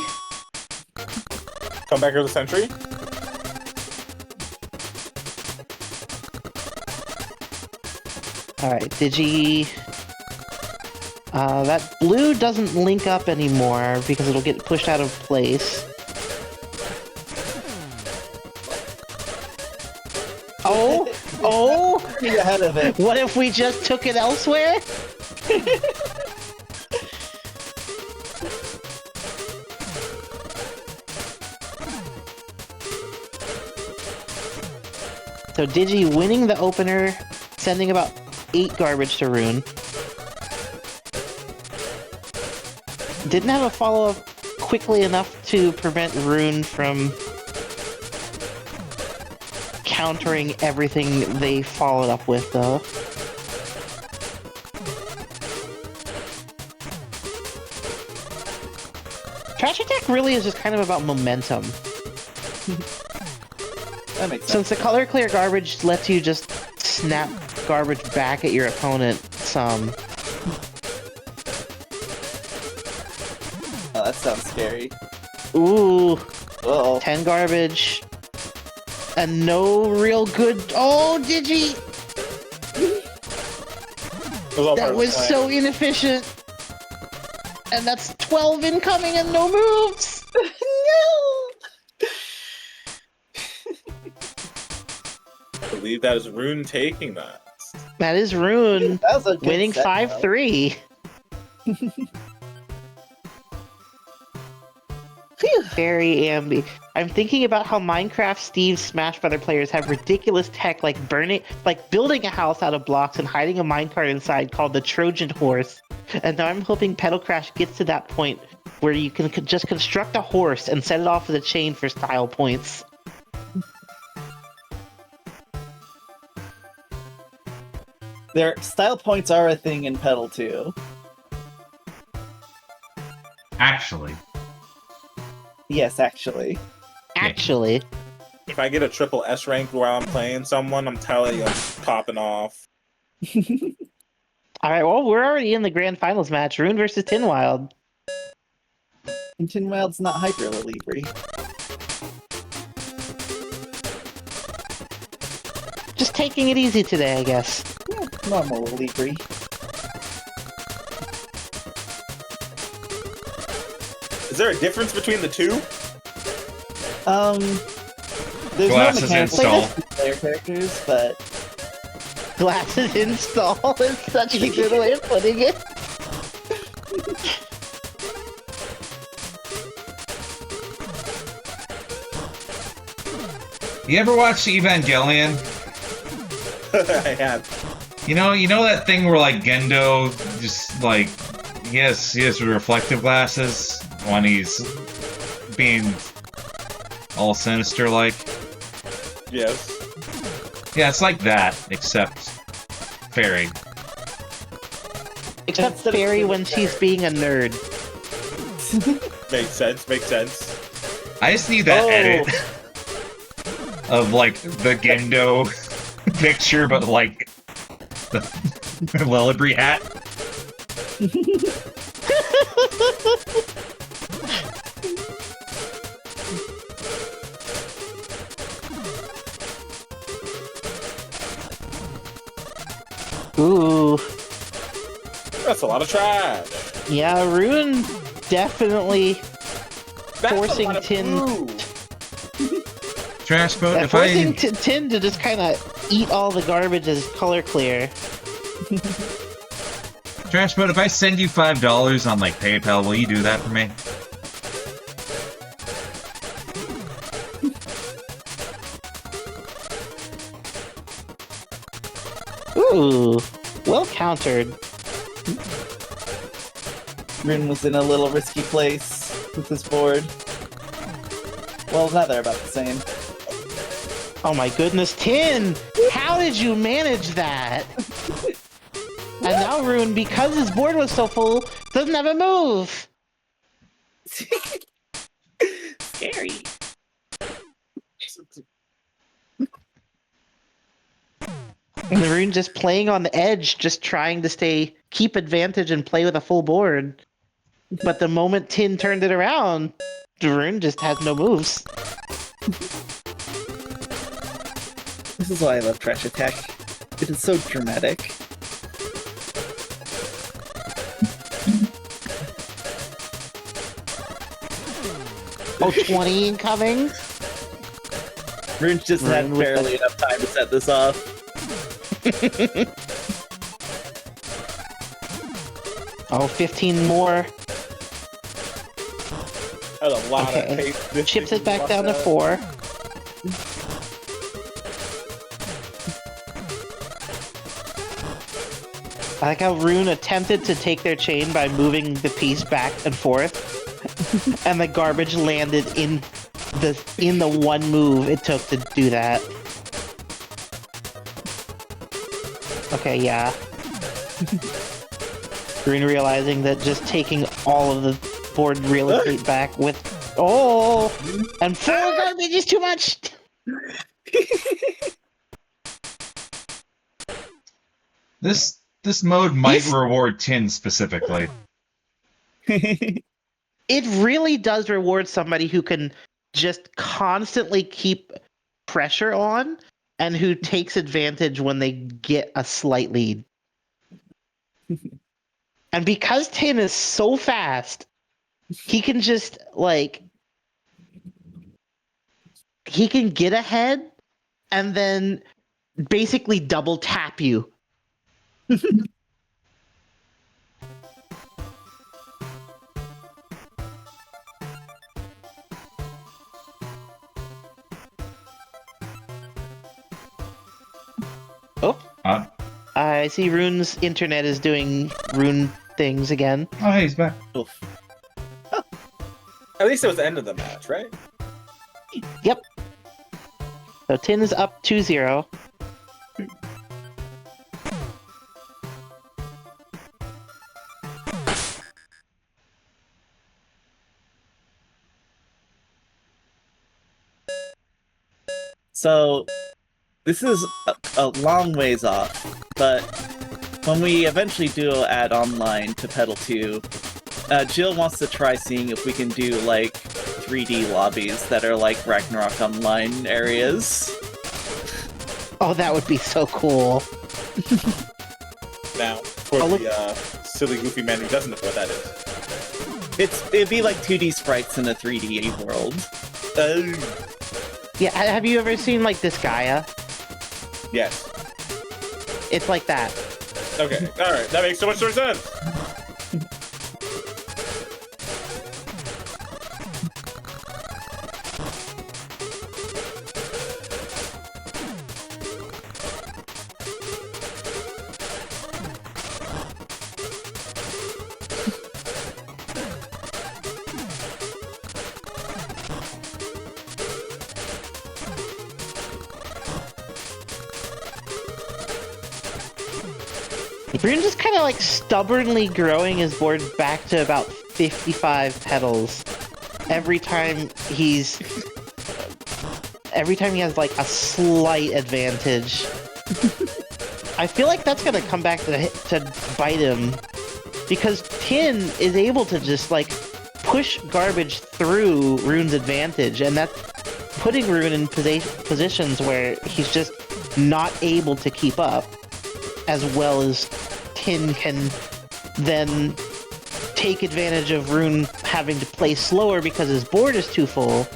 Comeback of the century. Alright, Digi... that blue doesn't link up anymore because it'll get pushed out of place. Oh! Oh! Be ahead of it. What if we just took it elsewhere? So Digi winning the opener, sending about 8 garbage to Rune. Didn't have a follow-up quickly enough to prevent Rune from countering everything they followed up with, though. Trash Attack really is just kind of about momentum. That makes sense. Since the color clear garbage lets you just snap garbage back at your opponent some. Oh, that sounds scary. Ooh, Uh-oh. 10 garbage. And no real good. Oh, Digi! That was so inefficient. And that's 12 incoming and no moves! No! I believe that is Rune taking that. That is Rune That was a good winning set, 5-3. Very ambi. I'm thinking about how Minecraft Steve's Smash Brother players have ridiculous tech like building a house out of blocks and hiding a minecart inside called the Trojan Horse. And now I'm hoping Petal Crash gets to that point where you can just construct a horse and set it off with a chain for style points. Their style points are a thing in Petal too. Actually. Yes, actually. Actually. If I get a triple S rank while I'm playing someone, I'm telling you, I'm popping off. Alright, well, we're already in the grand finals match. Rune versus Tin Wild. And Tin Wild's not Hyper Libri. Just taking it easy today, I guess. Yeah, normal Libri. Is there a difference between the two? There's Glasses no mechanical install. difference in player characters, but Glasses install is such a good way of putting it. You ever watch Evangelion? I have. You know that thing where like Gendo just like he has reflective glasses when he's being all sinister like. Yes. Yeah, it's like that, except fairy. Except Instead of Fairy being when a she's being a nerd. Makes sense, makes sense. I just need that Oh. edit of like the Gendo picture, but like the Lillibri hat. Ooh. That's a lot of trash. Yeah, Rune definitely That's Forcing a lot of Tin- poo. Trash boat. If forcing I Tin to just kind of eat all the garbage as color clear. trash boat. If I send you $5 on like PayPal, will you do that for me? Ooh, well countered. Rin was in a little risky place with his board. Well, now they're about the same. Oh my goodness, Tin! How did you manage that? And now Rune, because his board was so full, doesn't have a move! Scary. And Rune just playing on the edge, just trying to keep advantage and play with a full board. But the moment Tin turned it around, Rune just had no moves. This is why I love Trash Attack. It is so dramatic. Oh, 20 incoming? Rune's just had Rune with barely enough time to set this off. Oh, 15 more. That's a lot of Okay. pace. Chips it back down to 4. I like how Rune attempted to take their chain by moving the piece back and forth, and the garbage landed in the one move it took to do that. Okay, yeah. Rune realizing that just taking all of the board real estate back with and 4 garbage is too much. This mode might This- reward Tin specifically. It really does reward somebody who can just constantly keep pressure on and who takes advantage when they get a slight lead. And because Tin is so fast, he can just he can get ahead and then basically double tap you. Oh, Uh, I see Rune's internet is doing Rune things again. oh, hey, he's back. Oof. At least it was the end of the match, right? Yep. So Tin is up 2-0. So, this is a long ways off, but when we eventually do add online to Petal 2, Jill wants to try seeing if we can do, like, 3D lobbies that are like Ragnarok Online areas. Oh, that would be so cool. Now, for Oh, look- the silly goofy man who doesn't know what that is. It'd be like 2D sprites in a 3D world. Yeah, have you ever seen like this Gaia? Yes. It's like that. Okay. All right. That makes so much more sense. Brune just kind of like stubbornly growing his board back to about 55 petals every time he has like a slight advantage. I feel like that's gonna come back to bite him because Tin is able to just like push garbage through Rune's advantage, and that's putting Rune in positions where he's just not able to keep up, as well as Tin can then take advantage of Rune having to play slower because his board is too full.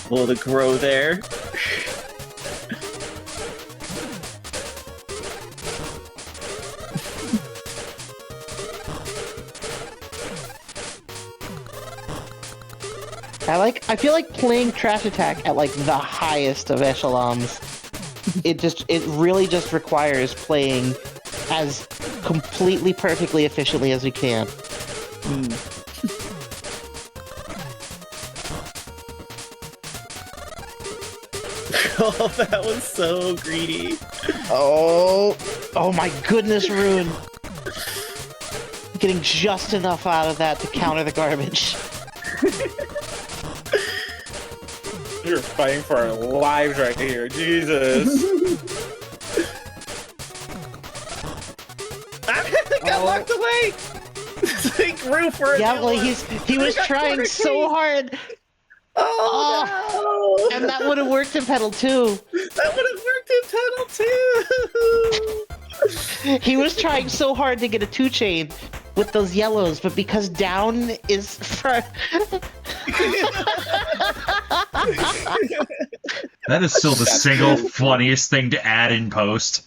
Will it grow there? I feel like playing Trash Attack at like the highest of echelons. It really just requires playing as completely perfectly efficiently as we can. Oh, that was so greedy. Oh my goodness, Rune! Getting just enough out of that to counter the garbage. We're fighting for our lives right here. Jesus. I got locked away. Like room for Yeah, well, he was trying so hard. Oh, no. And that would have worked in Petal too. That would have worked in Petal too. He was trying so hard to get a 2-chain with those yellows, but because down is for... That is still the single funniest thing to add in post.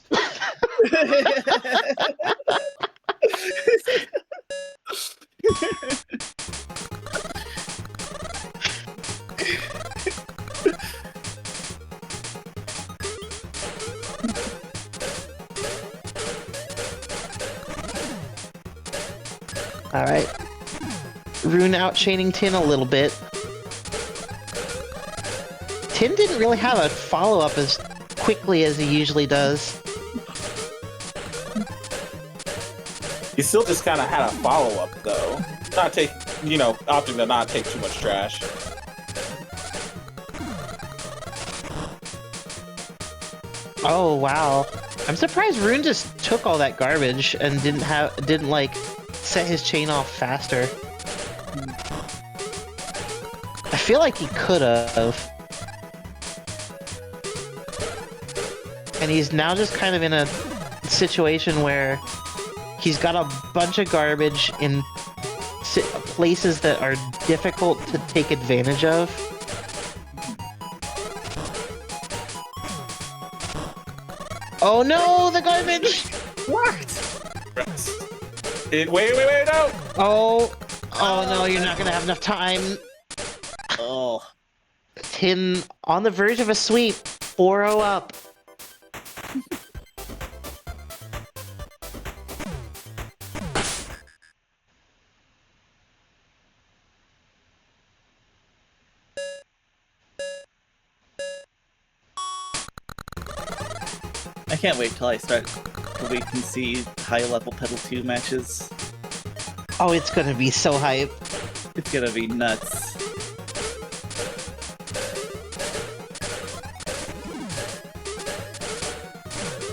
Alright. Rune out-chaining Tin a little bit. Tin didn't really have a follow-up as quickly as he usually does. He still just kind of had a follow-up, though. Not take, opting to not take too much trash. Oh, wow. I'm surprised Rune just took all that garbage and didn't like set his chain off faster. I feel like he could have. And he's now just kind of in a situation where he's got a bunch of garbage in places that are difficult to take advantage of. Oh no, the garbage! What? Wait, no! Oh no, you're not gonna have enough time. Oh. Tin on the verge of a sweep. 4-0 up. I can't wait till we can see high-level Petal 2 matches. Oh, it's gonna be so hype. It's gonna be nuts.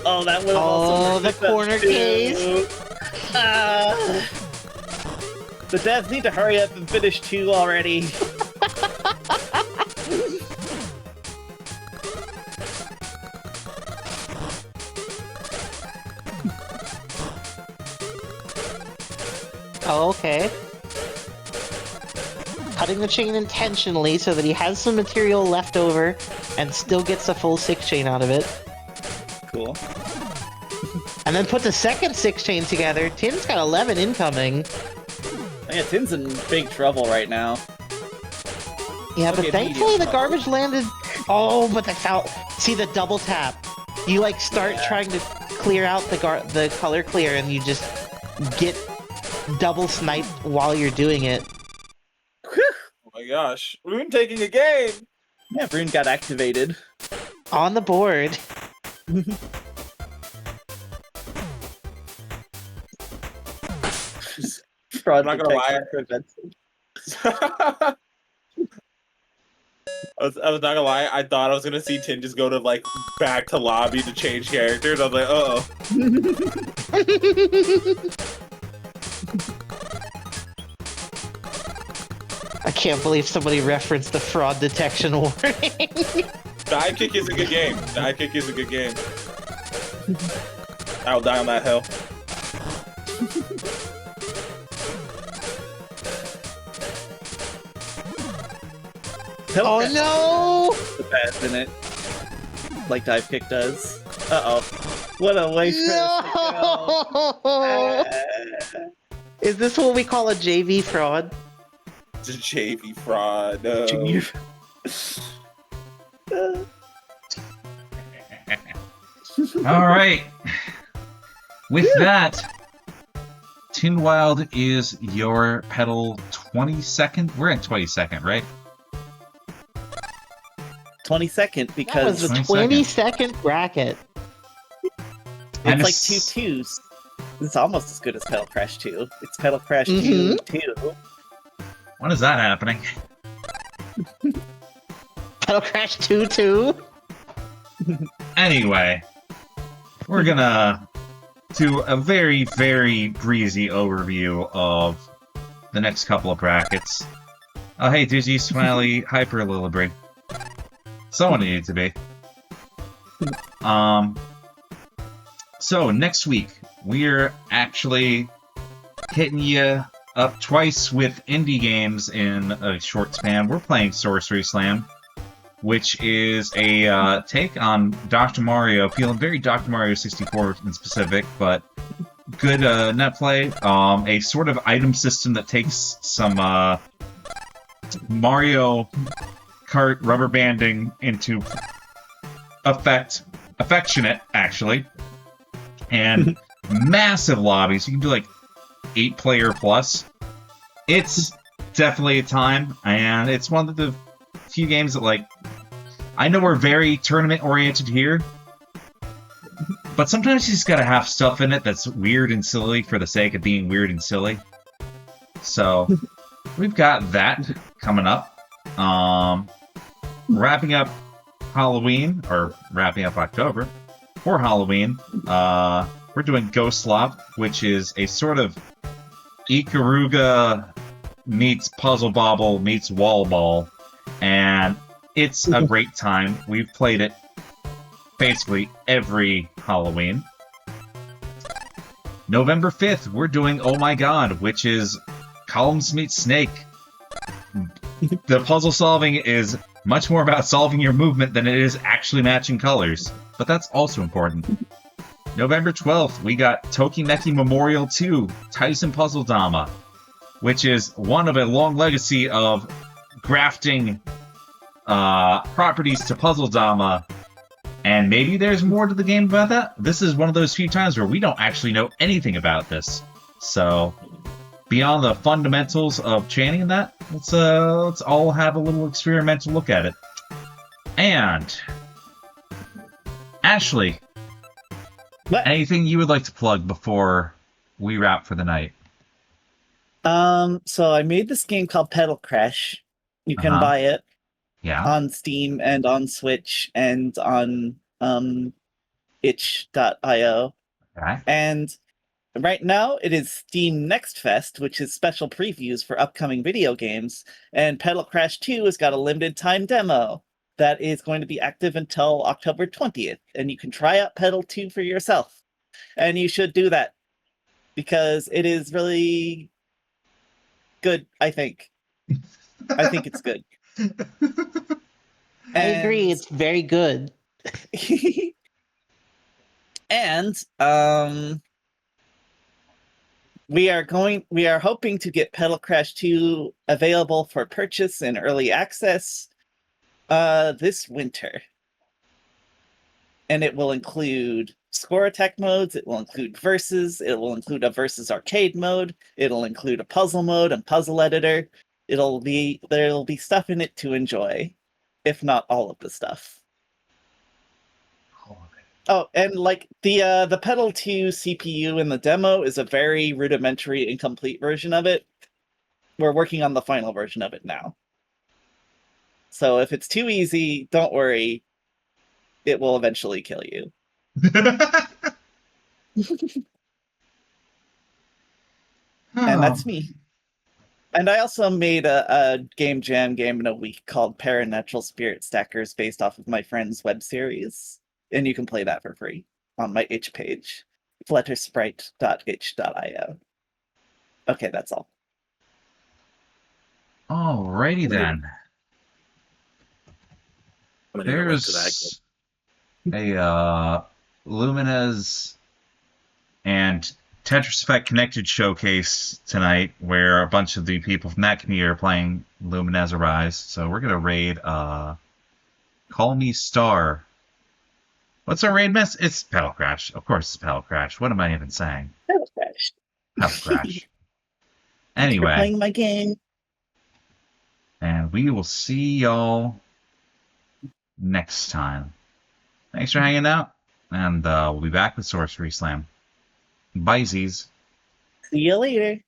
Oh, that would have also the corner case. The devs need to hurry up and finish 2 already. Oh, okay. Cutting the chain intentionally so that he has some material left over and still gets a full 6-chain out of it. Cool. And then put the second 6-chain together. Tin's got 11 incoming. Yeah, Tin's in big trouble right now. Yeah, Okay, but thankfully medium the trouble. garbage landed... Oh, but the foul... See the double tap. You like start trying to clear out the color clear and you just get double sniped while you're doing it. Oh my gosh. Rune taking a game! Yeah, Rune got activated. On the board. Fraud I'm not gonna lie. detection prevented. I was not gonna lie, I thought I was gonna see Tin just go to back to lobby to change characters. I was like, uh-oh. I can't believe somebody referenced the fraud detection warning. Die kick is a good game. Die kick is a good game. I will die on that hill. Oh no! The best in it. Like dive kick does. Uh-oh. What a waste. No! Is this what we call a JV fraud? JV fraud. No. All right. With that, Tin Wild is your Petal 22nd. We're at 22nd, right? 22nd That because was the 22nd. 22nd bracket. And it's like it's- 2 twos. It's almost as good as Petal Crash 2. It's Petal Crash Mhm. 2 2. When is that happening? Petal Crash 2-2. Anyway, we're gonna do a very, very breezy overview of the next couple of brackets. Oh, hey, Digi, Smiley, Hyper Lillibri. Someone needed to be. So next week, we're actually hitting you up twice with indie games in a short span. We're playing Sorcery Slam, which is a take on Dr. Mario, feeling very Dr. Mario 64 in specific, but good net play. A sort of item system that takes some Mario Kart rubber banding into affectionate, actually, and massive lobbies. You can do like 8-player plus. It's definitely a time, and it's one of the few games that, like, I know we're very tournament oriented here, but sometimes you just gotta have stuff in it that's weird and silly for the sake of being weird and silly. So we've got that coming up. Wrapping up Halloween, or wrapping up October for Halloween. We're doing Ghost Lop, which is a sort of Ikaruga meets Puzzle Bobble meets Wall Ball, and it's a great time. We've played it basically every Halloween. November 5th, we're doing Oh My God, which is Columns Meet Snake. The puzzle solving is much more about solving your movement than it is actually matching colors, but that's also important. November 12th, we got Tokimeki Memorial 2, Tyson Puzzle Dama, which is one of a long legacy of grafting properties to Puzzle Dama, and maybe there's more to the game about that. This is one of those few times where we don't actually know anything about this. So, beyond the fundamentals of chanting that, let's all have a little experimental look at it. And Ashley, What? anything you would like to plug before we wrap for the night? So I made this game called Petal Crash. You can Uh-huh. buy it Yeah. on Steam and on Switch and on itch.io. Okay. And right now it is Steam Next Fest, which is special previews for upcoming video games. And Petal Crash 2 has got a limited time demo that is going to be active until October 20th. And you can try out Petal 2 for yourself. And you should do that because it is really good, I think. I think it's good. I agree, it's very good. And we are hoping to get Petal Crash 2 available for purchase in early access this winter. And it will include score attack modes, it will include versus, it will include a versus arcade mode, it'll include a puzzle mode and puzzle editor. There'll be stuff in it to enjoy, if not all of the stuff. Oh, and like the Petal 2 CPU in the demo is a very rudimentary, incomplete version of it. We're working on the final version of it now. So if it's too easy, don't worry. It will eventually kill you. And that's me. And I also made a game jam game in a week called Paranatural Spirit Stackers based off of my friend's web series. And you can play that for free on my itch page, fluttersprite.itch.io. Okay, that's all. Alrighty then. I'm gonna go back to that. There's a Luminez and Tetris Effect Connected showcase tonight, where a bunch of the people from that community are playing Luminez Arise. So we're gonna raid Call Me Star. What's our raid mess? It's Petal Crash. Of course it's Petal Crash. What am I even saying? Petal Crash. Petal Crash. Thank you for Anyway, playing my game. and we will see y'all next time. Thanks for hanging out, and we'll be back with Sorcery Slam. Bye, Z's. See you later.